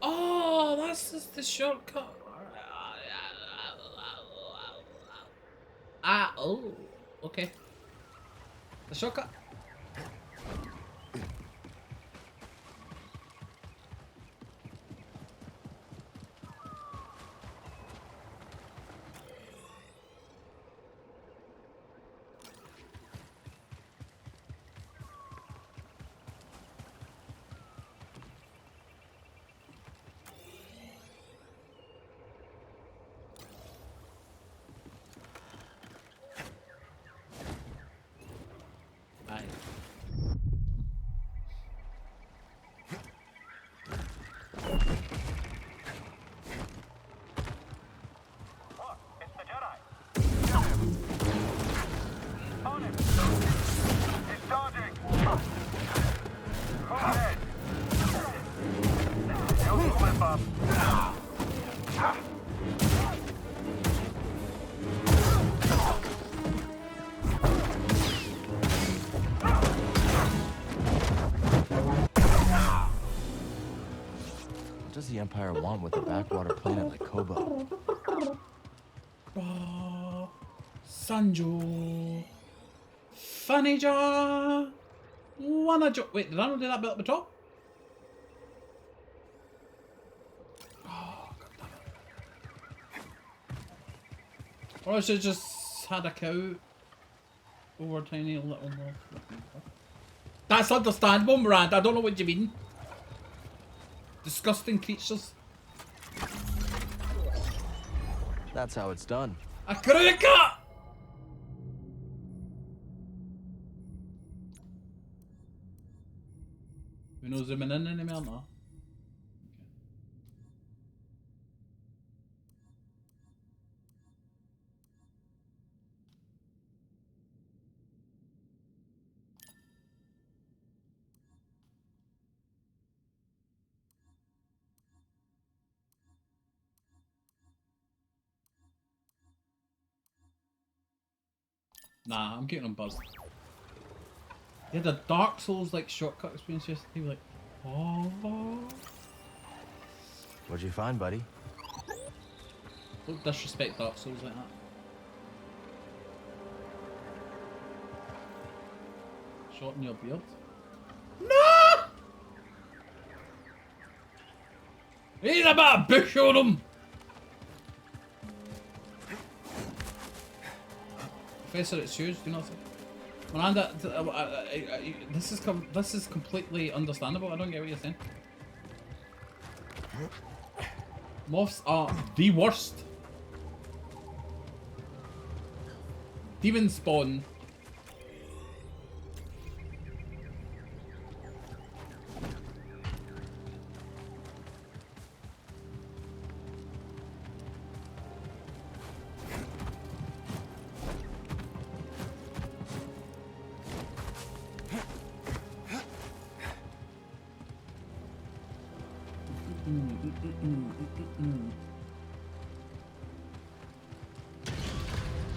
Oh, that's just the shortcut. Ah, oh, okay. The shortcut. slip up. What does the Empire want with a backwater planet like Kobo? Sanjo. Funny jaw. Wanna jaw. Wait, did I not do that bit at the top? Oh, God damn it. Or I should have just had a cow over a tiny little more. That's understandable, Miranda. I don't know what you mean. Disgusting creatures. That's how it's done. A Kruika! We're not zooming in anymore now. Nah, I'm getting on buzzed. They had a Dark Souls like shortcut experience yesterday. Like, oh. What'd you find, buddy? Don't disrespect Dark Souls like that. Shot in your beard. No! He's a bit of bush on him. Professor, it's yours. Do not say. Miranda, this is completely understandable. I don't get what you're saying. Moths are the worst. Demon spawn.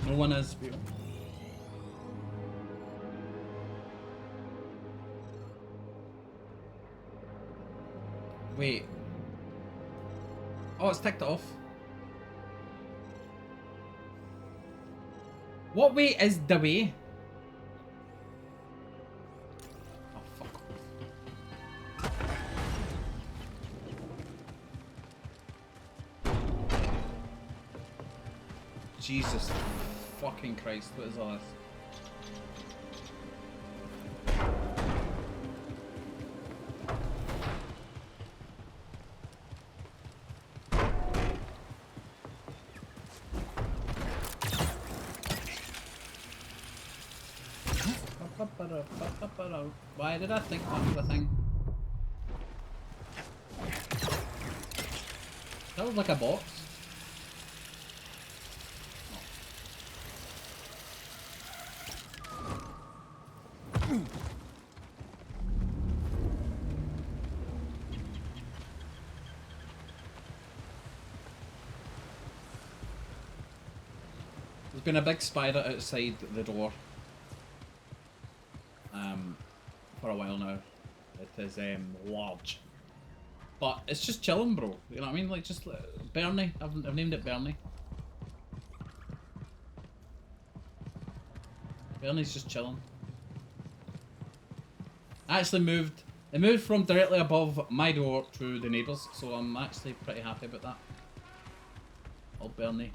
No one has view. Wait. Oh, it's ticked off. What way is the way? Oh, fuck off. Jesus fucking Christ, what is all this? Why did I think that was the thing? That was like a box. There's been a big spider outside the door for a while now. It is large, but it's just chilling, bro. You know what I mean? Like just Bernie. I've named it Bernie. Bernie's just chilling. I actually moved. It moved from directly above my door to the neighbours, so I'm actually pretty happy about that. Old Bernie.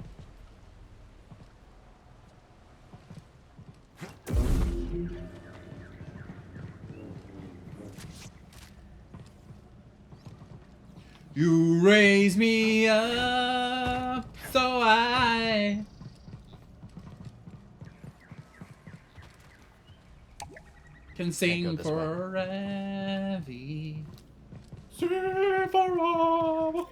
You raise me up so I can sing forever. Sing forever.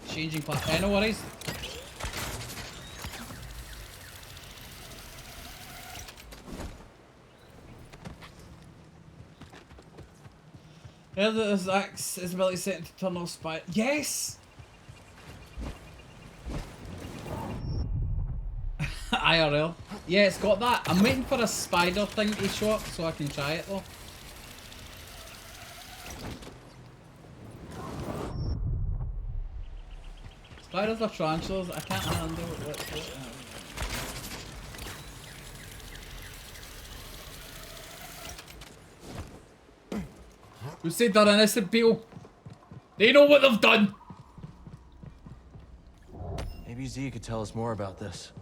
Changing path. No worries. Yeah, there's his ability set to turn off spy. Yes! IRL. Yeah, it's got that. I'm waiting for a spider thing to show up so I can try it though. Spiders are tarantulas. I can't handle it. Who said they're innocent people? They know what they've done. Maybe Z could tell us more about this.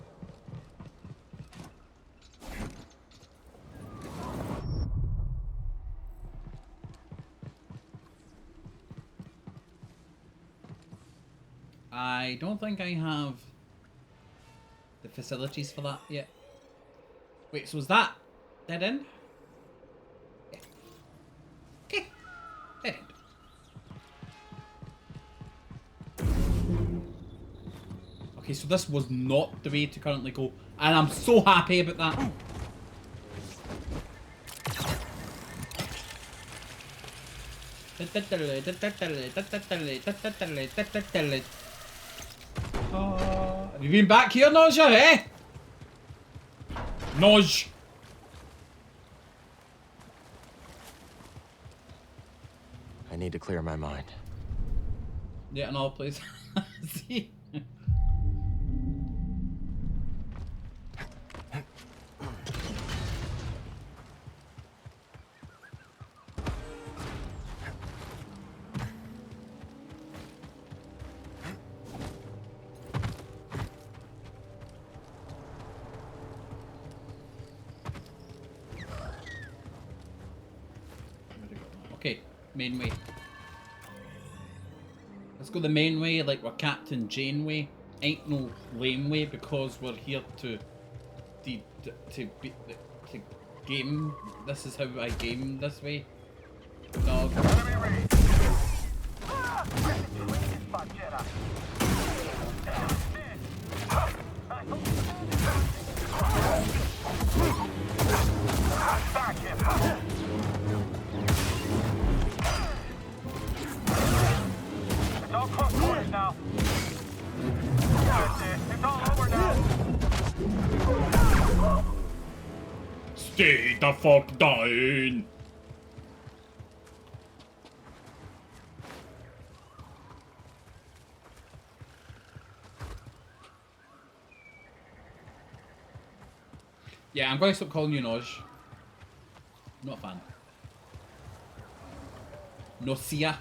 I don't think I have the facilities for that yet. Wait, so is that dead end? Yeah. Okay. Dead end. Okay, so this was not the way to currently go, and I'm so happy about that. Have you been back here, Nausea, eh? Noj. I need to clear my mind. Yeah, no, please. See? Okay, main way. Let's go the main way, like we're Captain Janeway. Ain't no lame way because we're here to game. This is how I game this way. Dog. It's all close quarters now. That's it. It's all over now. Stay the fuck down. Yeah, I'm going to stop calling you Noj. Not a fan. Nocia.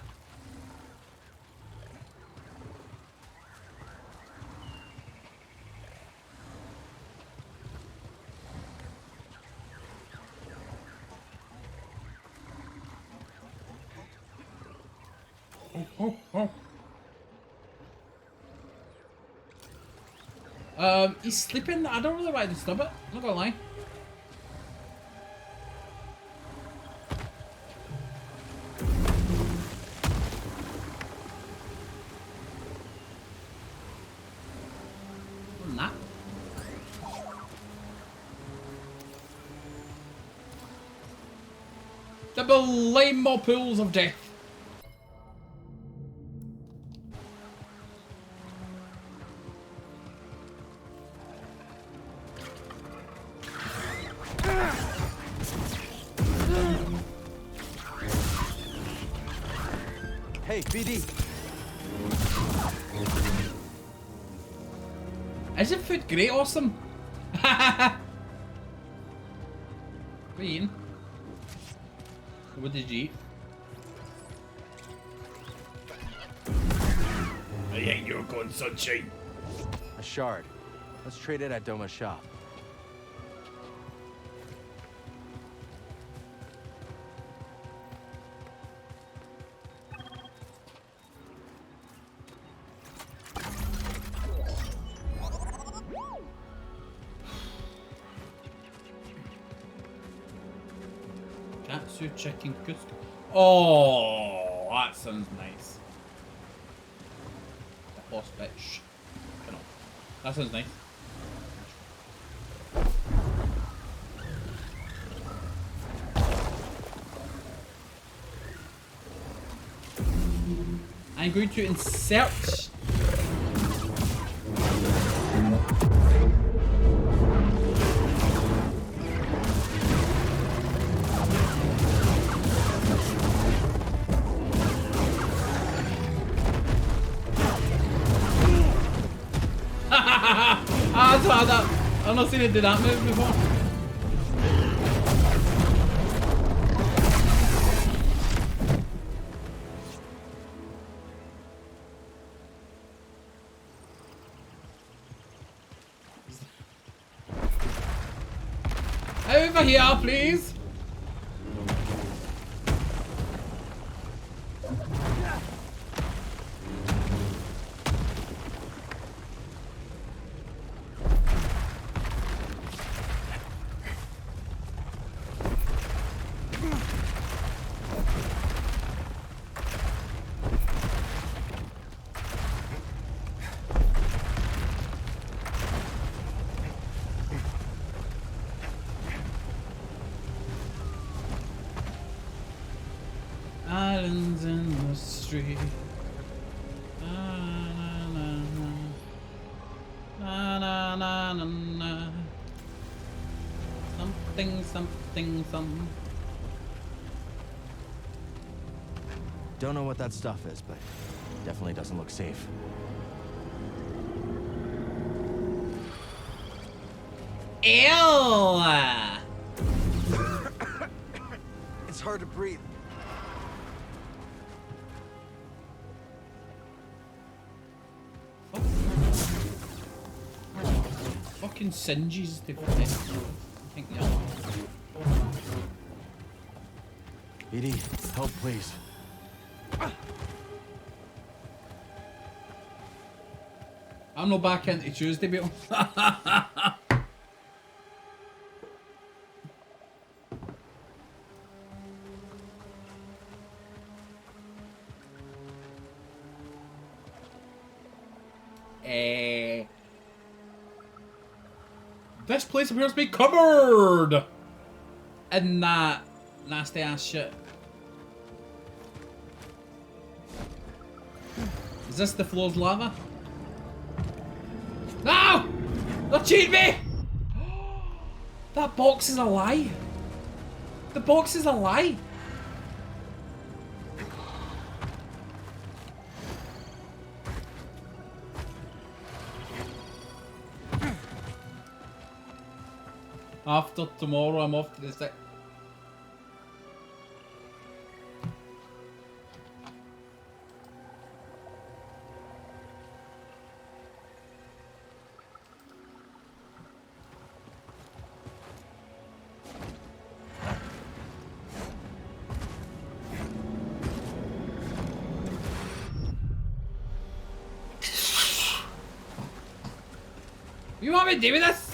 He's sleeping. I don't really want to disturb it. I'm not gonna lie. Nah. Double lame more pools of death. Hey, BD. Isn't food great awesome? What are you eating? What did you eat? I ain't your gun, sunshine. A shard. Let's trade it at Doma's shop. Katsu chicken Cusco. Oh, that sounds nice. The boss bitch. Come on. That sounds nice. I'm going to insert. I've not seen it do that move before. Over here, please. Islands in the street. Na na na na na na na na. Something, something, something. Don't know what that stuff is, but definitely doesn't look safe. Ew! It's hard to breathe. Fucking singes to think yeah. Edie, help please. I'm not back into Tuesday, Beetle. This place appears to be covered in that nasty ass shit. Is this the floor's lava? No! Don't cheat me! That box is a lie. The box is a lie. After tomorrow, I'm off to the sick. You want me to do with this?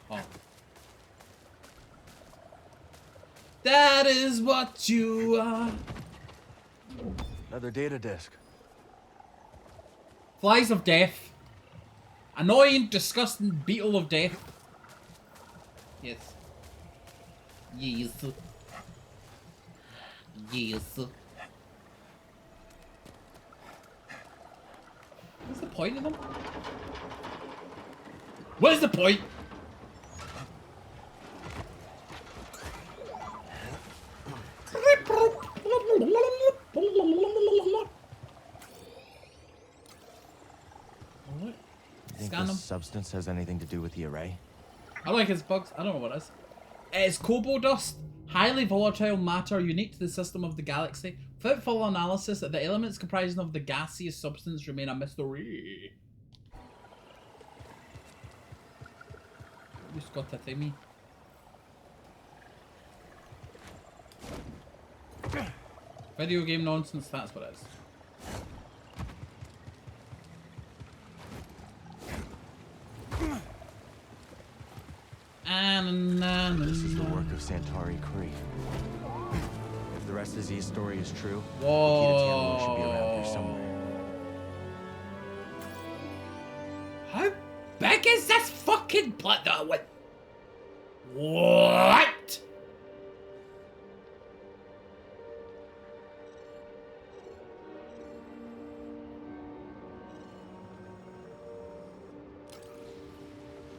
Oh. That is what you are. Another data disk. Flies of death. Annoying, disgusting beetle of death. Yes. Yes. Yes. What's the point of them? What is the point? Think this substance has anything to do with the array? I like his bugs. I don't know what it is. It's Kobo dust. Highly volatile matter unique to the system of the galaxy. Without full analysis, the elements comprising of the gaseous substance remain a mystery. Just got a thingy. Video game nonsense, that's what it is. This is the work of Santari Cree. If the rest of Z's story is true, whoa, ScotiTM should be around here somewhere. fucking plot that one. What?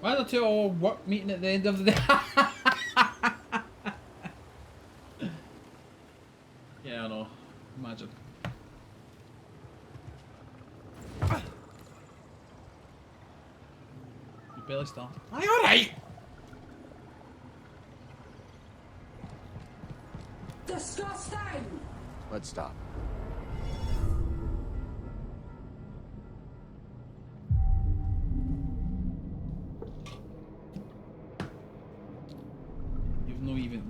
Why are the two all work meeting at the end of the day? Yeah, I know. Imagine. You barely started. Are you alright? Disgusting! Let's stop.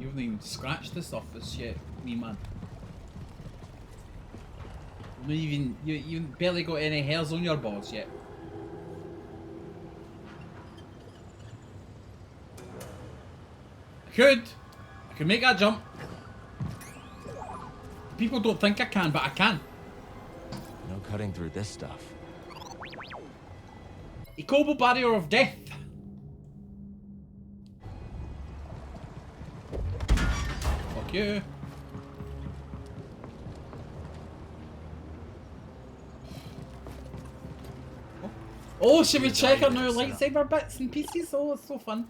You haven't even scratched the surface yet, me man. You barely got any hairs on your balls yet. I could make that jump. People don't think I can, but I can. No cutting through this stuff. Ecobo barrier of death. Fuck you. Oh, should we check our new lightsaber bits and pieces? Oh, it's so fun.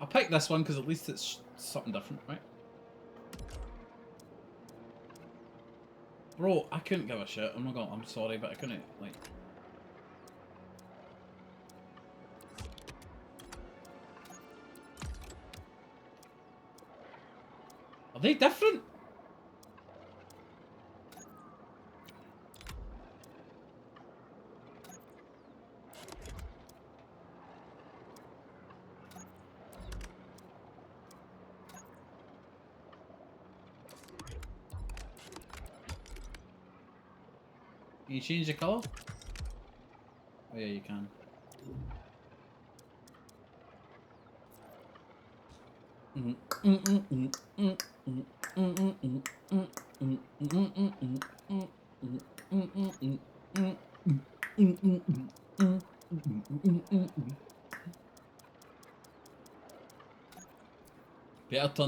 I'll pick this one because at least it's something different, right? Bro, I couldn't give a shit. I'm sorry, but I couldn't, like... Are they different? Can you change the colour? Oh yeah, you can.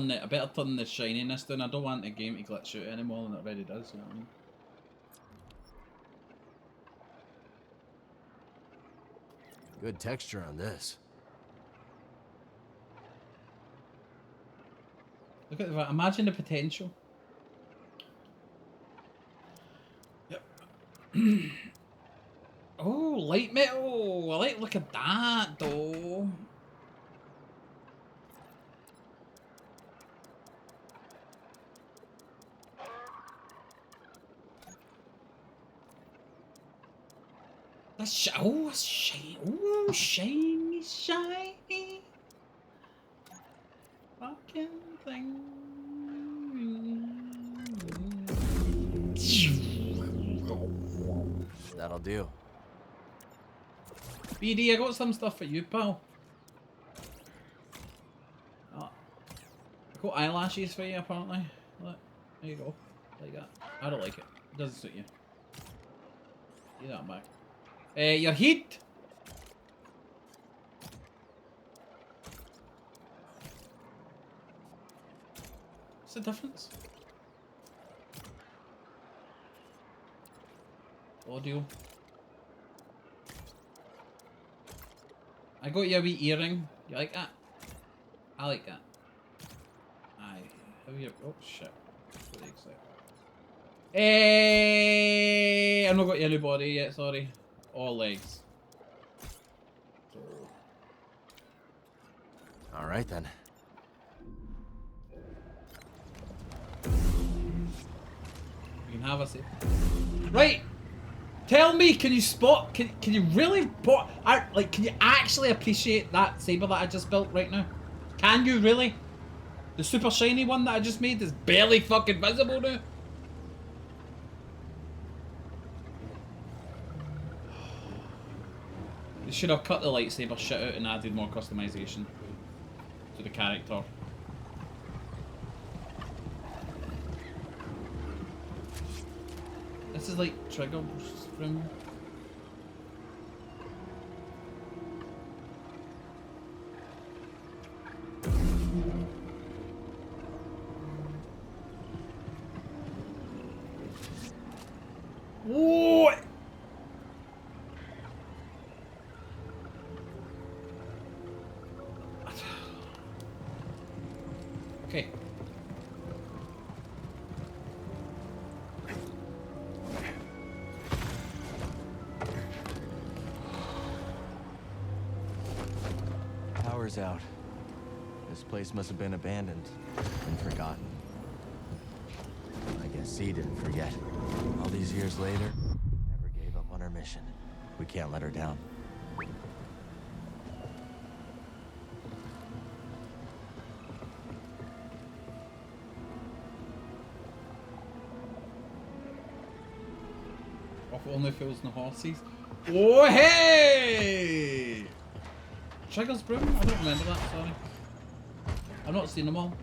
I better turn the shininess down. I don't want the game to glitch out any more than it already does, you know what I mean? Good texture on this. Look at that. Imagine the potential. Yep. Oh, light metal. I like look at that though. That's oh, shiny. Oh, shiny, shiny. Fucking thing. That'll do. BD, I got some stuff for you, pal. Oh, I got eyelashes for you, apparently. Look, there you go. Like that. I don't like it. It doesn't suit you. Get that back. Your heat. What's the difference? Audio. I got you a wee earring. You like that? I like that. Aye. Have you? Oh shit. Hey, I've not got you any body yet. Sorry. All legs. All right then. You can have a seat. Right. Tell me, can you spot? Can you really spot? Like, can you actually appreciate that saber that I just built right now? Can you really? The super shiny one that I just made is barely fucking visible now. They should have cut the lightsaber shit out and added more customization to the character. This is like trigger room. What? Okay. Power's out. This place must have been abandoned and forgotten. I guess C didn't forget. All these years later, never gave up on her mission. We can't let her down. Off only fools and horses. Oh hey! Trigger's broom? I don't remember that, sorry. I've not seen them all.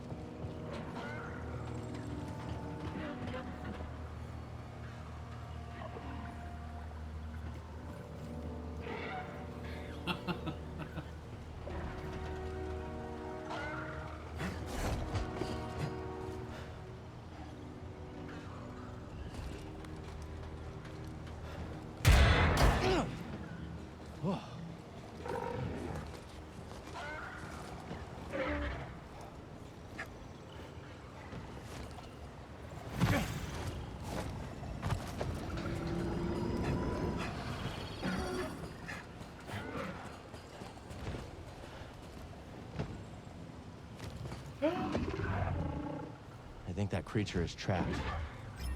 I think that creature is trapped.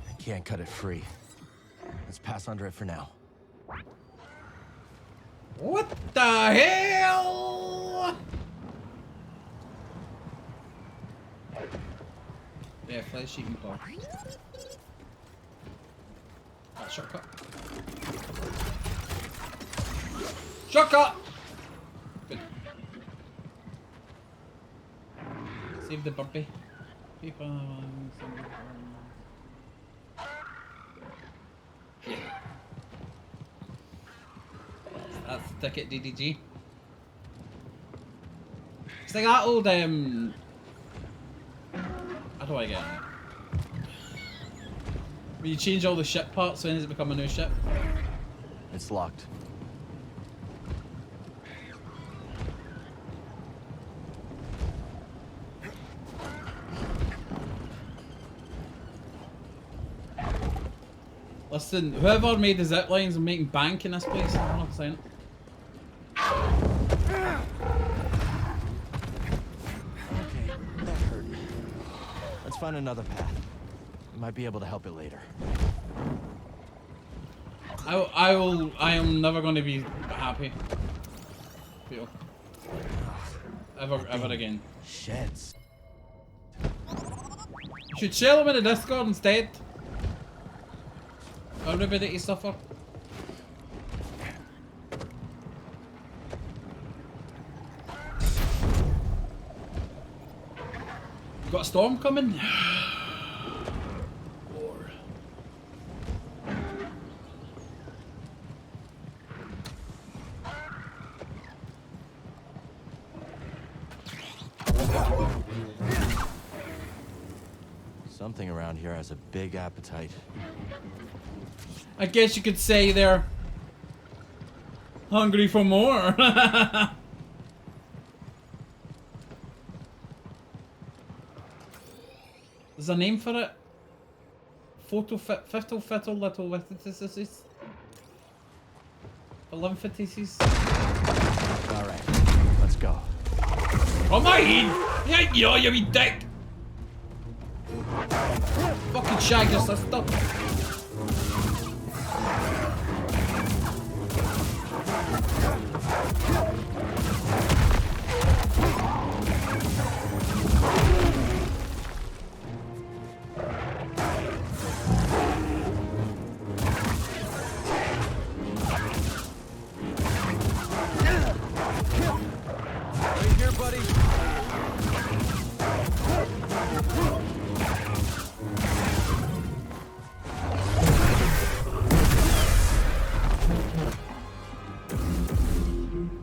I can't cut it free. Let's pass under it for now. What the hell? Yeah, flesh eating claw. Ah, shortcut. Shortcut! Good. Save the bumpy. People. Yeah. That's the ticket, DDG. It's like that old, how do I get it? Where you change all the ship parts, when does it become a new ship? It's locked. Listen, whoever made the zip lines and making bank in this place, I'm not saying it. Okay, that hurt. Let's find another path. We might be able to help it later. I am never going to be happy. Feel. Ever again. Sheds. You should share them in the Discord instead. Everybody to suffer. Got a storm coming? War. Something around here has a big appetite. I guess you could say they're hungry for more. There's a name for it. Fittle little wittices. Lymphotices. Alright, let's go. Come on! Yeah, you wee dick! Fucking shag your sister. Right here, buddy.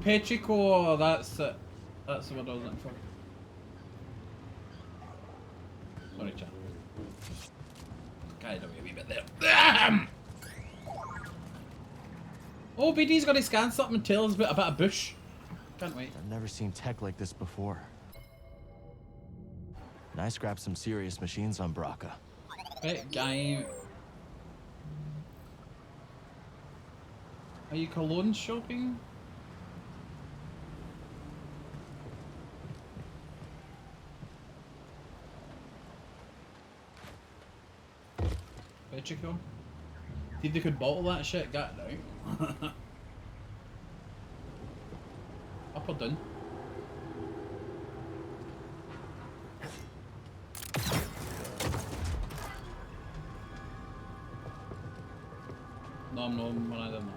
Petrichor, that's it. That's the word I was looking for. Sorry, chat. Carried away a wee bit there. Oh, BD's got to scan something and tell us about a bush. Can't wait. I've never seen tech like this before. And I scrapped some serious machines on Braca. Right, guy. Are you cologne shopping? Petrichor? See if they could bottle that shit, get it out. Up or down? No, I'm not one of them.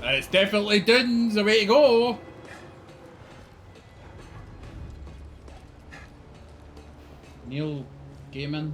It's definitely Duns, the way to go! Neil Gaiman.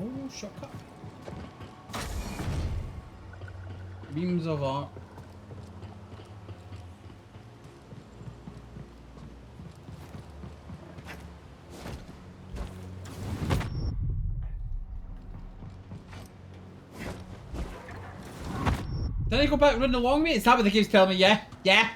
Oh, shortcut. Beams of art. Did I go back running along me? Is that what the game's telling me? Yeah? Yeah?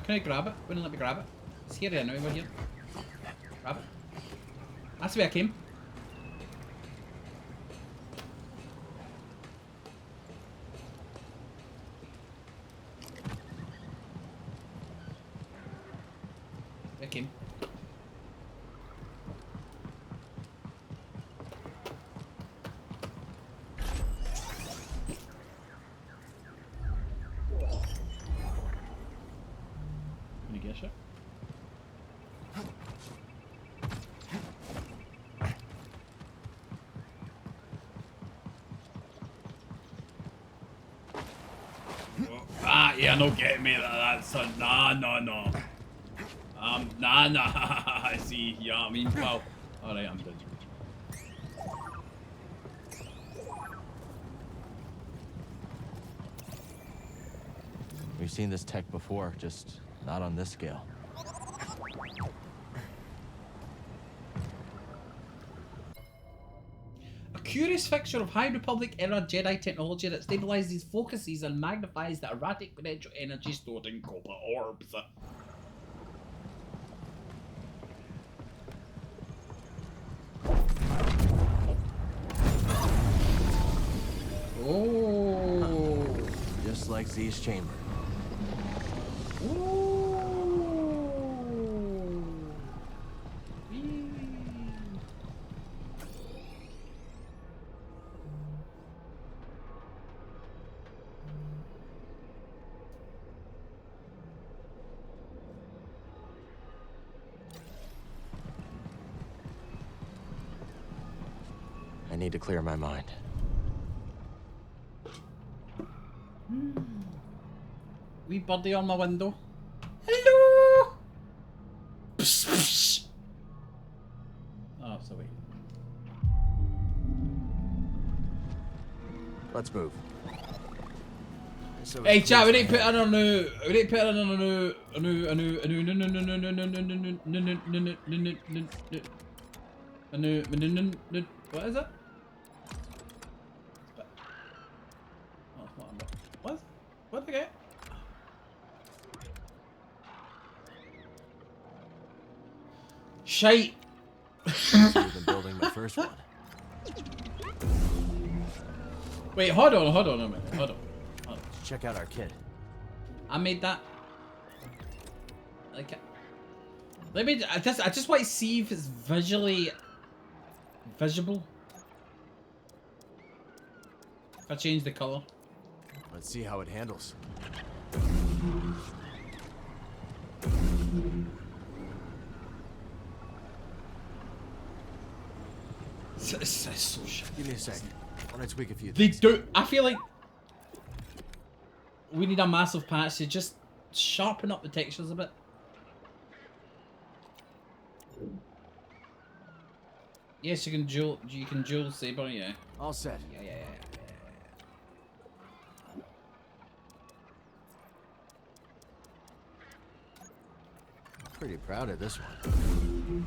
Can I grab it? Wouldn't let me grab it. It's here anyway, we're here. Grab it. That's the way I came. I came. Can you guess it? Ah, yeah, no get me. That's a nah. Nah. I see. Yeah, I mean, well, all right, I'm done. We've seen this tech before, just not on this scale. A curious fixture of High Republic era Jedi technology that stabilizes, focuses, and magnifies the erratic potential energy stored in copper orbs. Oh, Just like Z's chamber. I need to clear my mind. Wee birdie on my window. Hello! Psh, psh. Oh, so wait. Let's move. Hey chat, we need to put in a new, what is it? Oh, it's not on there. What did I get? Shite. You've been building my first one. Wait, hold on a minute. Hold on. Check out our kit. I made that. Like, let me. I just want to see if it's visually visible. If I change the color. Let's see how it handles. It's so shit. Give me a second. I want to tweak a few They things. do. I feel like we need a massive patch to just sharpen up the textures a bit. Yes, you can dual saber, yeah. All set. Yeah. Pretty proud of this one.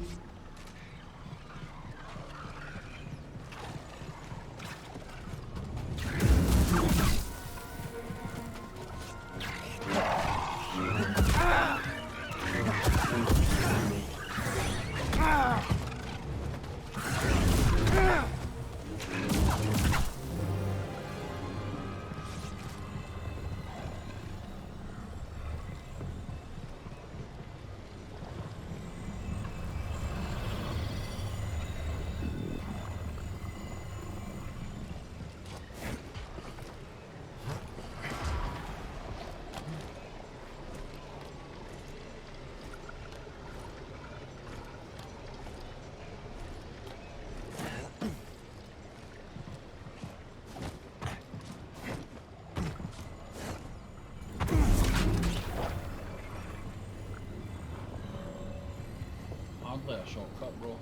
Hardly a shortcut, bro.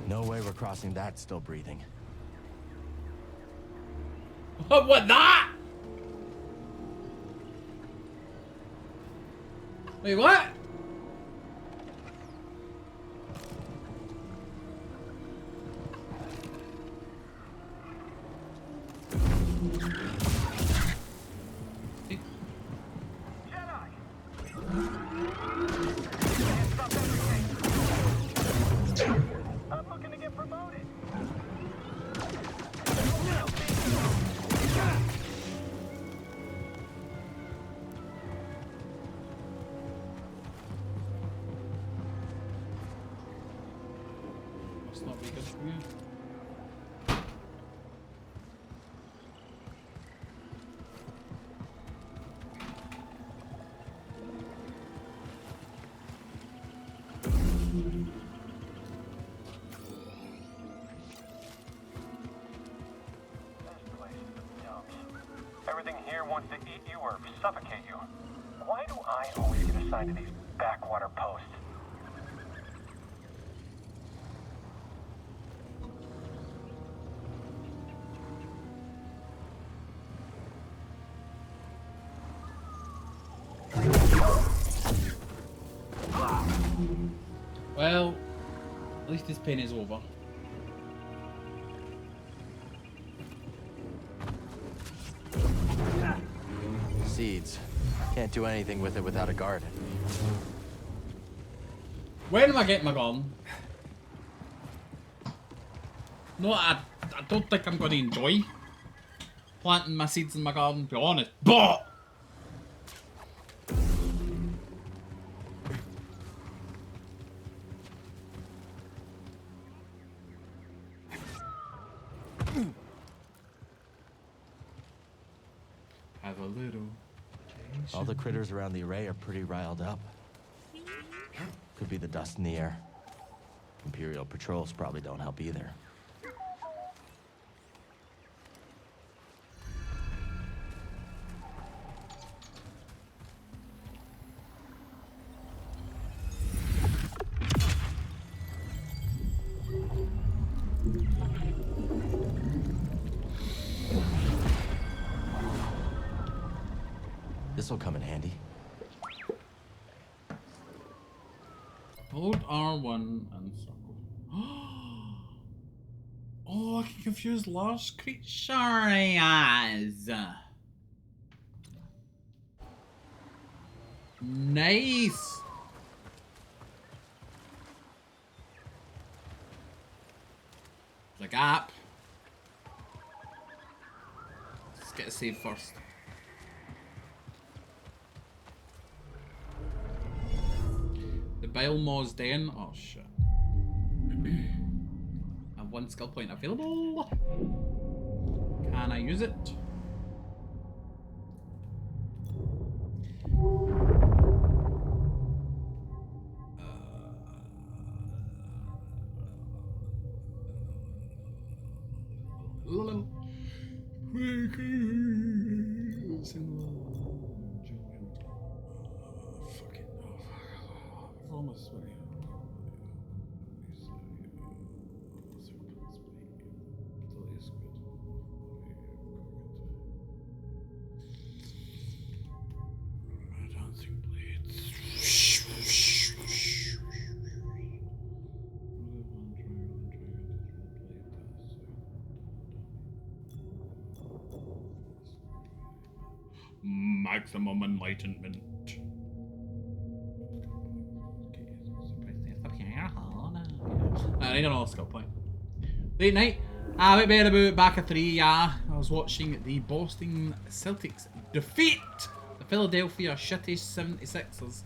No way we're crossing that still breathing. What that? Wait, what? I'm looking to get promoted. Must not be good for you. Everything here wants to eat you or suffocate you. Why do I always get assigned to these backwater posts? Well, at least this pain is over. Seeds. Can't do anything with it without a guard. When am I getting my gun? No, I don't think I'm going to enjoy planting my seeds in my garden, to be honest. But have a little. All the critters around the array are pretty riled up. Could be the dust in the air. Imperial patrols probably don't help either. This'll come in handy. Hold R1 and circle. Oh, I can confuse large creatures. Nice. The gap. Let's get a save first. Bile Maw's Den. Oh shit. I have 1 skill point available. Can I use it? Maximum enlightenment. I need another skill point. Late night. I went bed about back at 3, yeah. I was watching the Boston Celtics defeat the Philadelphia shitty 76ers.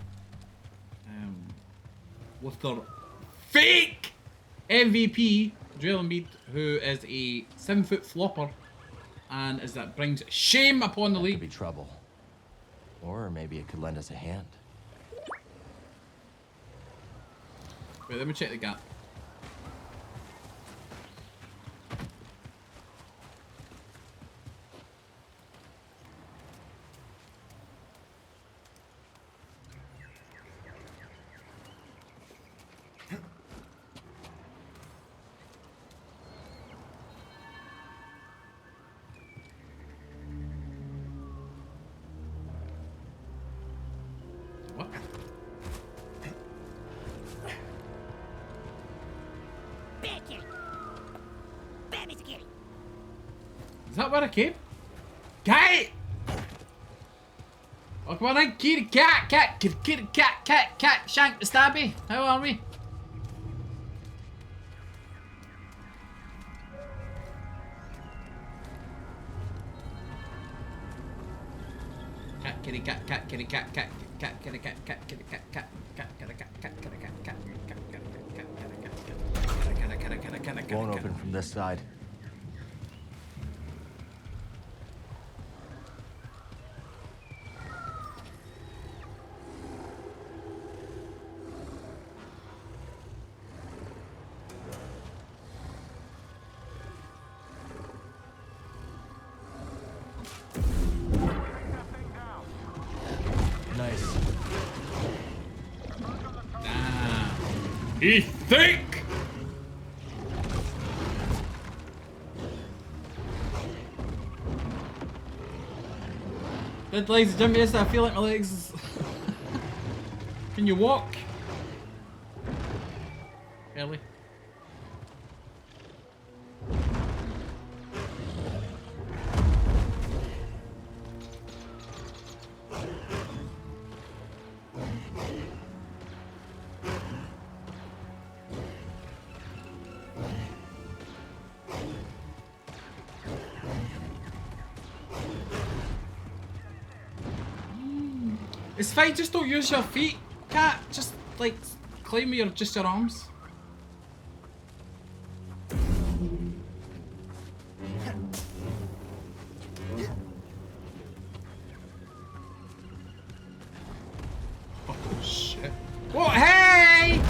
With their fake MVP, Joel Embiid, who is a 7-foot flopper, and as that brings shame upon the league. Could be trouble. Or maybe it could lend us a hand. Wait, let me check the gap. What? Is that where I came? Cat! Oh, come on in, kitty cat, kitty cat, shank the stabby. How are we? Cat, kitty cat, kitty cat, kitty cat, kitty cat, kitty cat, cat, kitty cat, kitty cat, cat, Won't open from this side. Nice. He think. Dead legs, Jimmy. Yes, I feel like my legs. Can you walk? Barely. It's fine, just don't use your feet, cat. Just like climb with just your arms. Oh shit. Oh hey!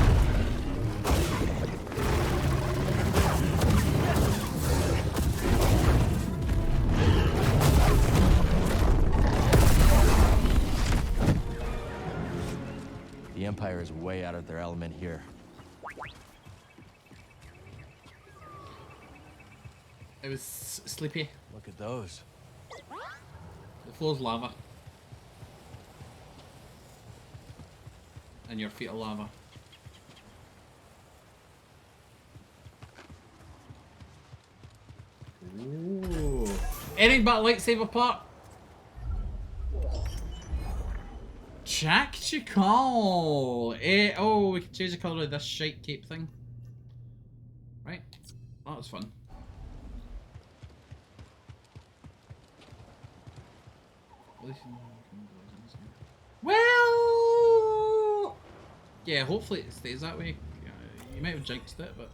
The Empire is way out of their element here. It was sleepy. Look at those. The floor's lava. And your feet are lava. Ooh. Anything but a lightsaber part. Tactical. Oh, we can change the colour of this shite cape thing. Right. That was fun. Well, Yeah, hopefully it stays that way. You might have jinxed it, but...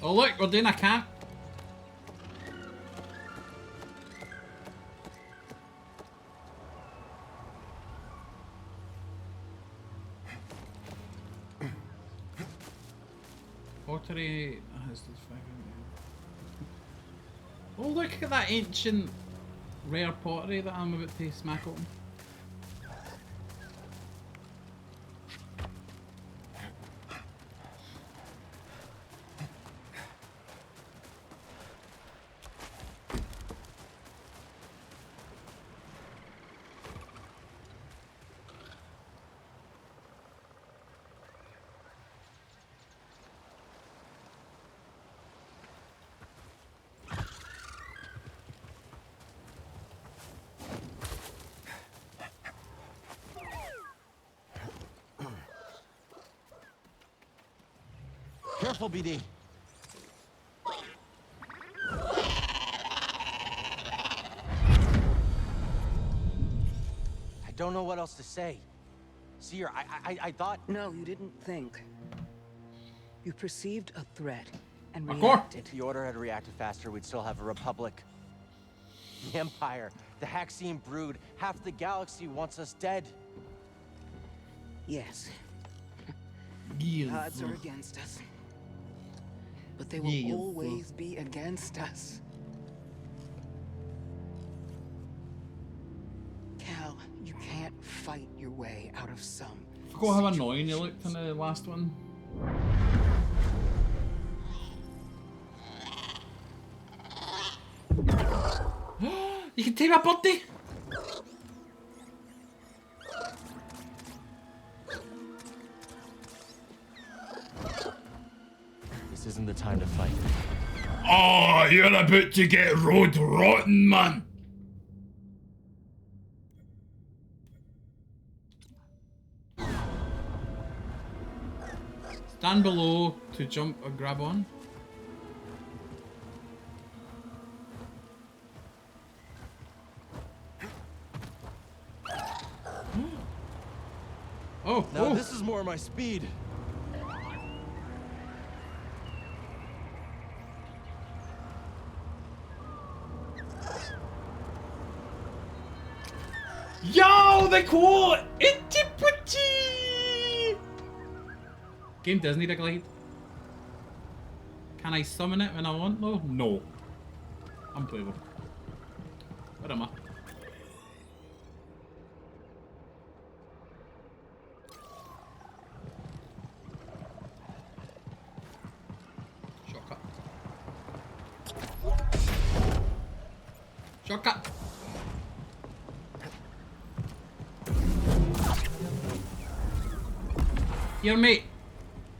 Oh look, we're doing a camp. Pottery has this fucking... Oh look at that ancient rare pottery that I'm about to smack open. Careful, BD. I don't know what else to say. Seer, I thought... No, you didn't think. You perceived a threat and If reacted. the Order had reacted faster, we'd still have a republic. The Empire, the Haxian brood, half the galaxy wants us dead. Yes. Yes. Odds are against us. But they will Yes. always be against us. Cal, you can't fight your way out of some. I forgot how annoying you looked in the last one. You can take my birthday! This isn't the time to fight. Oh, you're about to get road rotten, man. Stand below to jump or grab on. Oh, now this is more my speed. Yo, the quote! Itchy putchy! Game does need a glide. Can I summon it when I want though? No. Unplayable. Where am I? Shortcut. Shortcut! Here, mate.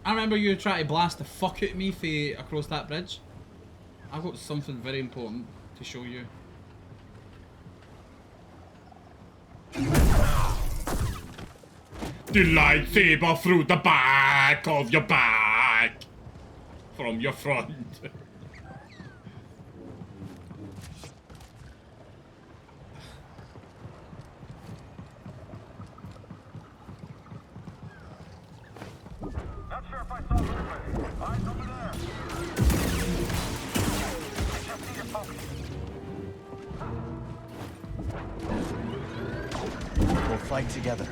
I remember you trying to blast the fuck out of me across that bridge. I've got something very important to show you. The lightsaber through the back of your back. From your front. Not sure if I saw anybody. Eyes over there. I just need your focus. We'll fight together.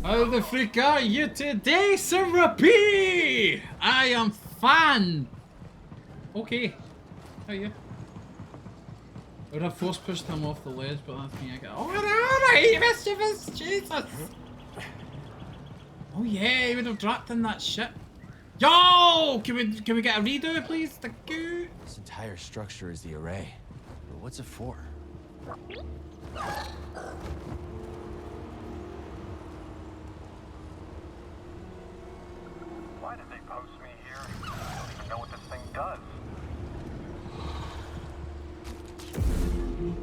How the freak are you today, Server P? I am fan. Okay. How are you? I would have force pushed him off the ledge, but that's me. I got. Alright, mischievous! Jesus! Oh yeah, he would have dropped in that shit. Yo! Can we get a redo, please? Thank you. This entire structure is the array. But what's it for? Why did they post me here? I don't even know what this thing does.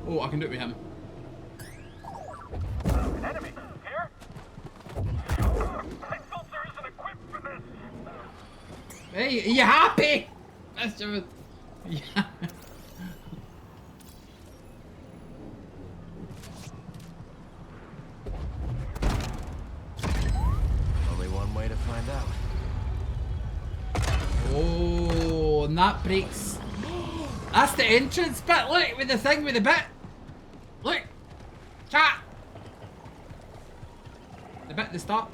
Oh, I can do it with him. An enemy here? My filter isn't equipped for this. Hey, are you happy? Mischievous. Yeah. Only one way to find out. Oh, and that breaks. That's the entrance bit. Look, with the thing with the bit. Look, chat. The bit at the start.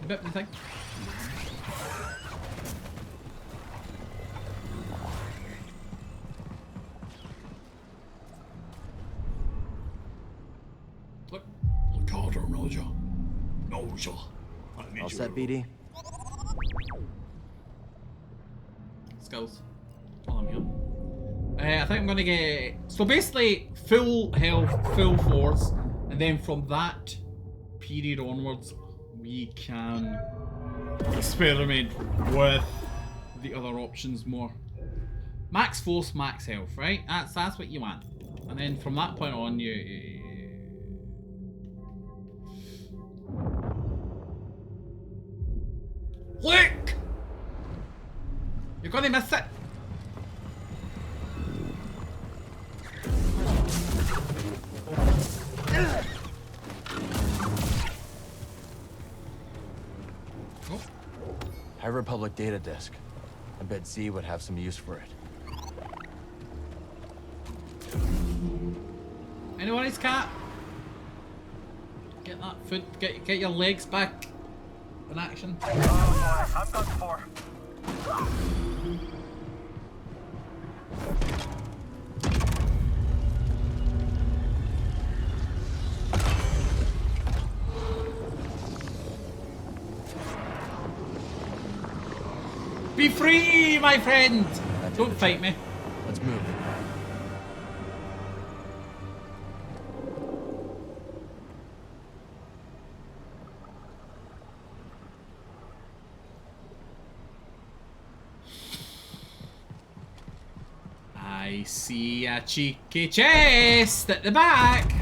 The bit with the thing. Look harder, Roger. Roger. All set, BD? Skills. All I'm here. I think I'm gonna get. So basically, full health, full force, and then from that period onwards, we can experiment with the other options more. Max force, max health, right? That's what you want. And then from that point on, you look! You're gonna miss it! Oh. High Republic data disk. I bet Z would have some use for it. Anyone else, cat? Get that foot, get your legs back in action. Oh boy, I'm done for. Be free, my friend! Don't fight me. Let's move. I see a cheeky chest at the back.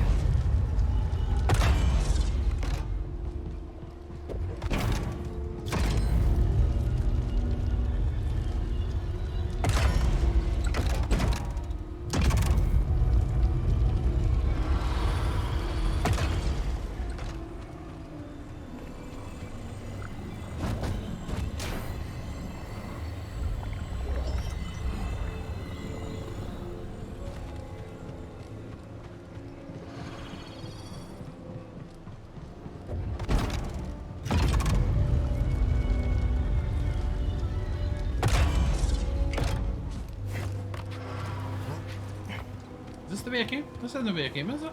Is this the way I came? This isn't the way I came, is it?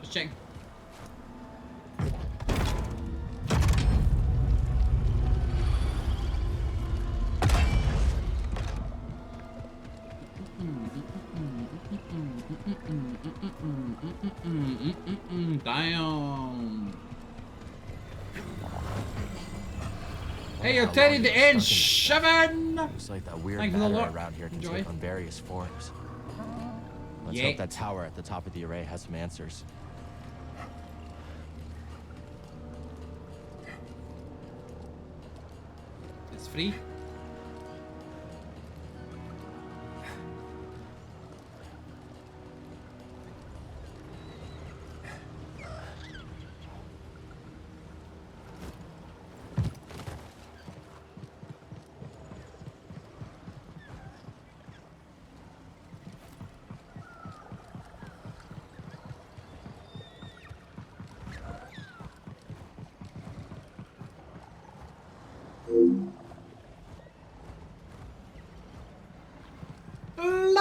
Just checking. Damn. Hey, you're Teddy the end, shoving! Looks like that weird Thank you for the matter Lord. around here can Enjoy. take on various forms. Let's Yeah. hope that tower at the top of the array has some answers. It's free.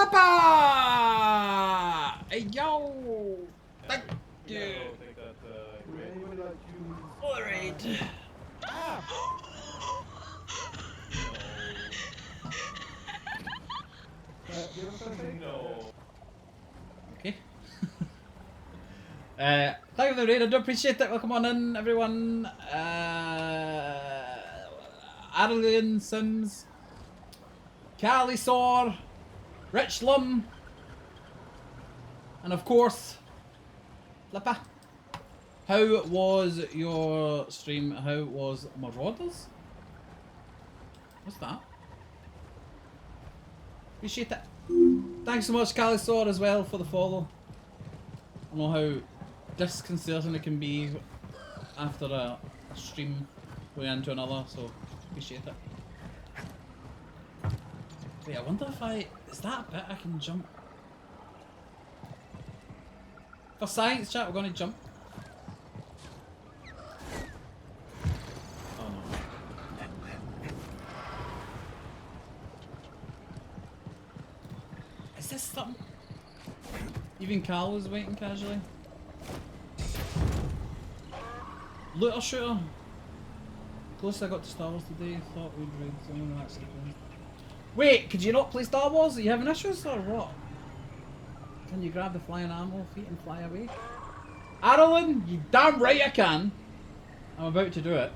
Flipper! Hey, yo! Thank you. Alright. Okay. Thank you for the raid, I do appreciate it. Welcome on in, everyone. Arlen Sims, Calisor, Rich Lum, and of course, Flippa. How was your stream? How was Marauders? What's that? Appreciate it. Thanks so much, Calisor, as well, for the follow. I know how disconcerting it can be after a stream going into another, so appreciate it. Wait, I wonder if is that a bit I can jump? For science chat, we're going to jump. Oh no. Is this something? Even Cal was waiting casually. Looter shooter. Closest I got to Star Wars today, thought we'd read someone actually played. Wait, could you not play Star Wars? Are you having issues or what? Can you grab the flying ammo feet and fly away? Arlen, you damn right I can. I'm about to do it.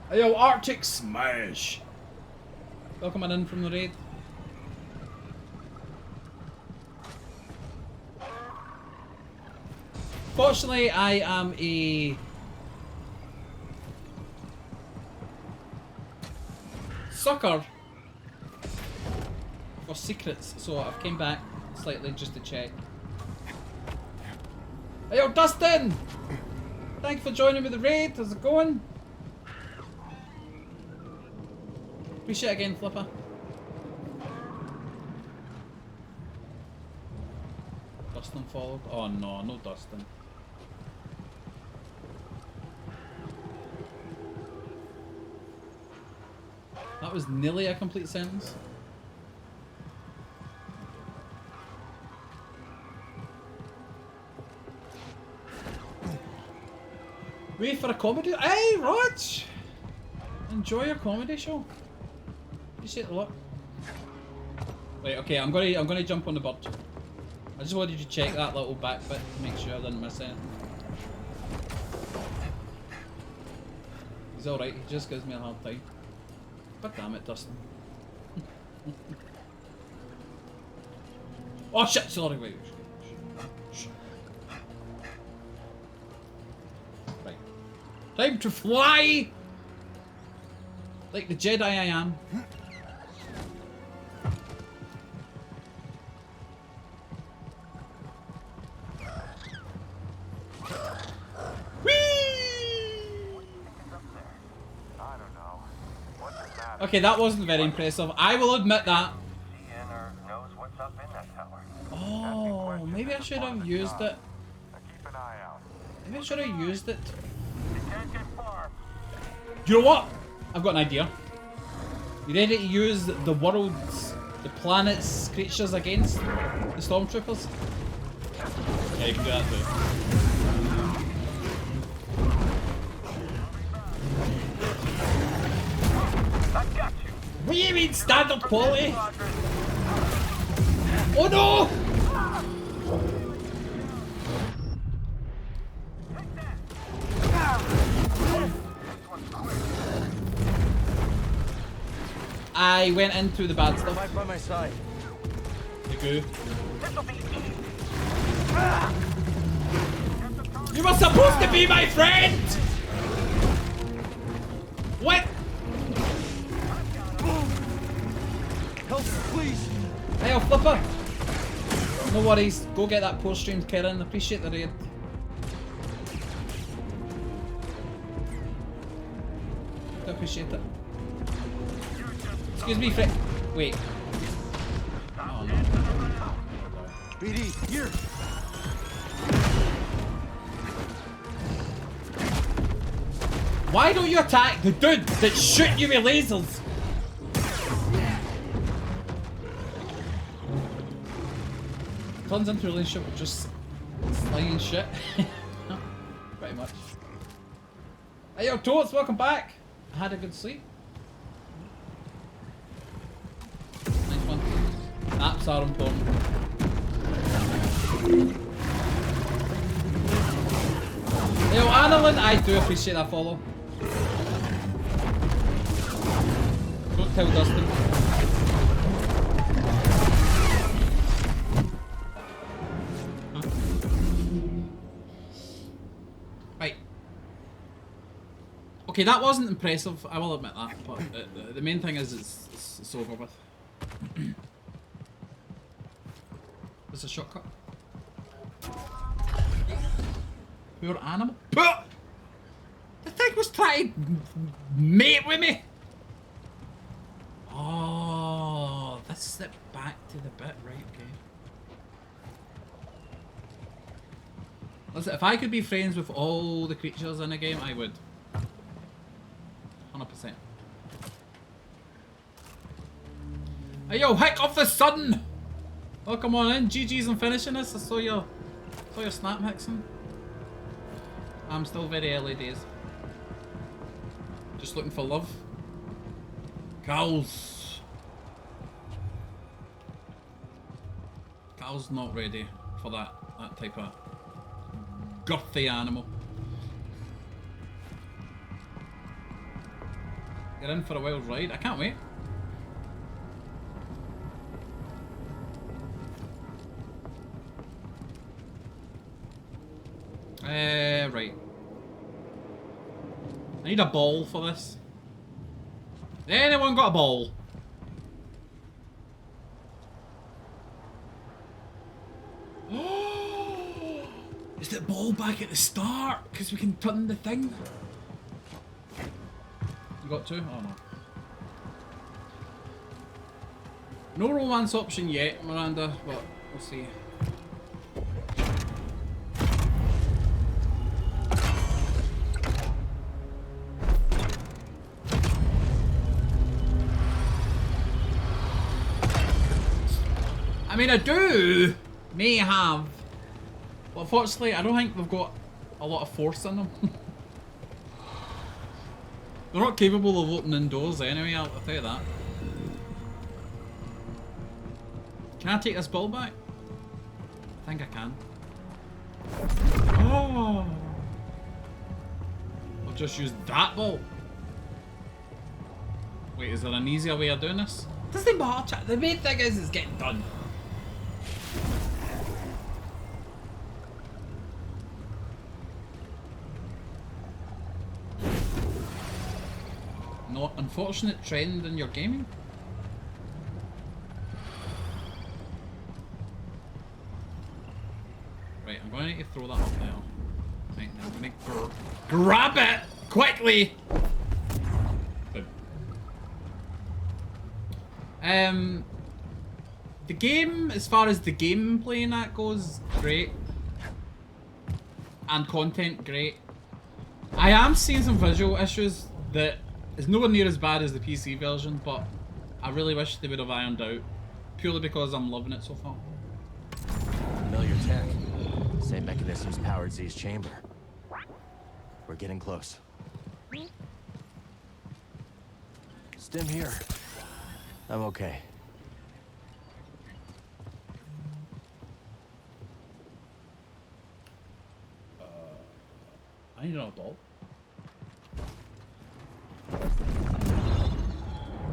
Hey, yo, Arctic Smash. Welcome in from the raid. Fortunately, I am a sucker for secrets, so I've came back slightly just to check. Hey, yo, Dustin! Thank you for joining me the raid. How's it going? Appreciate it again, Flipper. Dustin followed. Oh no, no Dustin. That was nearly a complete sentence. Wait for a comedy. Hey, Rog! Enjoy your comedy show. Appreciate the luck. Wait, okay, I'm gonna jump on the bird. I just wanted to check that little back bit to make sure I didn't miss anything. He's alright, he just gives me a hard time. God damn it, Dustin. Oh shit, sorry, wait. Right. Time to fly! Like the Jedi I am. Okay, that wasn't very impressive. I will admit that. Oh, maybe I should have used it. Maybe I should have used it. You know what? I've got an idea. You ready to use the world's, the planet's creatures against the stormtroopers? Yeah, you can do that too. What do you mean standard quality? Oh no! I went into the bad stuff. Right by my side. The goo. You were supposed to be my friend! What? Help, please! Hey, Flipper! No worries, go get that post stream, Karen. Appreciate the raid. I appreciate it. Excuse me, Frick. Wait. Oh no. BD, here! Why don't you attack the dude that's shooting you with lasers? turns into a relationship with just slinging shit. Pretty much. Hey yo, Totes, welcome back. I had a good sleep. Nice one. Naps are important. Hey yo, Annalyn, I do appreciate that follow. Don't tell Dustin. Right. Okay, that wasn't impressive, I will admit that, but the main thing is it's over with. It's a shortcut. Poor animal. The thing was trying to mate with me. Oh, this is it back to the bit, right? Okay. Listen, if I could be friends with all the creatures in the game, I would. 100%. Hey yo, Hick of the Sun! Welcome on in. GG's on finishing this. I saw your snap, Hickson. I'm still very early days. Just looking for love. Cal's not ready for that type of girthy animal. You're in for a wild ride. I can't wait. Right. I need a ball for this. Anyone got a ball? Is the ball back at the start? Because we can turn the thing. You got two? Oh no. No romance option yet, Miranda, but we'll see. I mean, I may have, but unfortunately, I don't think they've got a lot of force in them. They're not capable of opening doors anyway, I'll tell you that. Can I take this ball back? I think I can. Oh! I'll just use that ball. Wait, is there an easier way of doing this? Doesn't matter. The main thing is it's getting done. Not unfortunate trend in your gaming. Right, I'm going to need to throw that up there. Right, now I'm going to grab it quickly. The game, as far as the gameplay and that goes, great. And content, great. I am seeing some visual issues that is nowhere near as bad as the PC version, but I really wish they would have ironed out. Purely because I'm loving it so far. Familiar tech. Same mechanisms powered Z's chamber. We're getting close. Stim here. I'm okay. I need another ball.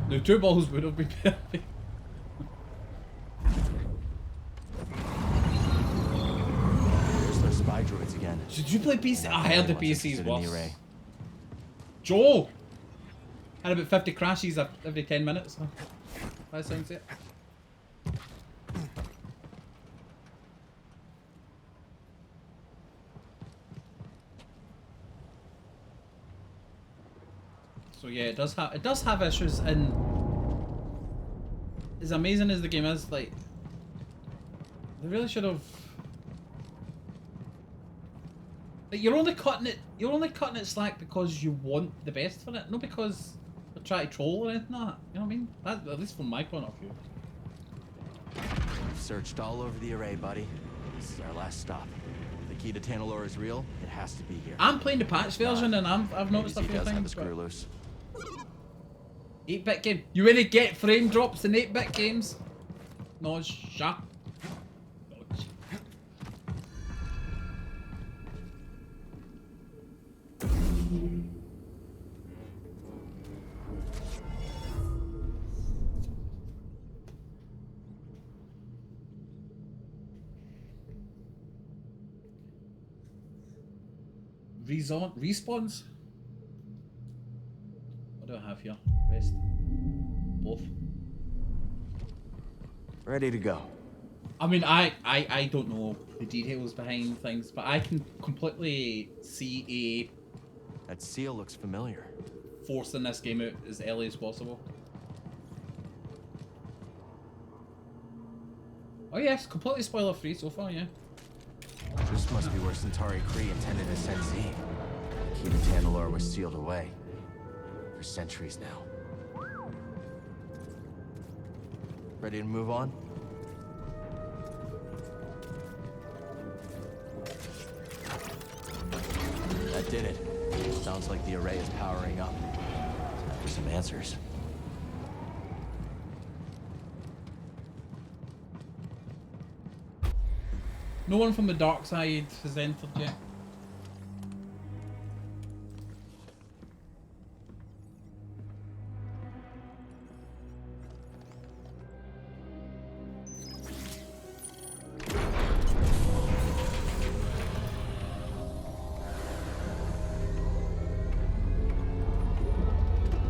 No, 2 balls would have been perfect. There's those spy droids again. Did you play PC? I heard the PC's worse. Joe! Had about 50 crashes every 10 minutes. That sounds it. So yeah, it does have issues, and as amazing as the game is, like, they really should have. Like, you're only cutting it slack because you want the best for it, not because they're trying to troll or anything like that. You know what I mean? That, at least from my point of view. We've searched all over the array, buddy. This is our last stop. If the key to Tanalorr is real, it has to be here. I'm playing the patch version and I've noticed a Maybe few does have a things. screw loose. 8-bit game. You really get frame drops in 8-bit games? No, shut. Respawns? What do I have here? Rest. Both. Ready to go. I mean, I don't know the details behind things, but I can completely see That seal looks familiar. forcing this game out as early as possible. Oh yes, completely spoiler free so far, yeah. This must be where Centauri Kree intended to send Z. The key to Tanalorr was sealed away. For centuries now. Ready to move on? That did it. Sounds like the array is powering up. Time for some answers. No one from the dark side has entered yet.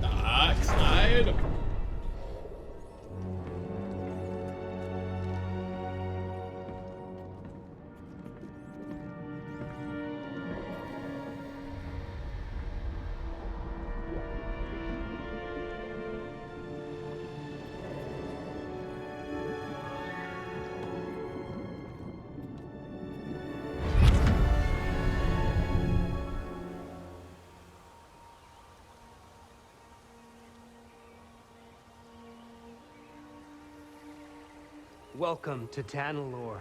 Dark side. Welcome to Tanalorr.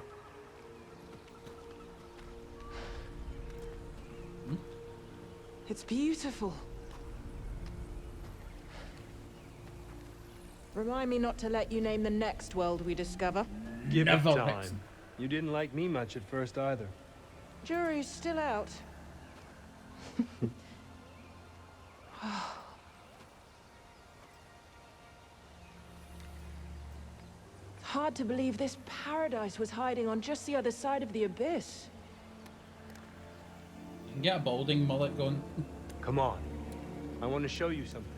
It's beautiful. Remind me not to let you name the next world we discover. Give it Never time. next. You didn't like me much at first either. Jury's still out. Hard to believe this paradise was hiding on just the other side of the abyss. You can get a balding mullet going. Come on. I want to show you something.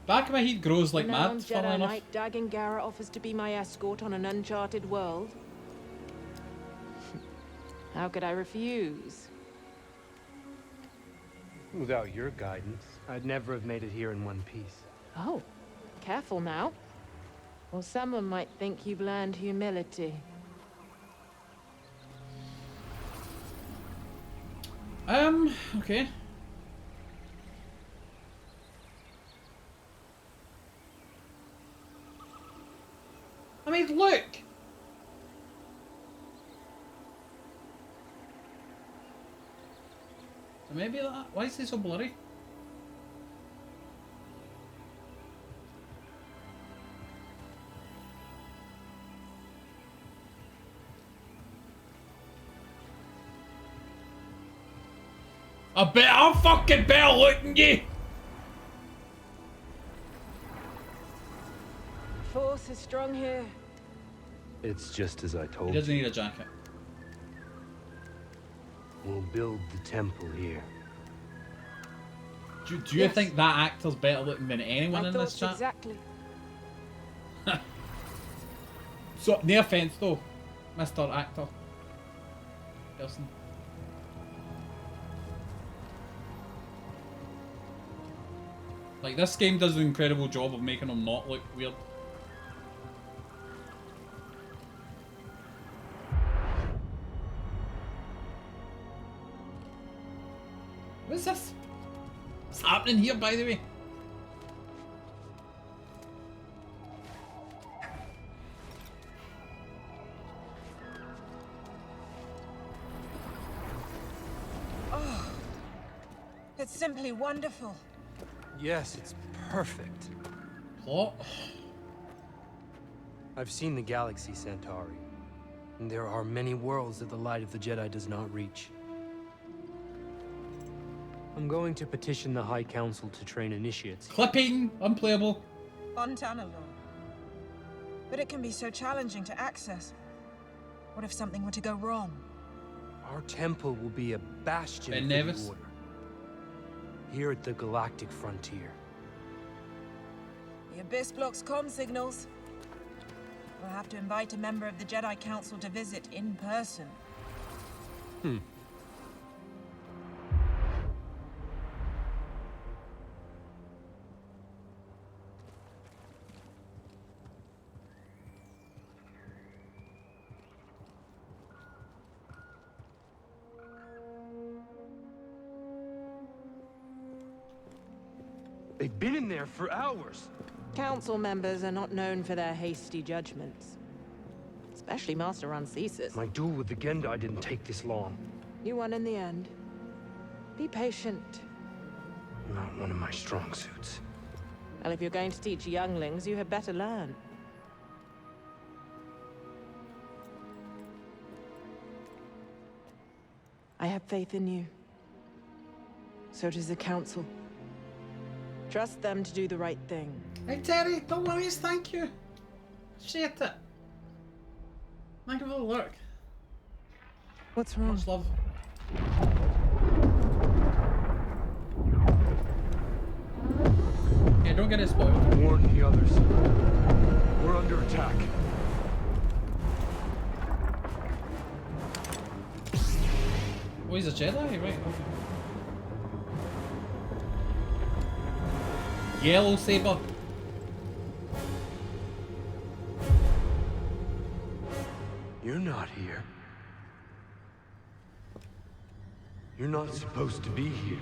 Back of my head grows like Renowned mad, funnily Jedi enough. Knight Dagon Gara offers to be my escort on an uncharted world. How could I refuse? Without your guidance, I'd never have made it here in one piece. Oh, careful now. Or someone might think you've learned humility. Okay. I mean, look! Maybe that. Why is it so blurry? I'm fucking better looking you! Force is strong here. It's just as I told He you. doesn't need a jacket. We'll build the temple here. Do you Yes. think that actor's better looking than anyone My in this thoughts chat? exactly. So, no offense though, Mr. Actor. Person. Like, this game does an incredible job of making him not look weird. What is this? What's happening here, by the way? It's simply wonderful. Yes, it's perfect. Plot? I've seen the galaxy, Centauri. And there are many worlds that the light of the Jedi does not reach. I'm going to petition the High Council to train initiates. Clipping! Unplayable. Fontana law. But it can be so challenging to access. What if something were to go wrong? Our temple will be a bastion Ben for Nevis. the Order. Here at the galactic frontier. The Abyss blocks comm signals. We'll have to invite a member of the Jedi Council to visit in person. They've been in there for hours. Council members are not known for their hasty judgments. Especially Master Rancesis. My duel with the Gendai didn't take this long. You won in the end. Be patient. Not one of my strong suits. Well, if you're going to teach younglings, you had better learn. I have faith in you. So does the Council. Trust them to do the right thing. Hey Terry, don't worry, thank you. Shit it. Thank you for the work. What's wrong? Much love. Yeah, don't get it spoiled. Warn the others. We're under attack. Oh, he's a Jedi? Right, okay. Yellow saber. You're not here. You're not supposed to be here.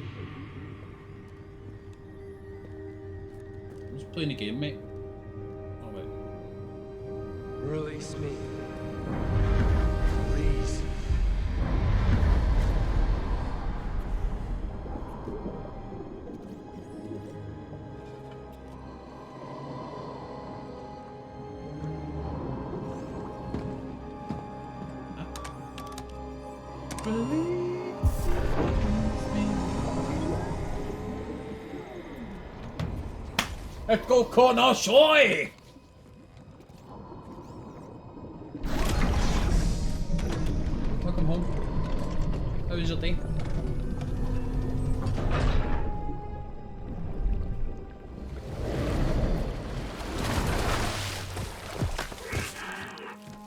I'm just playing a game, mate. Oh wait. Release me. Please. Let's go, Connor Shoy! Welcome home. How was your day?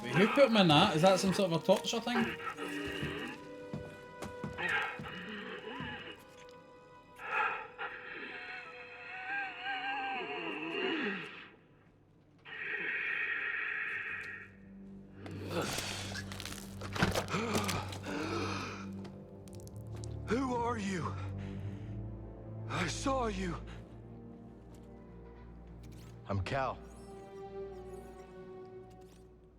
Wait, who put him in that? Is that some sort of a torture thing? Who are you? I saw you. I'm Cal.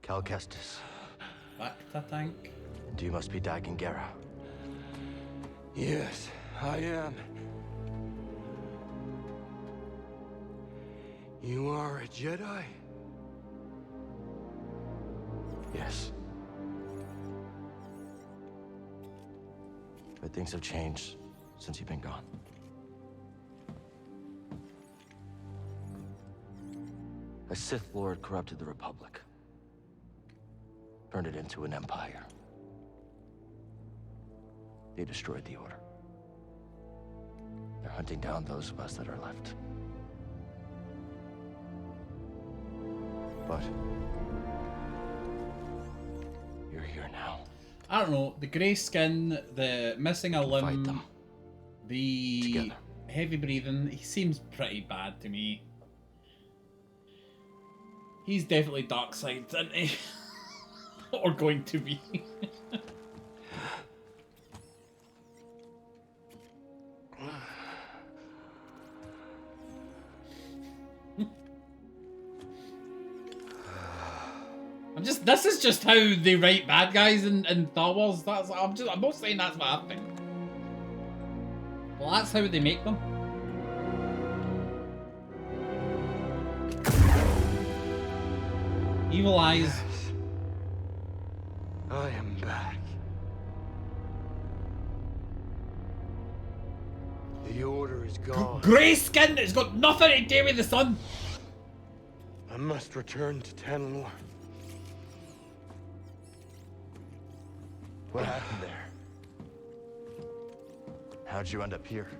Cal Kestis. Back to tank. And you must be Dagan Gera. Yes, I am. You are a Jedi? Yes. But things have changed since you've been gone. A Sith Lord corrupted the Republic. Turned it into an empire. They destroyed the Order. They're hunting down those of us that are left. But you're here now. I don't know, the grey skin, the missing a limb, the together. Heavy breathing, he seems pretty bad to me. He's definitely dark side, isn't he? Or going to be. This is just how they write bad guys in Star Wars. I'm not saying that's what I think. Well, that's how they make them. Evil eyes. I am back. The order is gone. Grey skin! It's got nothing to do with the sun! I must return to Tanalor. What happened there? How'd you end up here?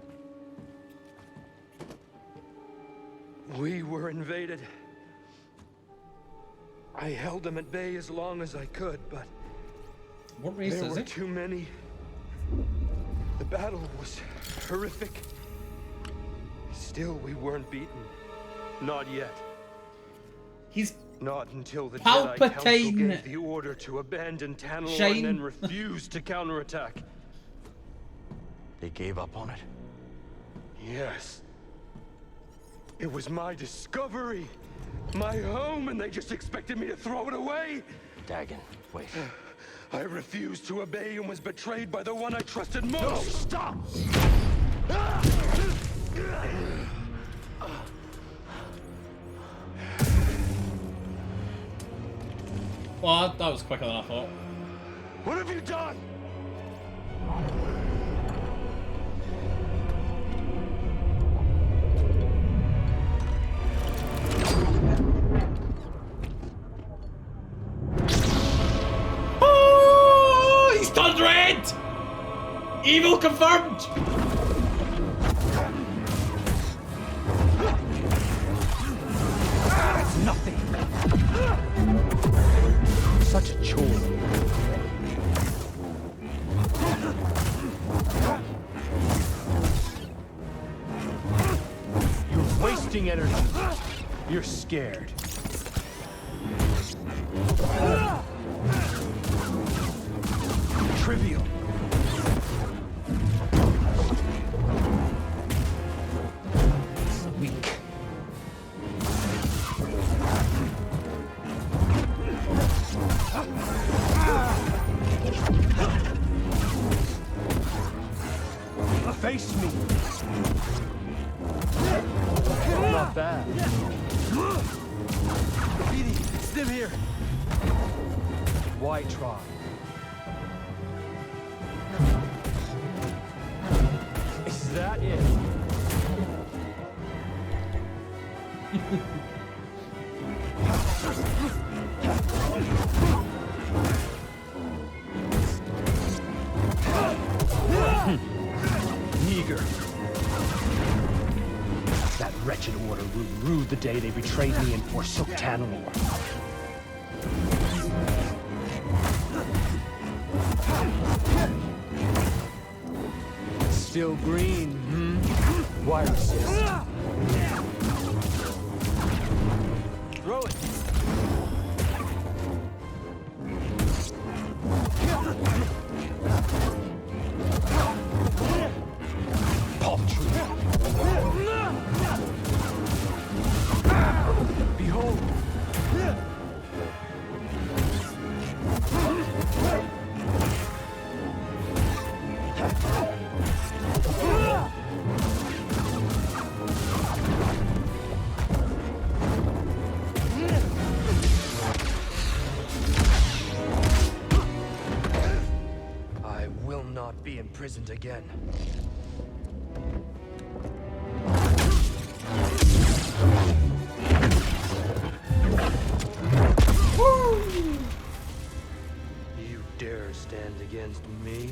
We were invaded. I held them at bay as long as I could, but what race there is were it? too many. The battle was horrific. Still, we weren't beaten. Not yet. He's not until the Palpatine. Jedi Council gave the order to abandon Tanalor Shane. and then refused to counterattack. They gave up on it? Yes. It was my discovery. My home, and they just expected me to throw it away? Dagon, wait. I refused to obey and was betrayed by the one I trusted most. No, stop! Well, that was quicker than I thought. What have you done? Oh, he's turned red! Evil confirmed! That's nothing. Such a chore. You're wasting energy. You're scared. Trivial. Weak. Face me. Not bad. Petey, it's them here. Why try? Is that it? Meager. That wretched order ruled the day they betrayed me and forsook Tanalor. Still green, hmm? Why resist? Throw it! Paltry! Behold! I will not be imprisoned again. You dare stand against me?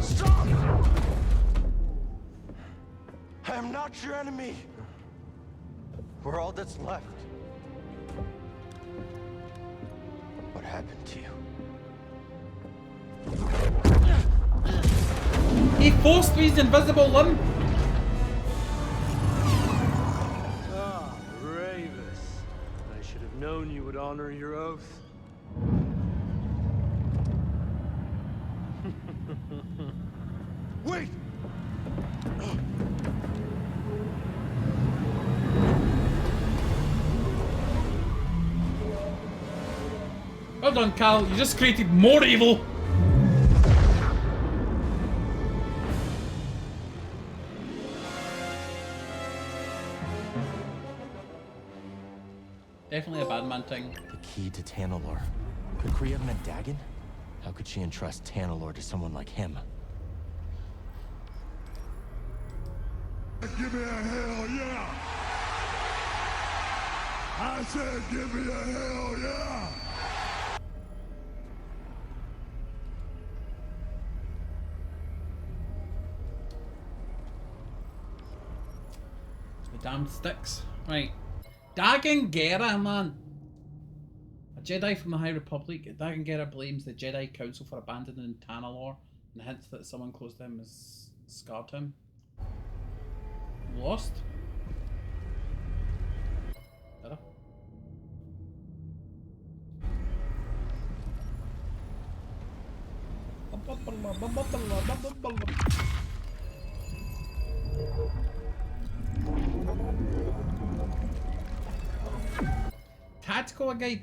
Stop! I am not your enemy. We're all that's left. What happened to you? He forced me his invisible limb! Ah, Ravis. I should have known you would honor your oath. Wait! done, Cal. You just created more evil. Definitely a bad man thing. The key to Tanalor. Could Kree have met Dagon? How could she entrust Tanalor to someone like him? Give me a hell yeah! I said give me a hell yeah! The damn sticks. Right. Dagon Gera, man. A Jedi from the High Republic. Dagon Gera blames the Jedi Council for abandoning Tanalor and hints that someone close to him has scarred him. Lost? Better. Tactical guide.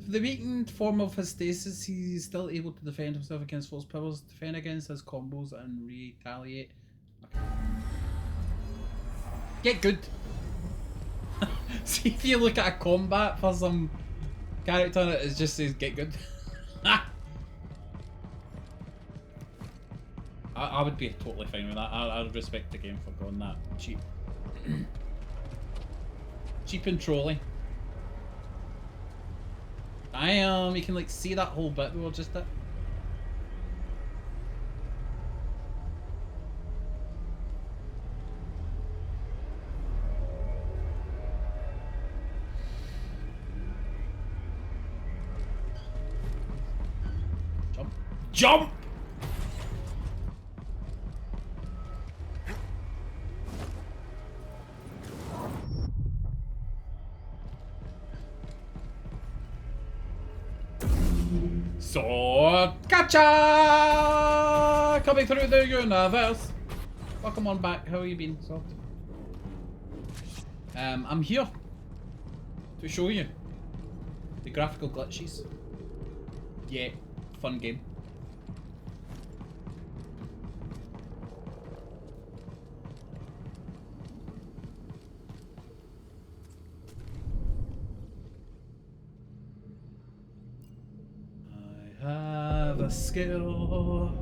For the weakened form of his stasis, he's still able to defend himself against false powers, defend against his combos, and retaliate. Okay. Get good. See if you look at a combat for some character and it just says get good. I would be totally fine with that. I would respect the game for going that cheap. Cheap and trolly. You can like see that whole bit we were just at. Jump. Jump! So, gotcha! Coming through the universe. Welcome on back. How have you been, Salt? I'm here to show you the graphical glitches. Yeah, fun game. Have a skill.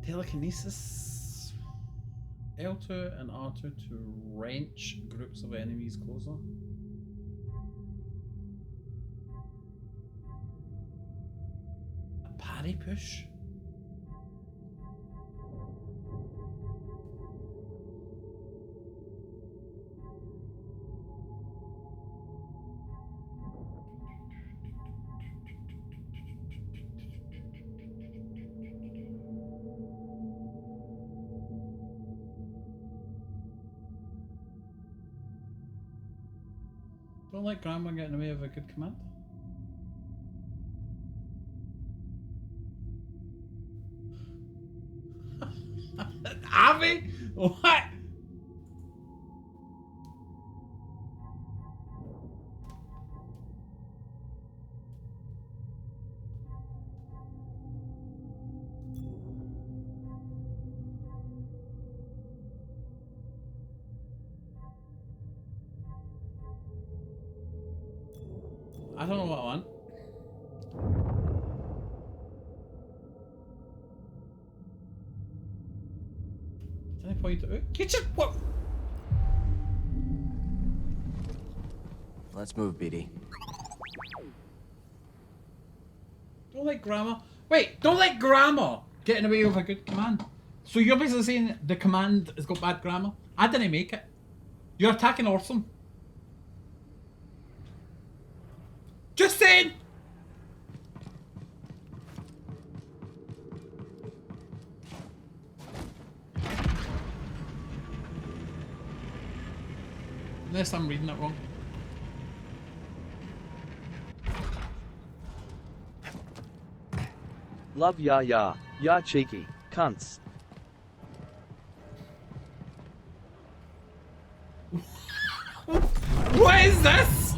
Telekinesis. L2 and R2 to wrench groups of enemies closer. A parry push. Don't let Grandma get in the way of a good command. Abby? What? I don't know what I want. Can I point it? Kitchen! What? Let's move, BD. Don't let Grandma. Wait, don't let Grandma get in the way of a good command. So you're basically saying the command has got bad grammar? I didn't make it. You're attacking Orson. Just saying! Unless I'm reading it wrong. Love ya ya, ya cheeky, cunts. is this?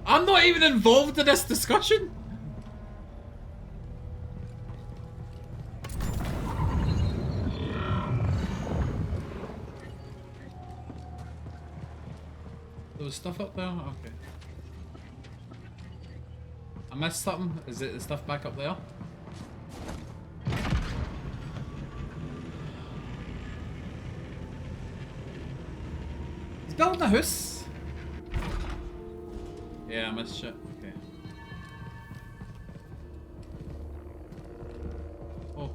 I'm not even involved in this discussion. There was stuff up there? Okay. I missed something. Is it the stuff back up there? He's building a house. Yeah, I missed shit. Okay. Oh.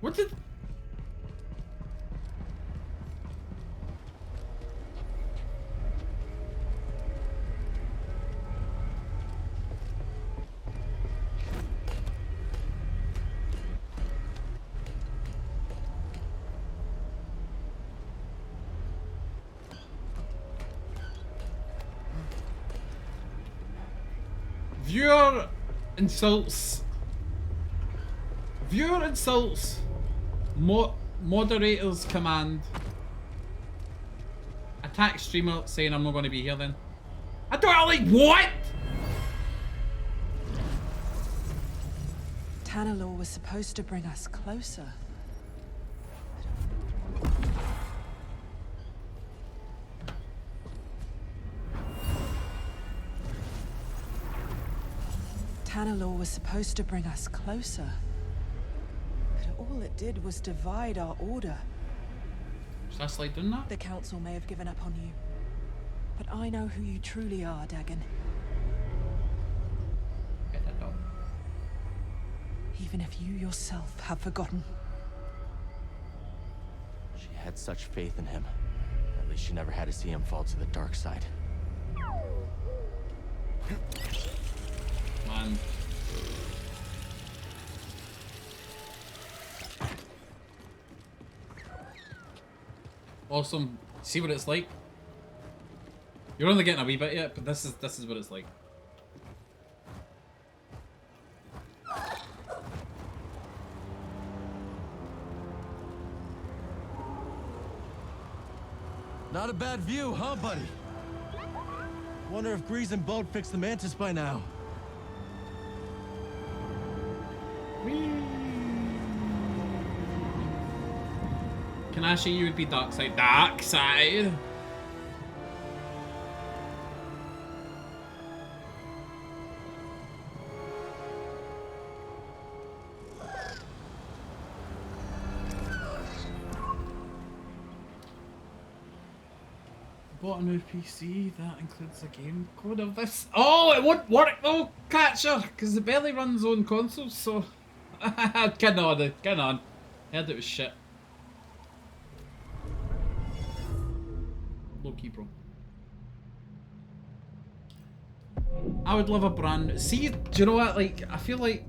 What did... Viewer insults. Viewer insults. Moderator's command. Attack streamer saying I'm not going to be here then. I don't like what? Tanalor was supposed to bring us closer. Tanalor was supposed to bring us closer. But all it did was divide our order. Is that slide done that? The Council may have given up on you. But I know who you truly are, Dagon. Get that dog. Even if you yourself have forgotten. She had such faith in him. At least she never had to see him fall to the dark side. Man. Awesome. See what it's like? You're only getting a wee bit yet, but this is what it's like. Not a bad view, huh, buddy? Wonder if Grease and Boat fixed the Mantis by now. Kanashi, you would be dark side. Dark side. Bought a new PC, that includes the game code of this. Oh, it won't work though, Catcher, because it barely runs on consoles, so... Get on. Heard it was shit. Low key, bro. I would love a brand... See, do you know what, like, I feel like...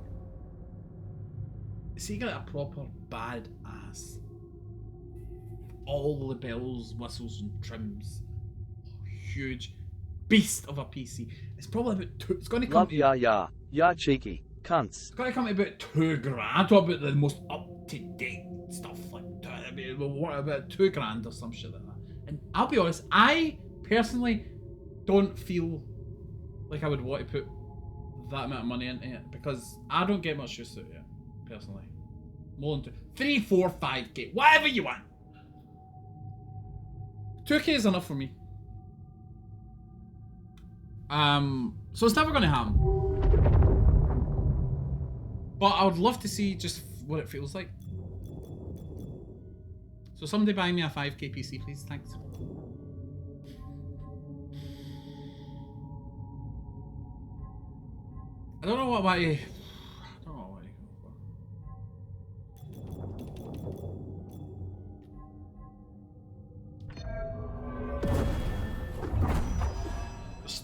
See, you get a proper badass. All the bells, whistles and trims. Huge beast of a PC. It's probably about two. It's going to come. Love ya cheeky cunts. It's going to come to about $2,000. Talk about the most up to date stuff like about $2,000 or some shit like that. And I'll be honest, I personally don't feel like I would want to put that amount of money into it because I don't get much use out of it personally. More than 3, 4, 5K, whatever you want. 2K is enough for me. So it's never going to happen. But I would love to see just what it feels like. So somebody buy me a 5K PC, please. Thanks. I don't know what I don't know what I go for.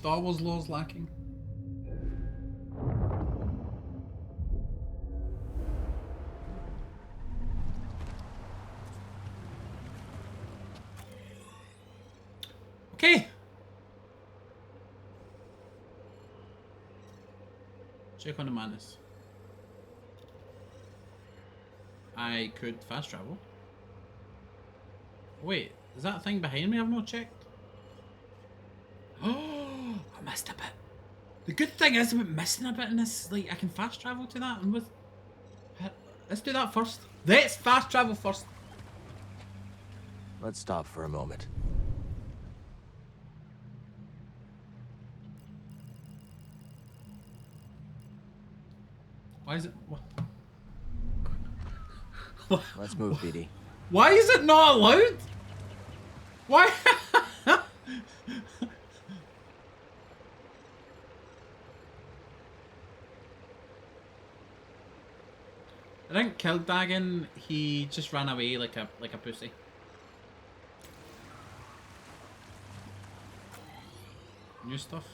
Star Wars laws lacking? Okay. Check on the madness. I could fast travel. Wait, is that thing behind me I've not checked? Oh, I missed a bit. The good thing is about missing a bit in this, like, I can fast travel to that and with... Let's do that first. Let's fast travel first. Let's stop for a moment. Why is it... Let's move, BD. Why is it not allowed? Why? I think killed Dagon, he just ran away like a pussy. New stuff.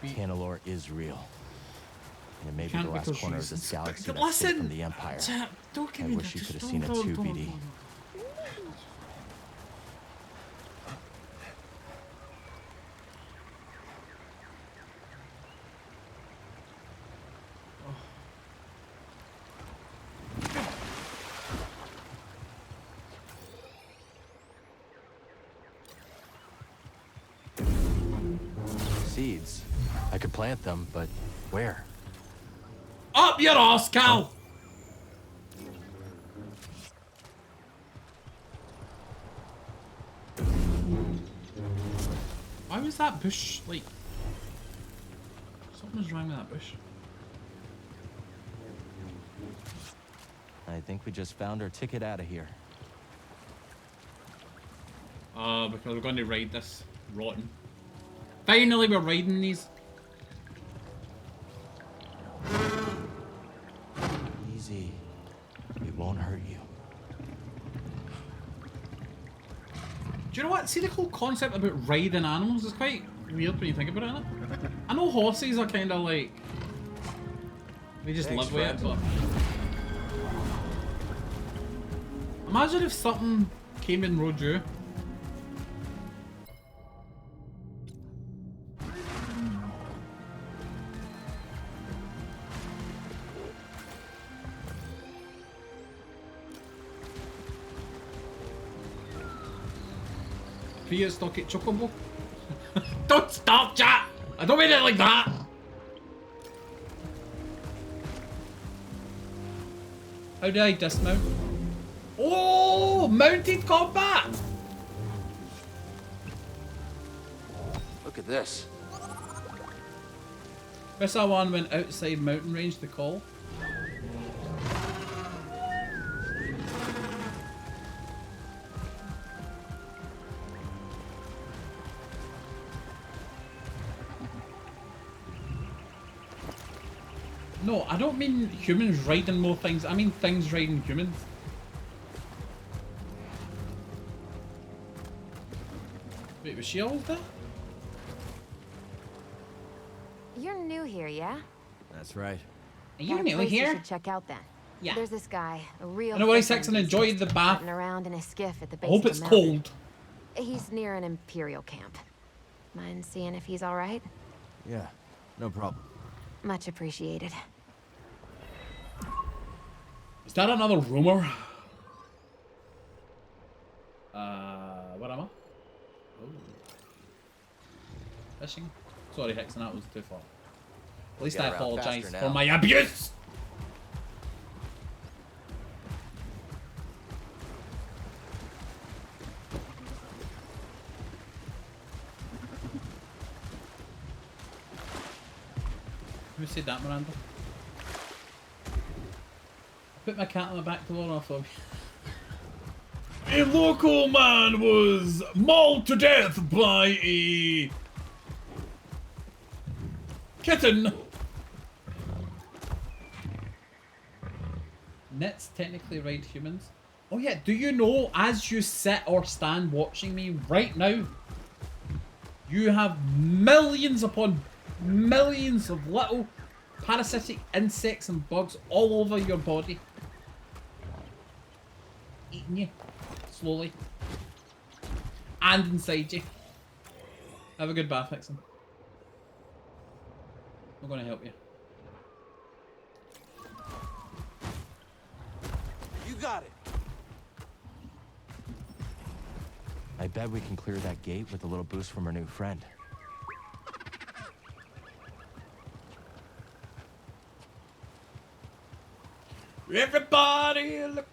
Canalor is real. And it may be Can't the last because corner of she's this galaxy inspected. that's safe Listen, from the Empire. don't give I me wish that. you could have Just seen it too, don't. BD. Seeds. I could plant them, but where? Up your arse, Cal! Why was that bush, like... Something's wrong with that bush. I think we just found our ticket out of here. Because we're going to ride this. Rotten. Finally, we're riding these. Easy. It won't hurt you. Do you know what? See, the whole concept about riding animals is quite weird when you think about it, innit? I know horses are kind of like... They just live with it, but... Imagine if something came and rode you. Prehistoric chocobo. Don't stop, chat! I don't mean it like that! How do I dismount? Oh! Mounted combat! Look at this. Missile 1 went outside mountain range to call. No, I don't mean humans riding more things. I mean things riding humans. Wait, was she always there? You're new here, yeah? That's right. Are you Got a new place here? You should check out then. Yeah. There's this guy, a real. I know what he's fisherman sexing and enjoyed the bath. floating around in a skiff at the I base hope of the it's mountain. cold. He's near an Imperial camp. Mind seeing if he's all right? Yeah, no problem. Much appreciated. Is that another rumor? What am I? Oh. Fishing? Sorry, Hixon, that was too far. At least I apologise for my abuse! Who said that, Miranda? Put my cat on the back door off of me. A local man was mauled to death by a Kitten! Nits technically ride humans. Oh yeah, do you know, as you sit or stand watching me right now, you have millions upon millions of little parasitic insects and bugs all over your body. Eating you. Slowly. And inside you. Have a good bath, Vixen. I'm going to help you. You got it. I bet we can clear that gate with a little boost from our new friend. Everybody look.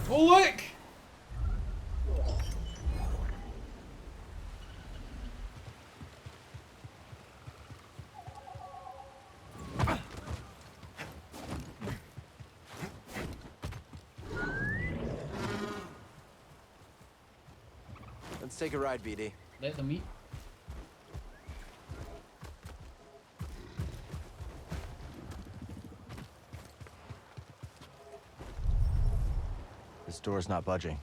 Oh look! Let's take a ride, BD. Let them eat. This door's not budging.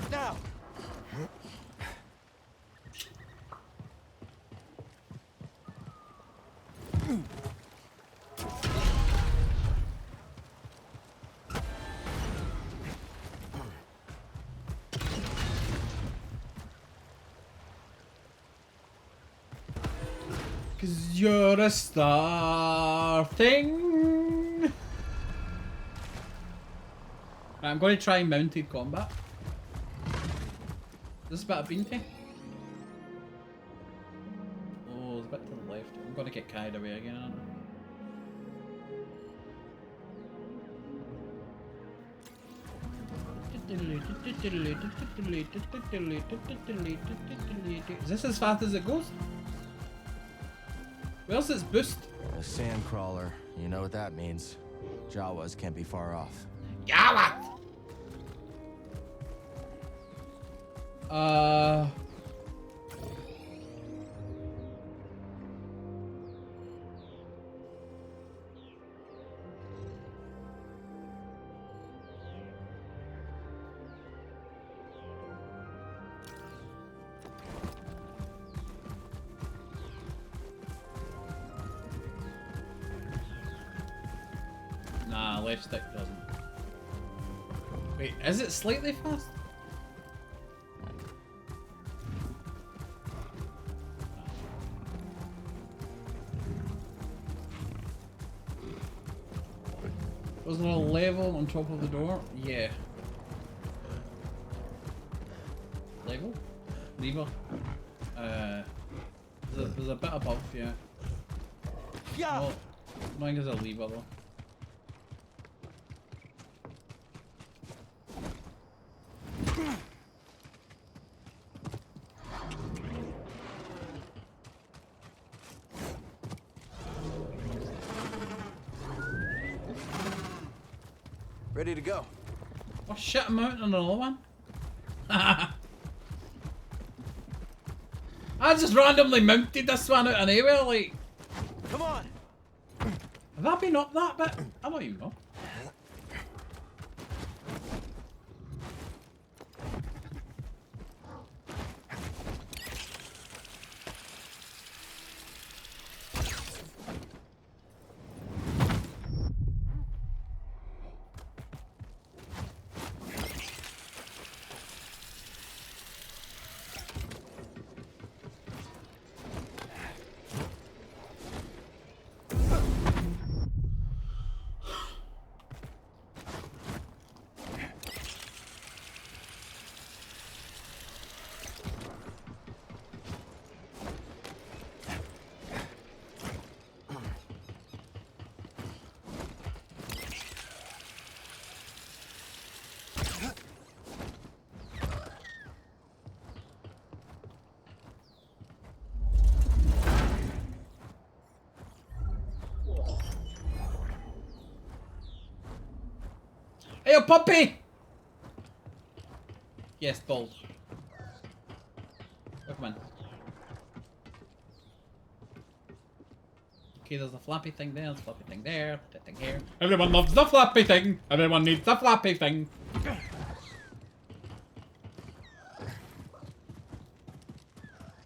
Now! Cause you're a star thing. Right, I'm going to try mounted combat. This is a bit of beanty. Oh, there's a bit to the left. I'm going to get carried away again, aren't I? Is this as fast as it goes? Where's its boost? A sand crawler. You know what that means. Jawas can't be far off. Jawa! Nah, left stick doesn't. Wait, is it slightly fast? Was there a level on top of the door? Yeah. Level? Lever? There's a bit above, yeah. Yeah. Well, mine is a lever though. Ready to go. Oh shit, I'm mounting another one. I just randomly mounted this one out of nowhere, like. Come on. Have I been up that bit? I don't even know. Hey, a puppy! Yes, balls. Oh, come on. Okay, there's a flappy thing there, there's a flappy thing there, that thing here. Everyone loves the flappy thing! Everyone needs the flappy thing!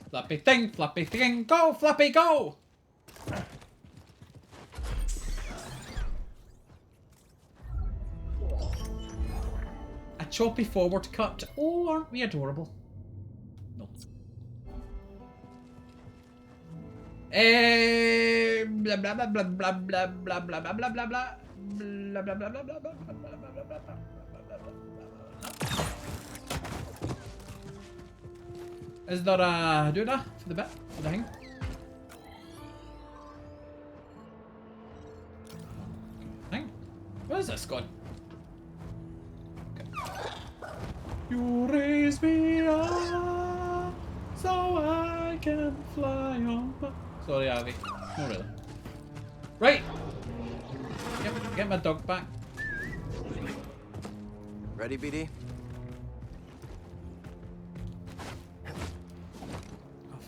Flappy thing, go, Flappy, go! A choppy forward cut. Oh, aren't we adorable? No. Blah blah blah blah blah blah blah blah blah blah blah blah blah blah blah blah blah blah blah. Is there a doona for the bit? For the thing? Thing? Where is this gone? Okay. You raise me up so I can fly on. Sorry, Abby. Not really. Right! Get my dog back. Ready, BD?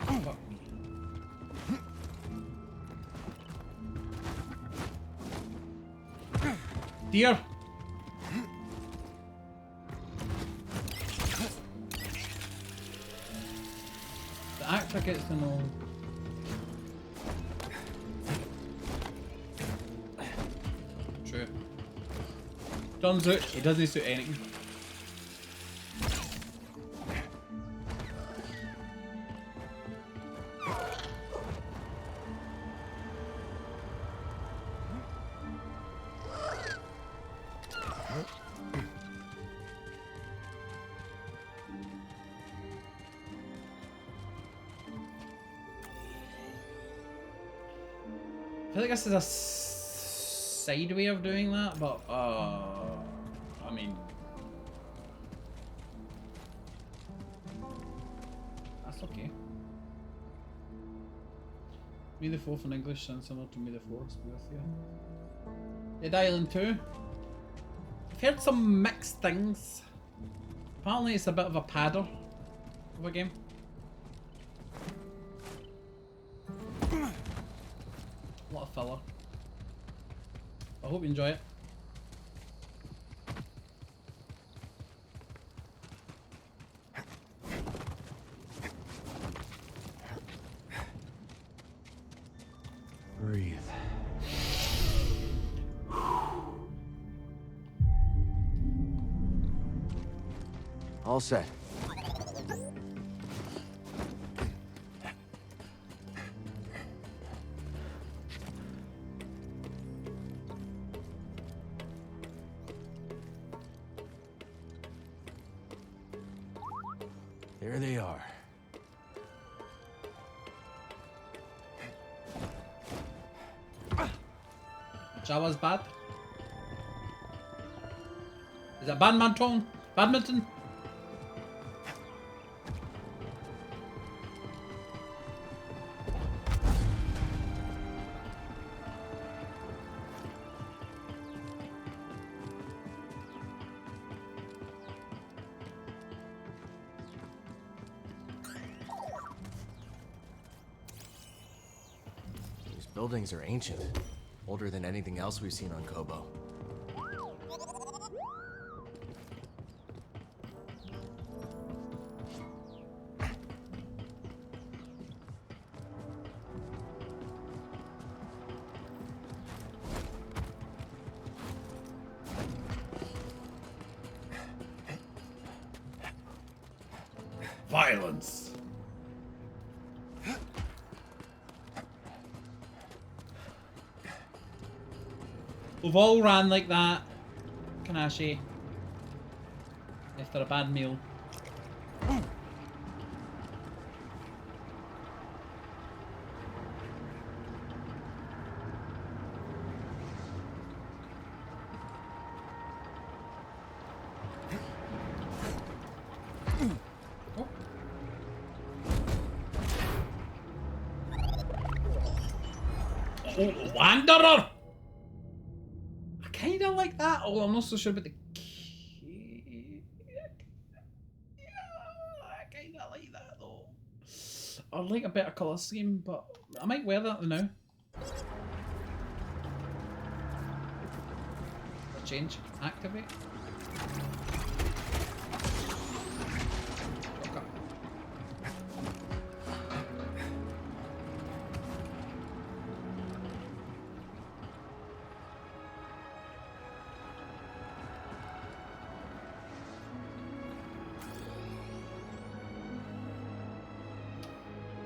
Oh, fuck me. Deer! The actor gets to know. True. Turns out he doesn't suit anything. I feel like this is a side way of doing that, but I mean, that's okay. Me the Fourth in English sounds similar to Me the Fourth with you. Dead Island 2. I've heard some mixed things. Apparently it's a bit of a padder of a game. A lot of filler. I hope you enjoy it. Breathe. All set. There they are. Jawa's bad. Is that badminton? Badminton? These buildings are ancient. Older than anything else we've seen on Kobo. Violence. We've all ran like that, Kanashi, after a bad meal. Oh, Wanderer! I kinda like that, although I'm not so sure about the I like a better colour scheme, but I might wear that now. Change, activate. Okay.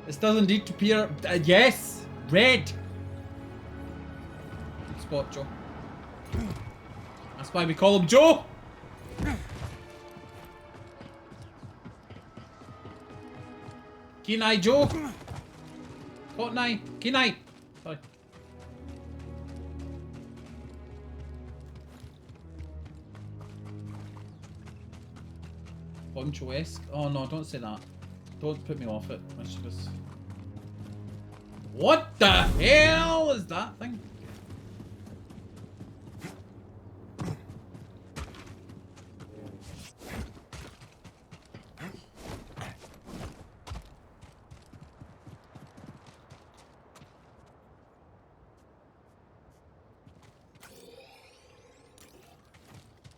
This doesn't need to appear. Yes! Red! Spot Joe. That's why we call him Joe! Keen-eye Joe! Spot-eye! Keen-eye! Sorry. Poncho-esque? Oh no, don't say that. Don't put me off it. Mischievous. What the hell is that thing?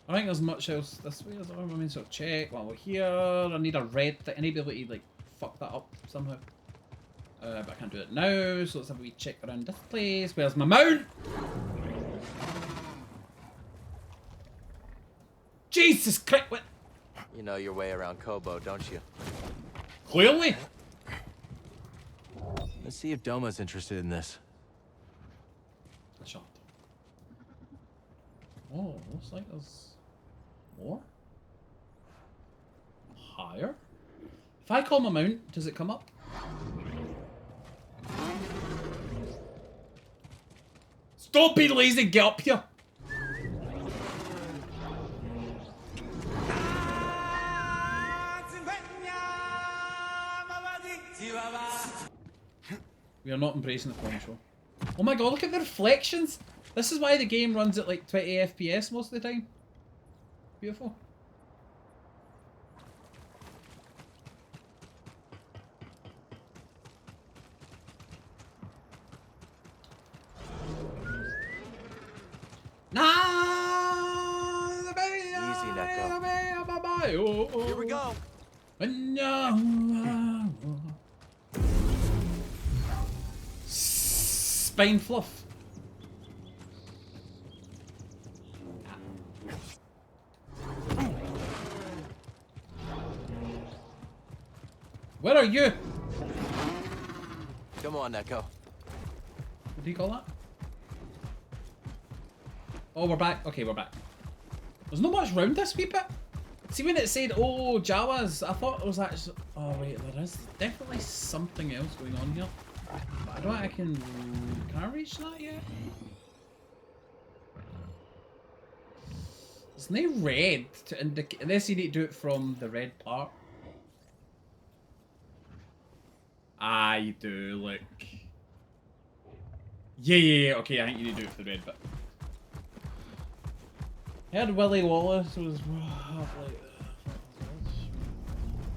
I think there's much else this way as well. I mean, so check while we're here. I need a red thing. I need to be able to like fuck that up somehow. But I can't do it now, so let's have a wee check around this place. Where's my mount? Jesus Christ! What? You know your way around Kobo, don't you? Clearly. Let's see if Doma's interested in this. Shot. Oh, looks like there's more. Higher. If I call my mount, does it come up? Stop being lazy, get up here! We are not embracing the poncho. Oh my god, look at the reflections! This is why the game runs at like 20 FPS most of the time. Beautiful. Easy, Neko. Here we go. Spine fluff. Where are you? Come on, Neko. What do you call that? Oh, we're back. Okay, we're back. There's not much round this wee bit. See when it said, oh, Jawas, I thought it was actually... Oh, wait, there is definitely something else going on here. But I don't think I can... Can I reach that yet? There's no red to indicate... Unless you need to do it from the red part. Ah, you do, look. Yeah. Okay, I think you need to do it for the red bit. I heard Willie Wallace was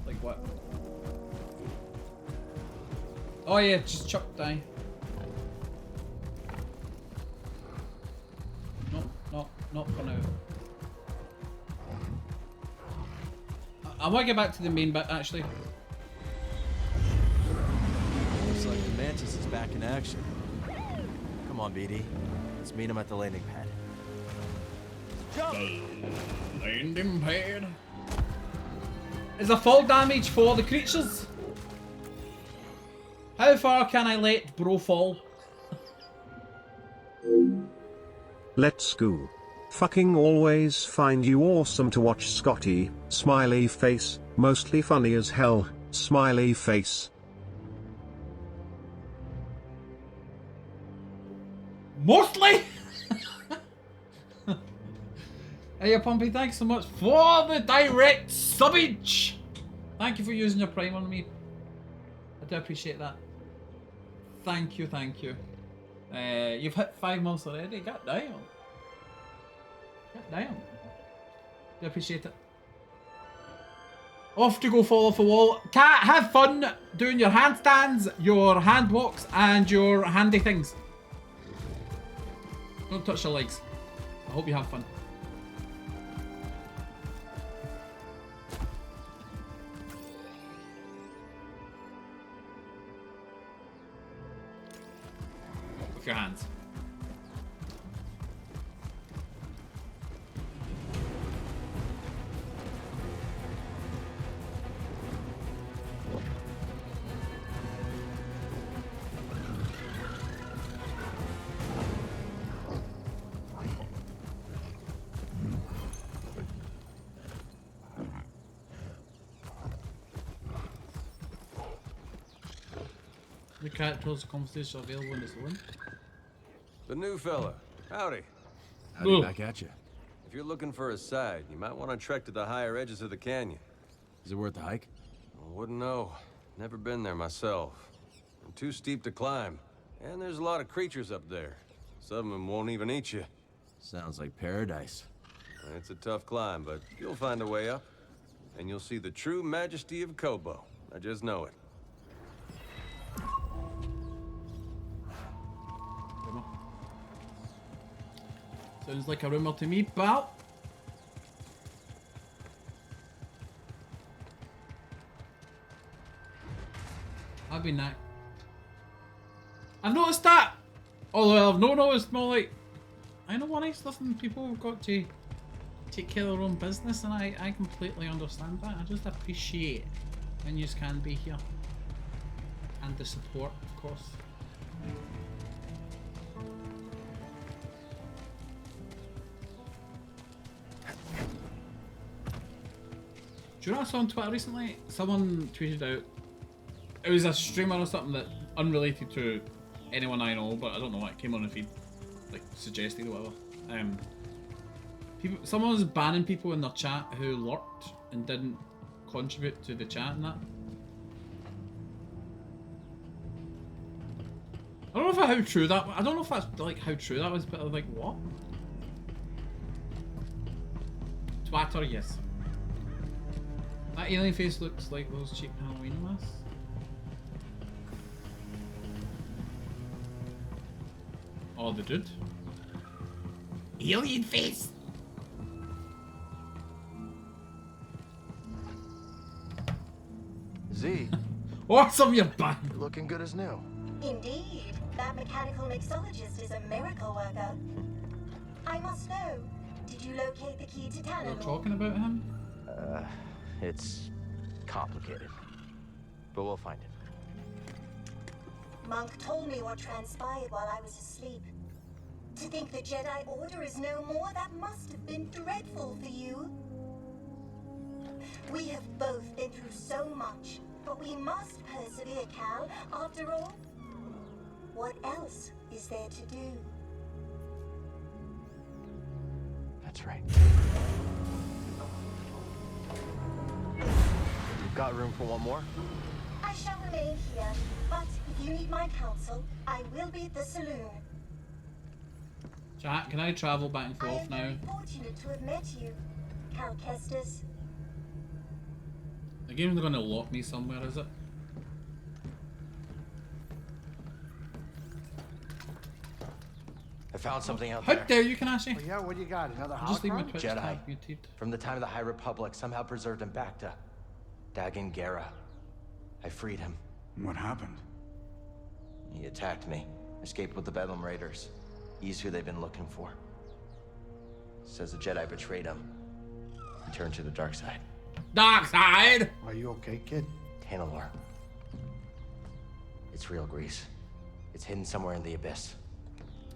like what? Oh yeah, just chuck die. No, not for now. I want to get back to the main bit actually. Looks like the Mantis is back in action. Come on, BD. Let's meet him at the landing pad. The landing pad. Is a fall damage for the creatures? How far can I let bro fall? Let's go. Fucking always find you awesome to watch, Scotty. Smiley face. Mostly funny as hell. Smiley face. Mostly? Hey, Pumpy, thanks so much for the direct subbage. Thank you for using your Prime on me. I do appreciate that. Thank you, thank you. You've hit 5 months already. God damn. God damn. Do appreciate it. Off to go fall off a wall. Cat, have fun doing your handstands, your hand walks, and your handy things. Don't touch your legs. I hope you have fun. With your hands. The characters' conversations are available in this link. The new fella. Howdy. Howdy back at you. If you're looking for a side, you might want to trek to the higher edges of the canyon. Is it worth the hike? I wouldn't know. Never been there myself. And too steep to climb. And there's a lot of creatures up there. Some of them won't even eat you. Sounds like paradise. It's a tough climb, but you'll find a way up. And you'll see the true majesty of Kobo. I just know it. Sounds like a rumor to me, pal. I've been that. I've noticed that! Although I've not noticed more like... I know when I listen, people have got to take care of their own business, and I completely understand that. I just appreciate when you can be here. And the support, of course. Do you know what I saw on Twitter recently? Someone tweeted out, it was a streamer or something that unrelated to anyone I know, but I don't know what, it came on the feed, like suggested or whatever. Someone was banning people in their chat who lurked and didn't contribute to the chat and that. I don't know how true that. I don't know if that's like how true that was, but I was like, what? Twitter, yes. That alien face looks like those cheap Halloween masks. Oh, the dude. Alien face! Z. Awesome, you're back! You're looking good as new. Indeed. That mechanical mixologist is a miracle worker. I must know, did you locate the key to Tanner? You're talking about him? It's complicated, but we'll find it. Monk told me what transpired while I was asleep. To think the Jedi Order is no more, that must have been dreadful for you. We have both been through so much, but we must persevere, Cal. After all, what else is there to do? That's right. You've got room for one more? I shall remain here, but if you need my counsel, I will be at the saloon. Chat, can I travel back and forth now? I am very fortunate to have met you, Cal Kestis. The game's gonna lock me somewhere, is it? I found something out How there. dare you, Kanashi? Yeah, what do you got? Another Just leave my holocron? Twitch Jedi. tab muted. From the time of the High Republic, somehow preserved in Bacta. Dagan Gera. I freed him. What happened? He attacked me. Escaped with the Bedlam Raiders. He's who they've been looking for. Says the Jedi betrayed him. He turned to the dark side. Dark side! Are you okay, kid? Tanalor. It's real grease. It's hidden somewhere in the Abyss.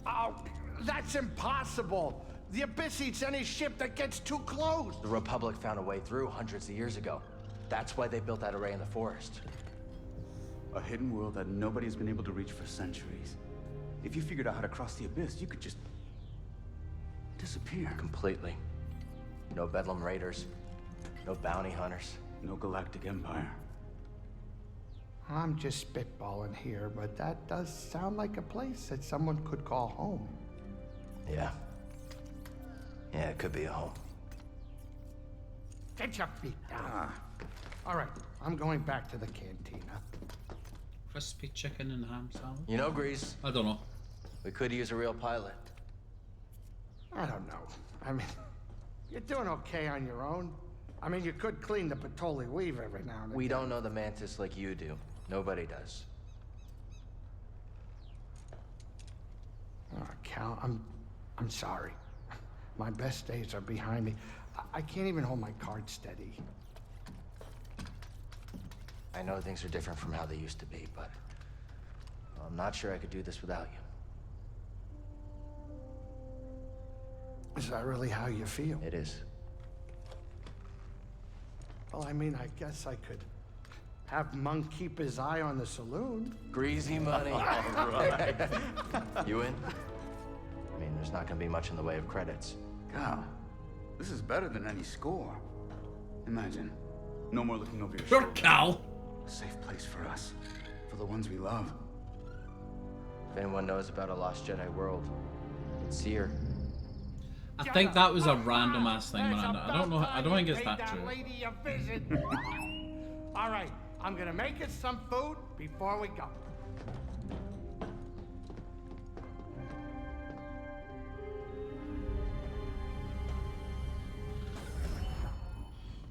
Oh, that's impossible! The Abyss eats any ship that gets too close! The Republic found a way through hundreds of years ago. That's why they built that array in the forest. A hidden world that nobody's been able to reach for centuries. If you figured out how to cross the Abyss, you could just... disappear. Completely. No Bedlam Raiders. No bounty hunters. No galactic empire. I'm just spitballing here, but that does sound like a place that someone could call home. Yeah. Yeah, it could be a home. Get your feet down. All right, I'm going back to the cantina. Crispy chicken and ham salad. You know, Grease. I don't know. We could use a real pilot. I don't know. I mean, you're doing okay on your own. I mean, you could clean the Patoli weave every now and again. We don't know the Mantis like you do. Nobody does. Oh, Cal, I'm sorry. My best days are behind me. I can't even hold my cards steady. I know things are different from how they used to be, but I'm not sure I could do this without you. Is that really how you feel? It is. Well, I mean, I guess I could have Monk keep his eye on the saloon. Greasy money. All right. You in? I mean, there's not gonna be much in the way of credits. Cal, this is better than any score. Imagine, no more looking over your Sure, shoulder. Cal. A safe place for us, for the ones we love. If anyone knows about a lost Jedi world, it's here. I think that was a random ass thing, Miranda. I don't know. I don't think it's that true. Lady a visit. All right, I'm gonna make us some food before we go.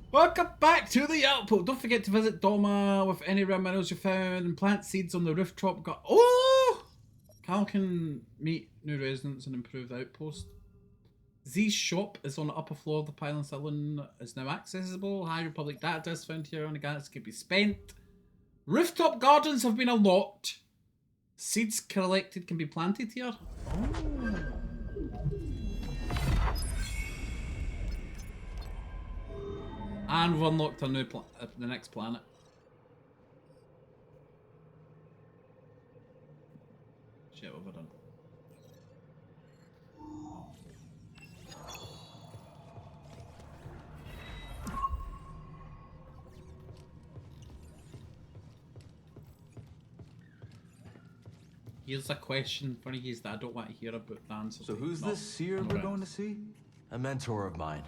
Welcome back to the output. Don't forget to visit Doma with any rare minerals you found and plant seeds on the rooftop. Cal can meet new residents and improve the outpost. Z's shop is on the upper floor of the Pylon Saloon, is now accessible. High Republic data is found here on the galaxy can be spent. Rooftop gardens have been unlocked. Seeds collected can be planted here. And we've unlocked a new the next planet. Shit, what have I done? Here's a question for you that I don't want to hear about the answer. So who's this seer we're going to see? A mentor of mine.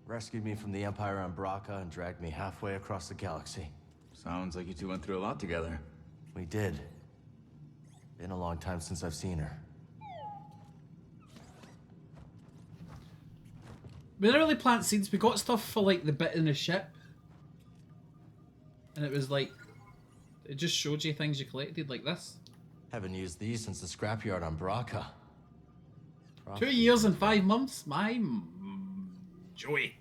Rescued me from the Empire on Braca and dragged me halfway across the galaxy. Sounds like you two went through a lot together. We did. Been a long time since I've seen her. We didn't really plant seeds. We got stuff for like the bit in the ship. And it was like, it just showed you things you collected like this. Haven't used these since the scrapyard on Braca. 2 years and 5 months? My joy.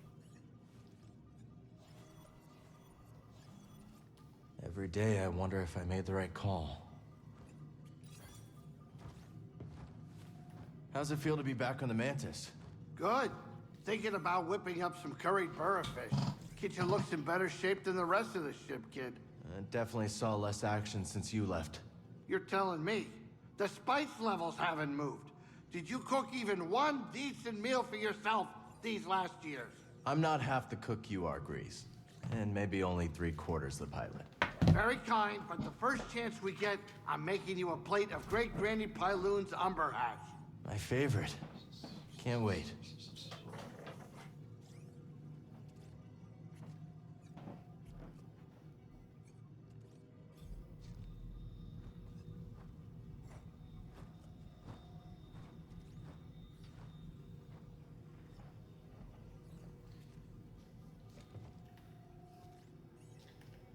Every day I wonder if I made the right call. How's it feel to be back on the Mantis? Good. Thinking about whipping up some curried burrafish. Kitchen looks in better shape than the rest of the ship, kid. I definitely saw less action since you left. You're telling me. The spice levels haven't moved. Did you cook even one decent meal for yourself these last years? I'm not half the cook you are, Grease. And maybe only 3/4 the pilot. Very kind, but the first chance we get, I'm making you a plate of Great Granny Pyloon's umber hash. My favorite. Can't wait.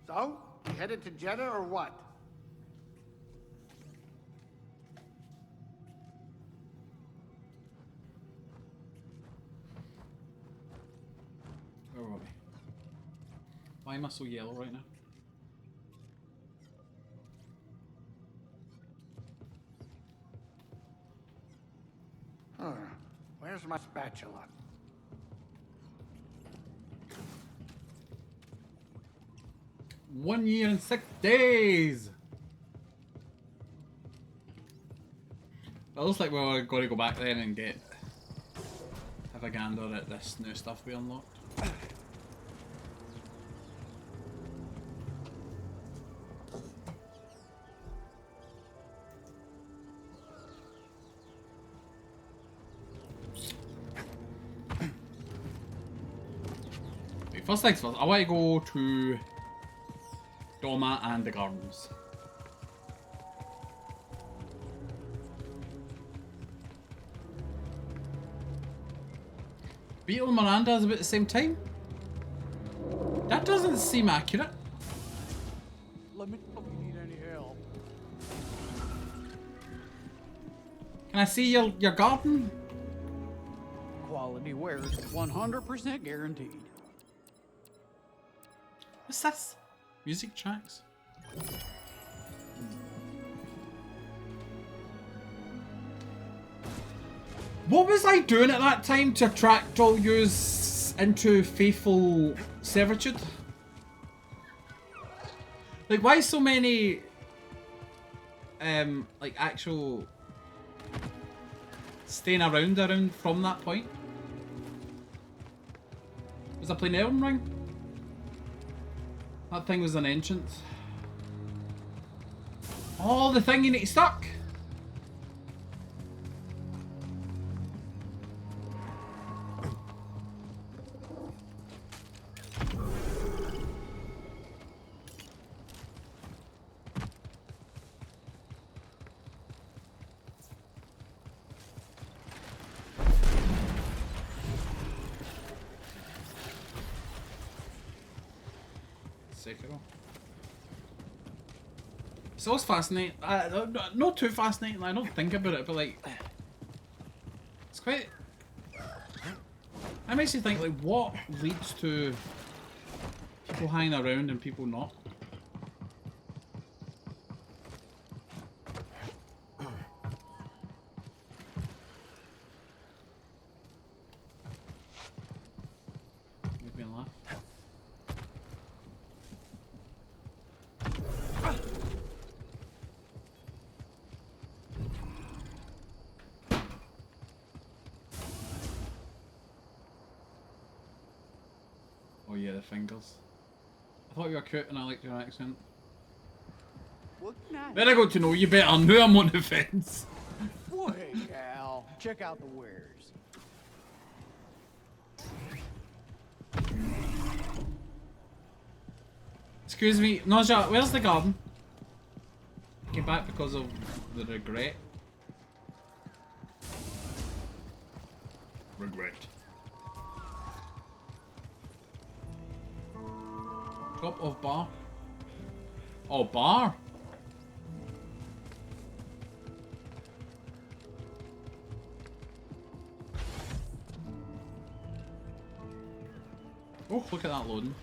So, you headed to Jeddah or what? Where were we? Why am I so yellow right now? Where's my spatula? One year and 6 days. It looks like we're going to go back then and have a gander at this new stuff we unlocked. We Right, first things first, I want to go to Doma and the gardens. Beetle and Miranda is about the same time? That doesn't seem accurate. Let me know if you need any help. Can I see your garden? Quality wares, 100% guaranteed. What's this? Music tracks? What was I doing at that time to attract all yous into faithful servitude? Like, why so many like actual staying around from that point? Was I playing Elden Ring? That thing was an ancient. Oh, the thing you need to stuck. It's always fascinating. Not too fascinating. I don't think about it, but like, it's quite. It makes you think, like, what leads to people hanging around and people not. Make me laugh. Oh yeah, the fingers. I thought you were cute and I liked your accent. Then I got to know you better. Now I'm on the fence. Hey, Cal. Check out the wares. Excuse me, Nausea, where's the garden? Came back because of the regret. Regret. Top of bar. Oh, bar. Oh, look at that loading.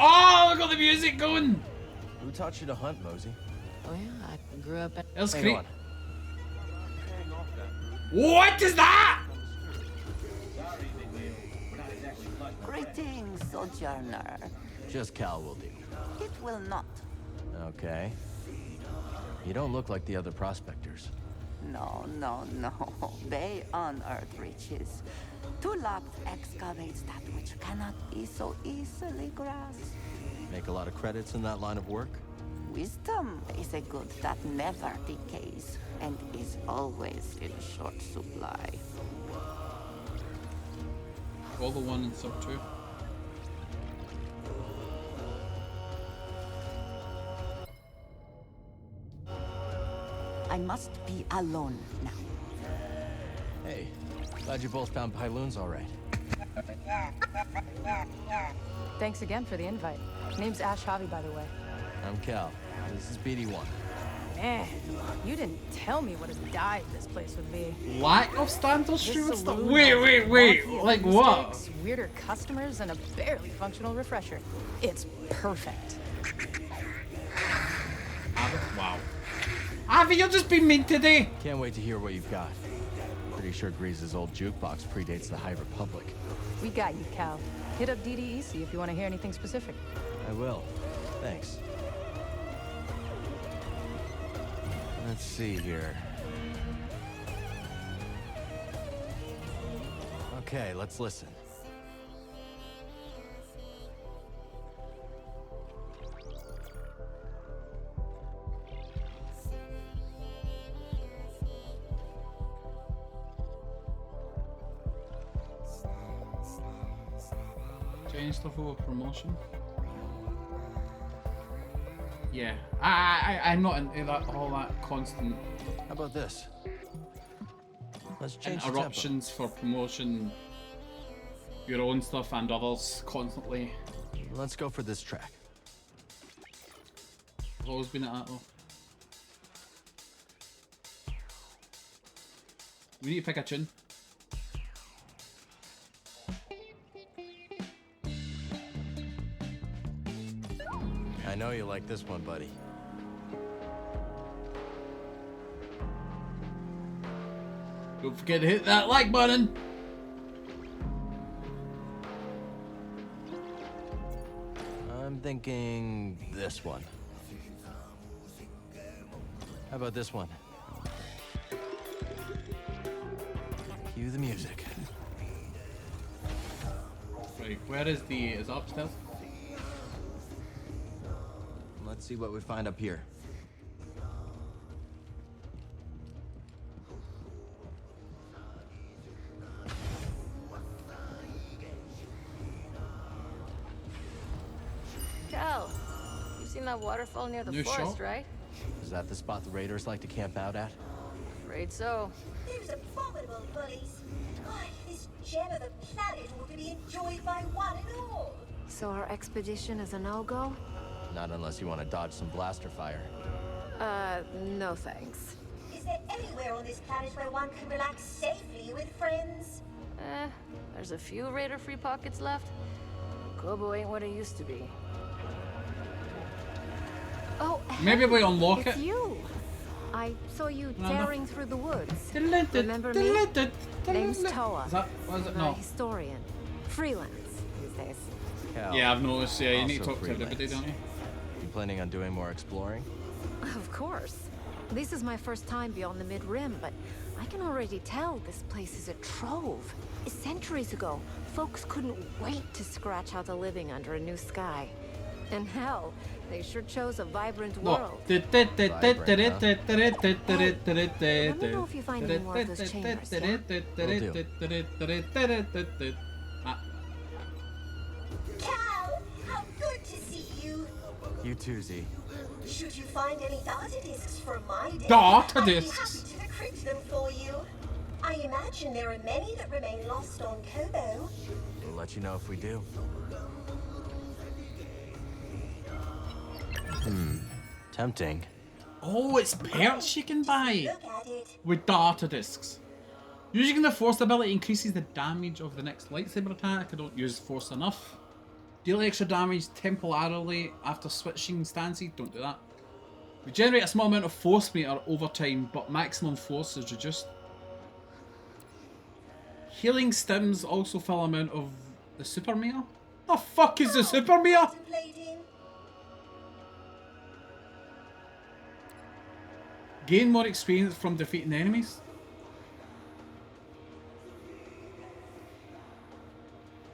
Oh, look at the music going. Who taught you to hunt, Mosey? Oh yeah, I grew up at... That's Hang great. on. What is that? Greetings, Sojourner. Just Cal will do. It will not. Okay. You don't look like the other prospectors. No, no, no. They unearth riches. Tulap excavates that which cannot be so easily grasped. Make a lot of credits in that line of work? Wisdom is a good that never decays and is always in short supply. All the one and sub 2. I must be alone now. Hey, glad you both found Pyloons all right. Thanks again for the invite. Name's Ash Javi, by the way. I'm Cal. This is BD1. Man, you didn't tell me what a dive this place would be. Lack of standard stream stuff. saloon Wait, has wait, wait. wonky Like acoustics, what? Weirder customers and a barely functional refresher. It's perfect. Wow. Avi, you're just being mean today. Can't wait to hear what you've got. Pretty sure Grease's old jukebox predates the High Republic. We got you, Cal. Hit up DDEC if you want to hear anything specific. I will. Thanks. Let's see here. Okay, let's listen. Change stuff over promotion. Yeah, I'm not into that all that constant. How about this? Let's change interruptions for promotion. Your own stuff and others constantly. Let's go for this track. I've always been at that though. We need to pick a tune. I know you like this one, buddy. Don't forget to hit that like button. I'm thinking this one. How about this one? Cue the music. Right, where is is it upstairs? Let's see what we find up here. Cal, you've seen that waterfall near the forest, right? Is that the spot the raiders like to camp out at? Afraid so. Those abominable bullies. Why, this gem of the planet ought to be enjoyed by one and all. So our expedition is a no-go? Not unless you want to dodge some blaster fire. No thanks. Is there anywhere on this planet where one can relax safely with friends? There's a few raider-free pockets left. Kobo ain't what it used to be. Oh, maybe we unlock it's it. You. I saw you No, tearing through the woods. Remember me? Name's Toa. Is that, what is it? I'm No. a historian. Freelance these days. Cal, Yeah, I've noticed. Yeah, you need to also talk to everybody, freelance. don't you? You planning on doing more exploring? Of course. This is my first time beyond the Mid-Rim, but I can already tell this place is a trove. Centuries ago, folks couldn't wait to scratch out a living under a new sky. And hell, they sure chose a vibrant world. Let me know if you find any more of those chambers, yeah? Cal, how good to see you. You too, Z. Should you find any data discs from my day, Data I'd be discs? happy to decrypt them for you. I imagine there are many that remain lost on Kobo. We'll let you know if we do. Tempting. Oh, it's perks you can buy Look at it. with data discs. Using the force ability increases the damage of the next lightsaber attack. I don't use force enough. Deal extra damage temporarily after switching stances. Don't do that. Regenerate a small amount of force meter over time, but maximum force is reduced. Healing stims also fill amount of the super meter. The fuck is the super meter? Contemplating. Gain more experience from defeating enemies.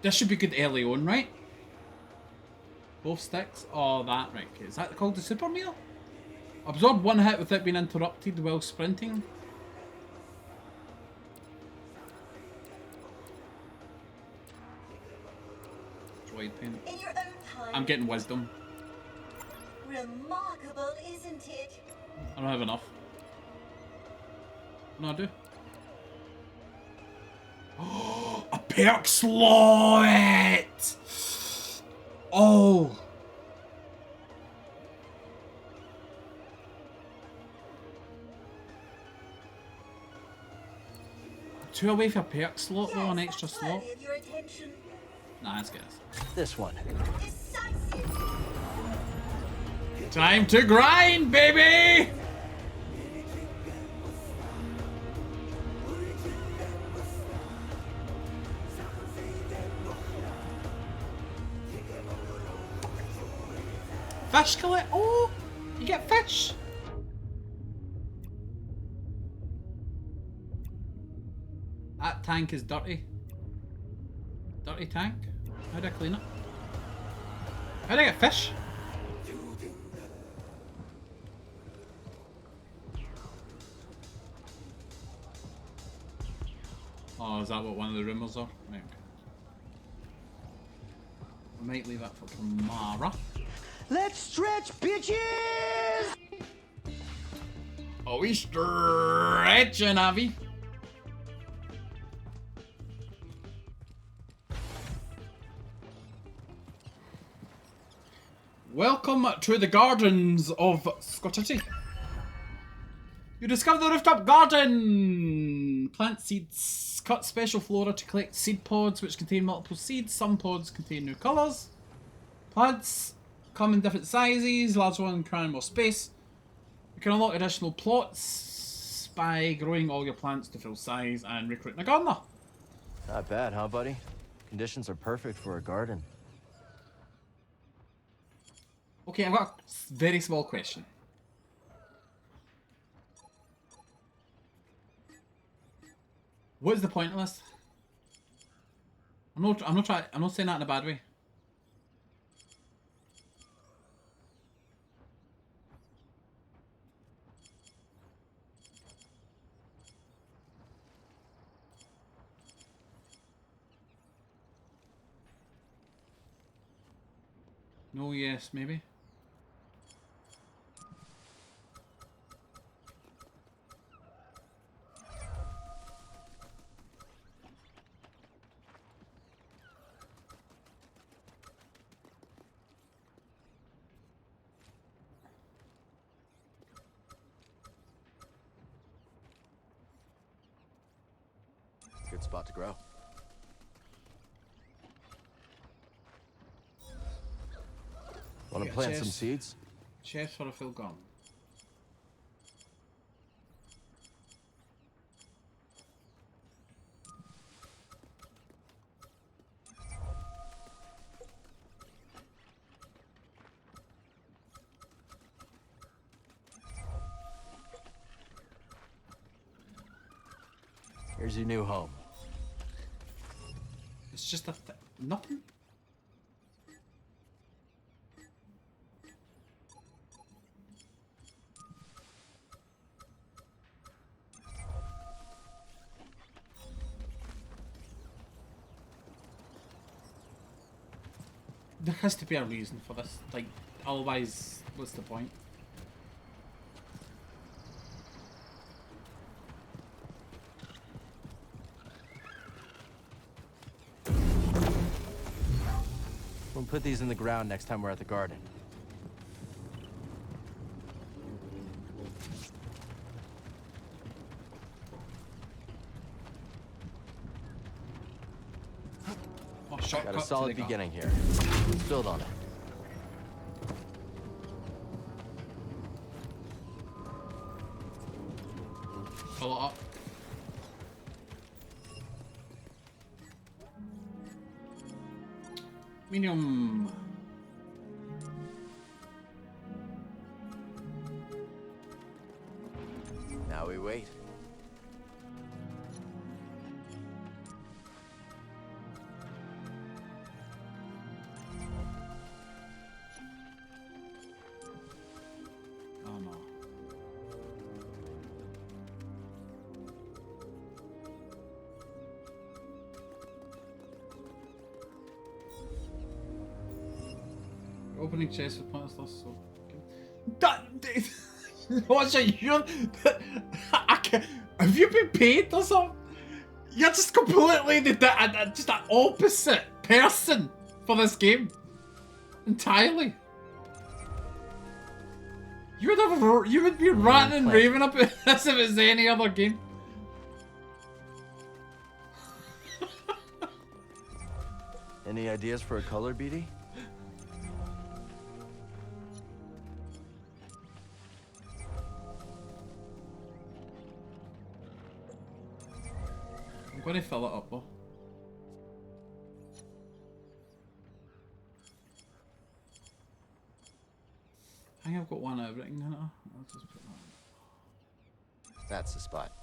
This should be good early on, right? Both sticks? Oh, that, right. Okay. Is that called the super meter? Absorb one hit without being interrupted while sprinting. Wide pen. In your own time. I'm getting wisdom. Remarkable, isn't it? I don't have enough. No, I do. A perk slot! Oh! Two away for a perk slot though, an extra slot. Worthy of your attention. Nah, let's get this. This one. Decisive. Time to grind, baby! Fish collect. Oh, you get fish. That tank is dirty. Dirty tank. How do I clean it? How do I get fish? Oh, is that what one of the rumors are? Right, okay. We might leave that for tomorrow. Let's stretch, bitches! Oh, we stretching, Abby. Welcome to the gardens of ScotiTM. You discover the rooftop garden! Plant seeds. Cut special flora to collect seed pods which contain multiple seeds. Some pods contain new colours. Plants come in different sizes. Large one requiring more space. You can unlock additional plots by growing all your plants to full size and recruiting a gardener. Not bad, huh, buddy? Conditions are perfect for a garden. Okay, I've got a very small question. What is the point of this? I'm not saying that in a bad way. No, yes, maybe. Good spot to grow. Want to plant some seeds? Chest for a full garden. Here's your new home. It's just nothing. There has to be a reason for this, like, otherwise, what's the point? We'll put these in the ground next time we're at the garden. Got a solid beginning here. Let's build on it. Fill it up. Medium. Now we wait. Oh no. Opening chest with pointless loss, so what's a you? Have you been paid or something? You're just completely just an opposite person for this game. Entirely. You would be ranting and raving about this if it was any other game. Any ideas for a color, BD? I'm going to fill it up though. I think I've got one everything in it. I'll just put that in. That's the spot.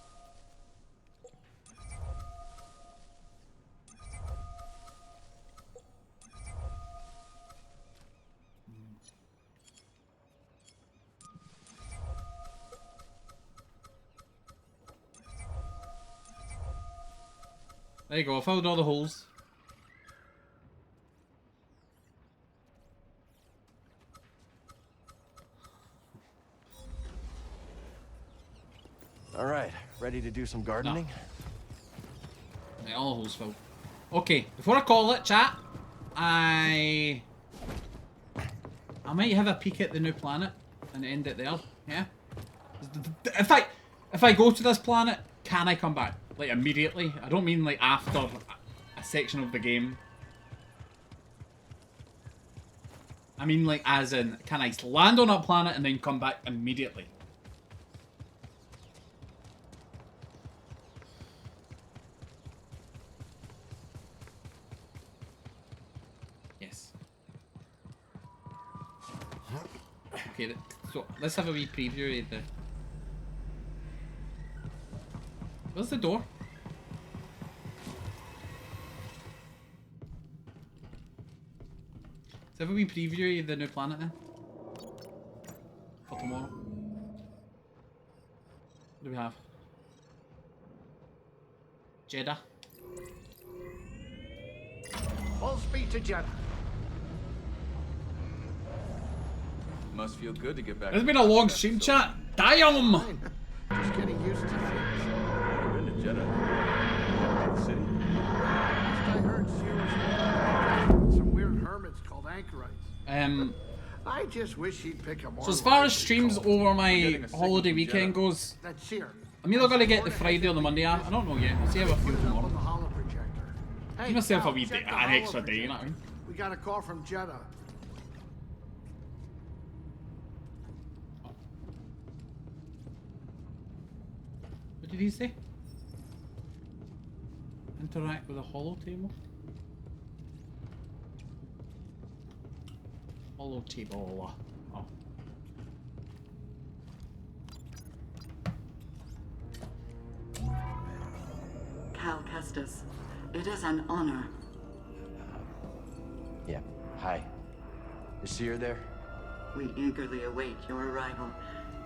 There you go, I filled all the holes. All right, ready to do some gardening? Right, all the holes full. Okay, before I call it, chat, I might have a peek at the new planet and end it there. Yeah. If I go to this planet, can I come back like immediately? I don't mean like after a section of the game. I mean like as in, can I land on a planet and then come back immediately? Yes. Okay, so let's have a wee preview of the... Where's the door? Let's have a wee preview of the new planet then. For tomorrow. What do we have? Jedi. Full speed to Jedi. Must feel good to get back. It's been a long stream, chat. Damn! Just getting used to things. Been to Jedi. City. I heard she was some weird hermits called anchorites. I just wish she'd pick up. So as far as streams over my holiday weekend goes, That's here. I'm either gonna get the Friday or the Monday app. I don't know yet. We'll see how I feel tomorrow. Hey, Give myself a wee check day, the an holo extra day, you know what I mean? We got a call from Jedi. What did he say? Interact with a holo table? Holo table. Oh. Cal Kestis, it is an honor. Yeah. Hi. Is Seer there? We eagerly await your arrival.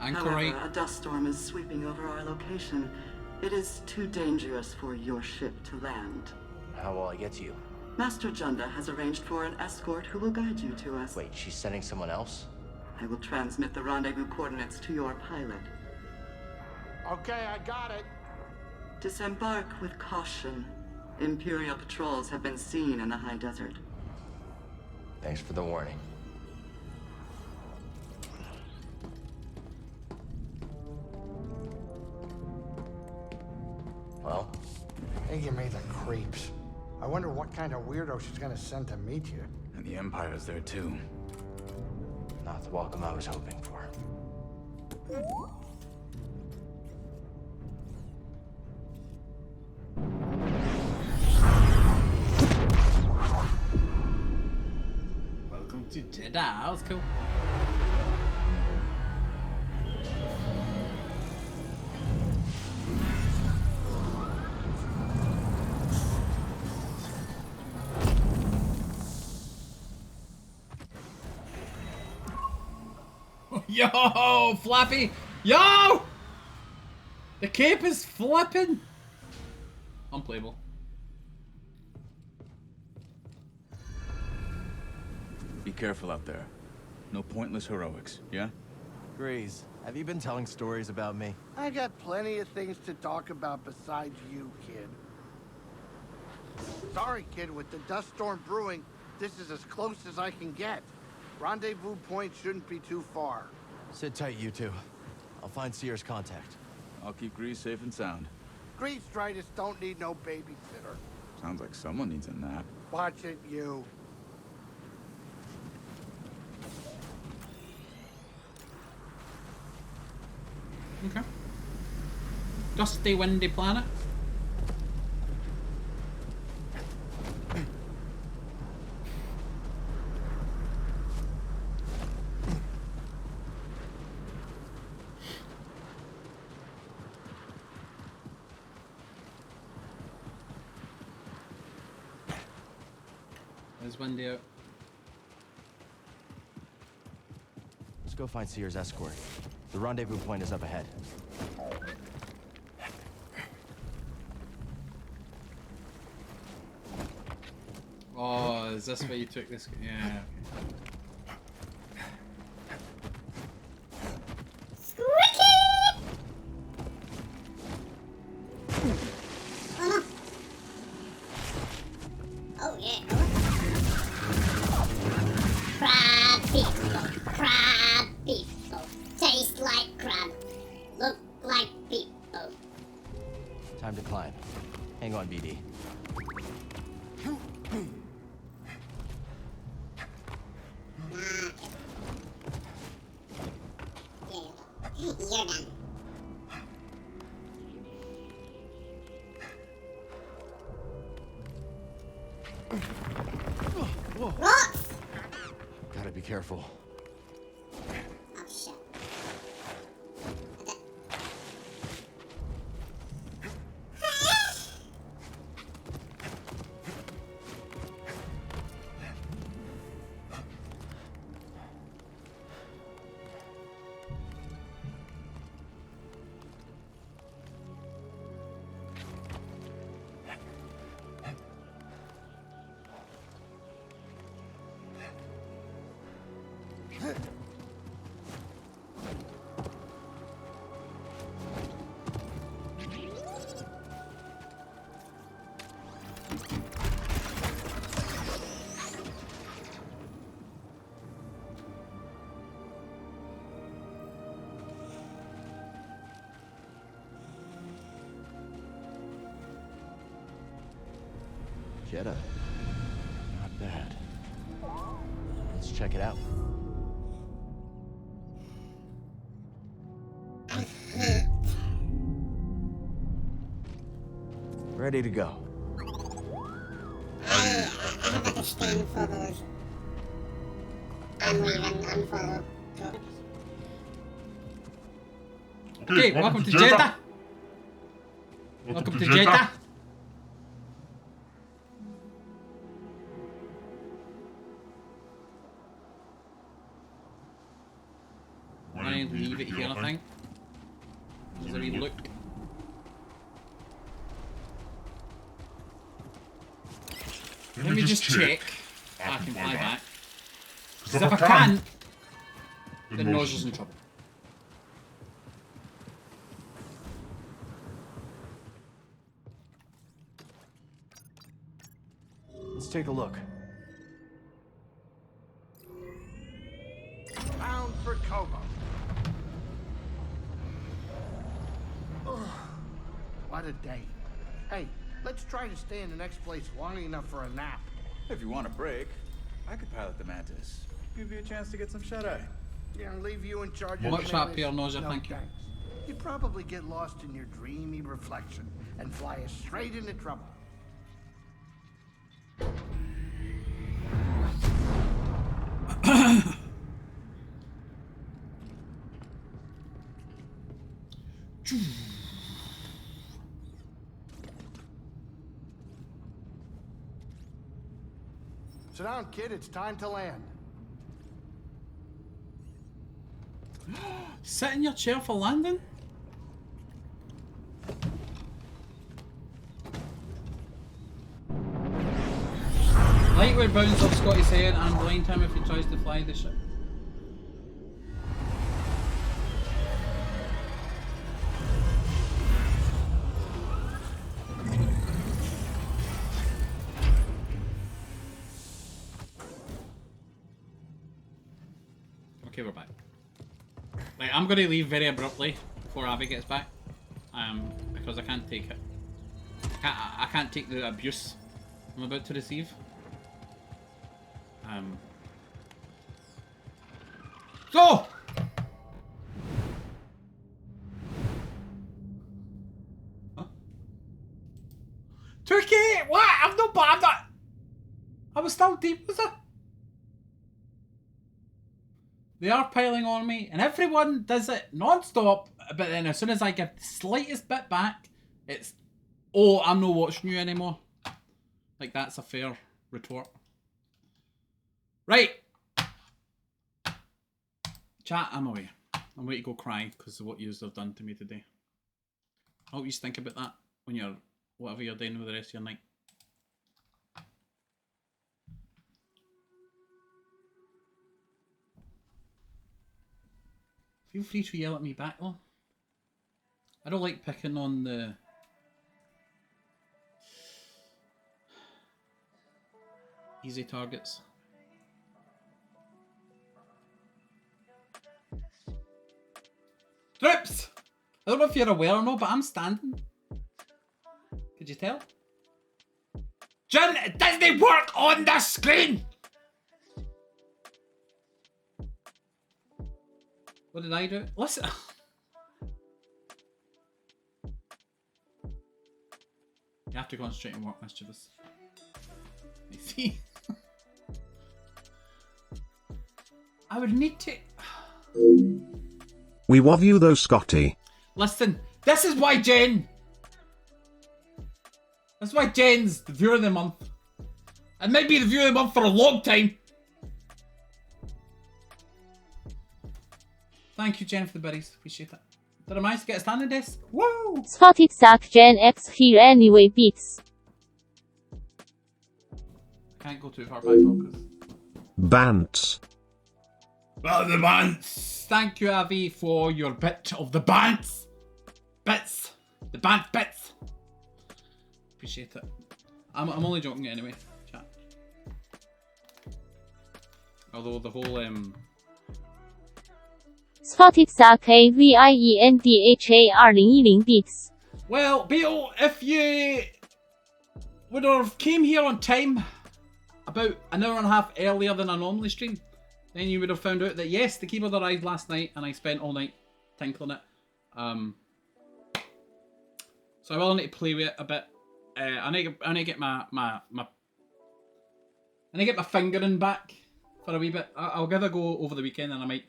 Anchorite. However, a dust storm is sweeping over our location. It is too dangerous for your ship to land. How will I get to you? Master Junda has arranged for an escort who will guide you to us. Wait, she's sending someone else? I will transmit the rendezvous coordinates to your pilot. Okay, I got it. Disembark with caution. Imperial patrols have been seen in the high desert. Thanks for the warning. Well? They give me the creeps. I wonder what kind of weirdo she's gonna send to meet you. And the Empire's there too. Not the welcome I was hoping for. Welcome to Jedi. That was cool. Yo, Flappy! Yo! The cape is flipping! Unplayable. Be careful out there. No pointless heroics, yeah? Grease, have you been telling stories about me? I got plenty of things to talk about besides you, kid. Sorry, kid, with the dust storm brewing, this is as close as I can get. Rendezvous point shouldn't be too far. Sit tight, you two. I'll find Seer's contact. I'll keep Grease safe and sound. Grease Stridus don't need no babysitter. Sounds like someone needs a nap. Watch it, you. Okay. Dusty, windy planet. There's windy out. Let's go find Seer's escort. The rendezvous point is up ahead. Oh, is this where you took this? Yeah. Okay. People. Crab people. Taste like crab. Look like people. Time to climb. Hang on, BD. You're done. What? Gotta be careful. Oh shit. Jedi. Not bad. Let's check it out. Ready to go. I have a disdain for those unleave and unfollow. Okay, welcome to Jedi. Welcome to Jedi. I leave it here, I think. Does it look? Let me just check. I can fly back. Because if I can't, then Noisel's in trouble. Let's take a look. Bound for Como. What a day. Hey, let's try to stay in the next place long enough for a nap. If you want a break, I could pilot the Mantis. Give you a chance to get some shut-eye. Yeah, leave you in charge of What's up, Pierre Noza? No, Thank you. thanks. You'd probably get lost in your dreamy reflection and fly us straight into trouble. Sit down, kid. It's time to land. Sit in your chair for landing? Lightweight bounce off Scotty's head and blind him if he tries to fly the ship. Okay, we're back. Like, I'm gonna leave very abruptly before Abby gets back, because I can't take it. I can't take the abuse I'm about to receive. So! Huh? Turkey! What? I'm not bad. I was still deep, was I? They are piling on me, and everyone does it non-stop, but then as soon as I give the slightest bit back, it's, oh, I'm not watching you anymore. Like, that's a fair retort. Right. Chat, I'm away. I'm going to go cry because of what yous have done to me today. I hope you think about that when you're, whatever you're doing with the rest of your night. Feel free to yell at me back though. I don't like picking on the easy targets. Troops! I don't know if you're aware or not, but I'm standing. Could you tell? Jin, it doesn't work on the screen! What did I do? Listen. You have to concentrate and work, mischievous. I see. I would need to... We love you though, Scotty. Listen, this is why Jen... That's why Jen's the viewer of the month. And might be the viewer of the month for a long time. Thank you, Jen, for the berries. Appreciate it. Did I manage to get a standing desk? Woo! Scotty suck Gen X here anyway, beats. Can't go too far back though, because... Bants. Well, the bants! Thank you, Avi, for your bit of the bants! Bits! The bant bits! Appreciate it. I'm only joking anyway, chat. Although the whole, Scotty suck AVIENDHA 2010 beats. Well, Beetle, if you would have came here on time, about an hour and a half earlier than I normally stream, then you would have found out that yes, the keyboard arrived last night and I spent all night tinkling it. So I will need to play with it a bit. I need to get my fingering back for a wee bit. I'll give it a go over the weekend, and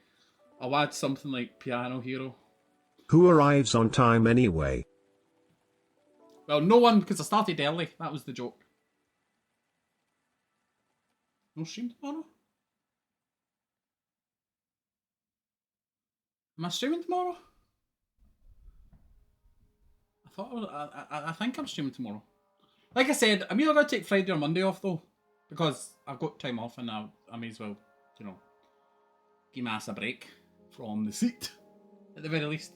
I'll add something like Piano Hero. Who arrives on time anyway? Well, no one, because I started early. That was the joke. No stream tomorrow? Am I streaming tomorrow? I think I'm streaming tomorrow. Like I said, I'm either going to take Friday or Monday off though, because I've got time off and I may as well, you know, give my ass a break from the seat, at the very least,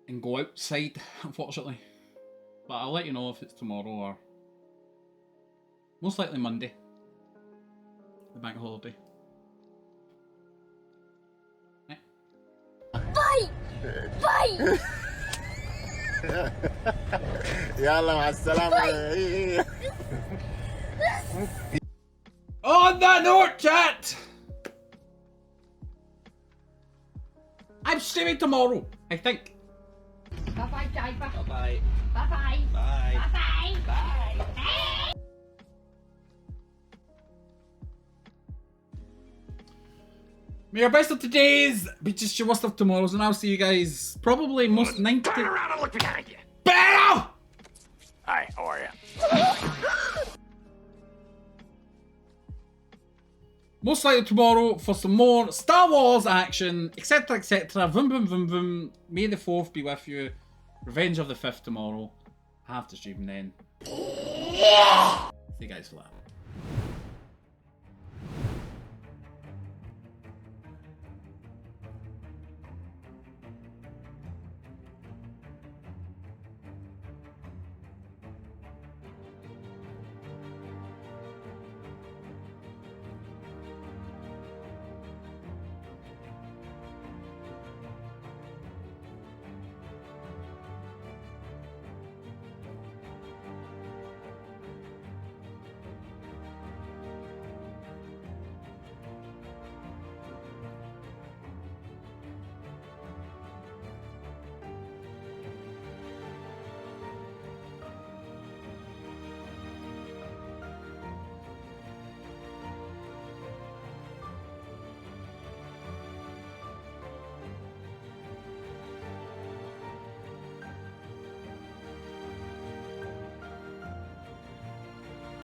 and go outside, unfortunately. But I'll let you know if it's tomorrow or most likely Monday, the bank holiday. Yeah. Fight! Fight! يلا مع السلامة. On that note, chat! I'm streaming tomorrow, I think. Bye-bye, Diver. Bye-bye. Bye-bye. Bye. Bye-bye. Bye. May your best of today's be just your worst of tomorrow's, and I'll see you guys probably most 90... Turn around and look behind you. Better! Hi, how are you? Most likely tomorrow for some more Star Wars action, etc, etc. Vroom, vroom, vroom, vroom. May the 4th be with you. Revenge of the 5th tomorrow. I have to stream then. See you guys for that.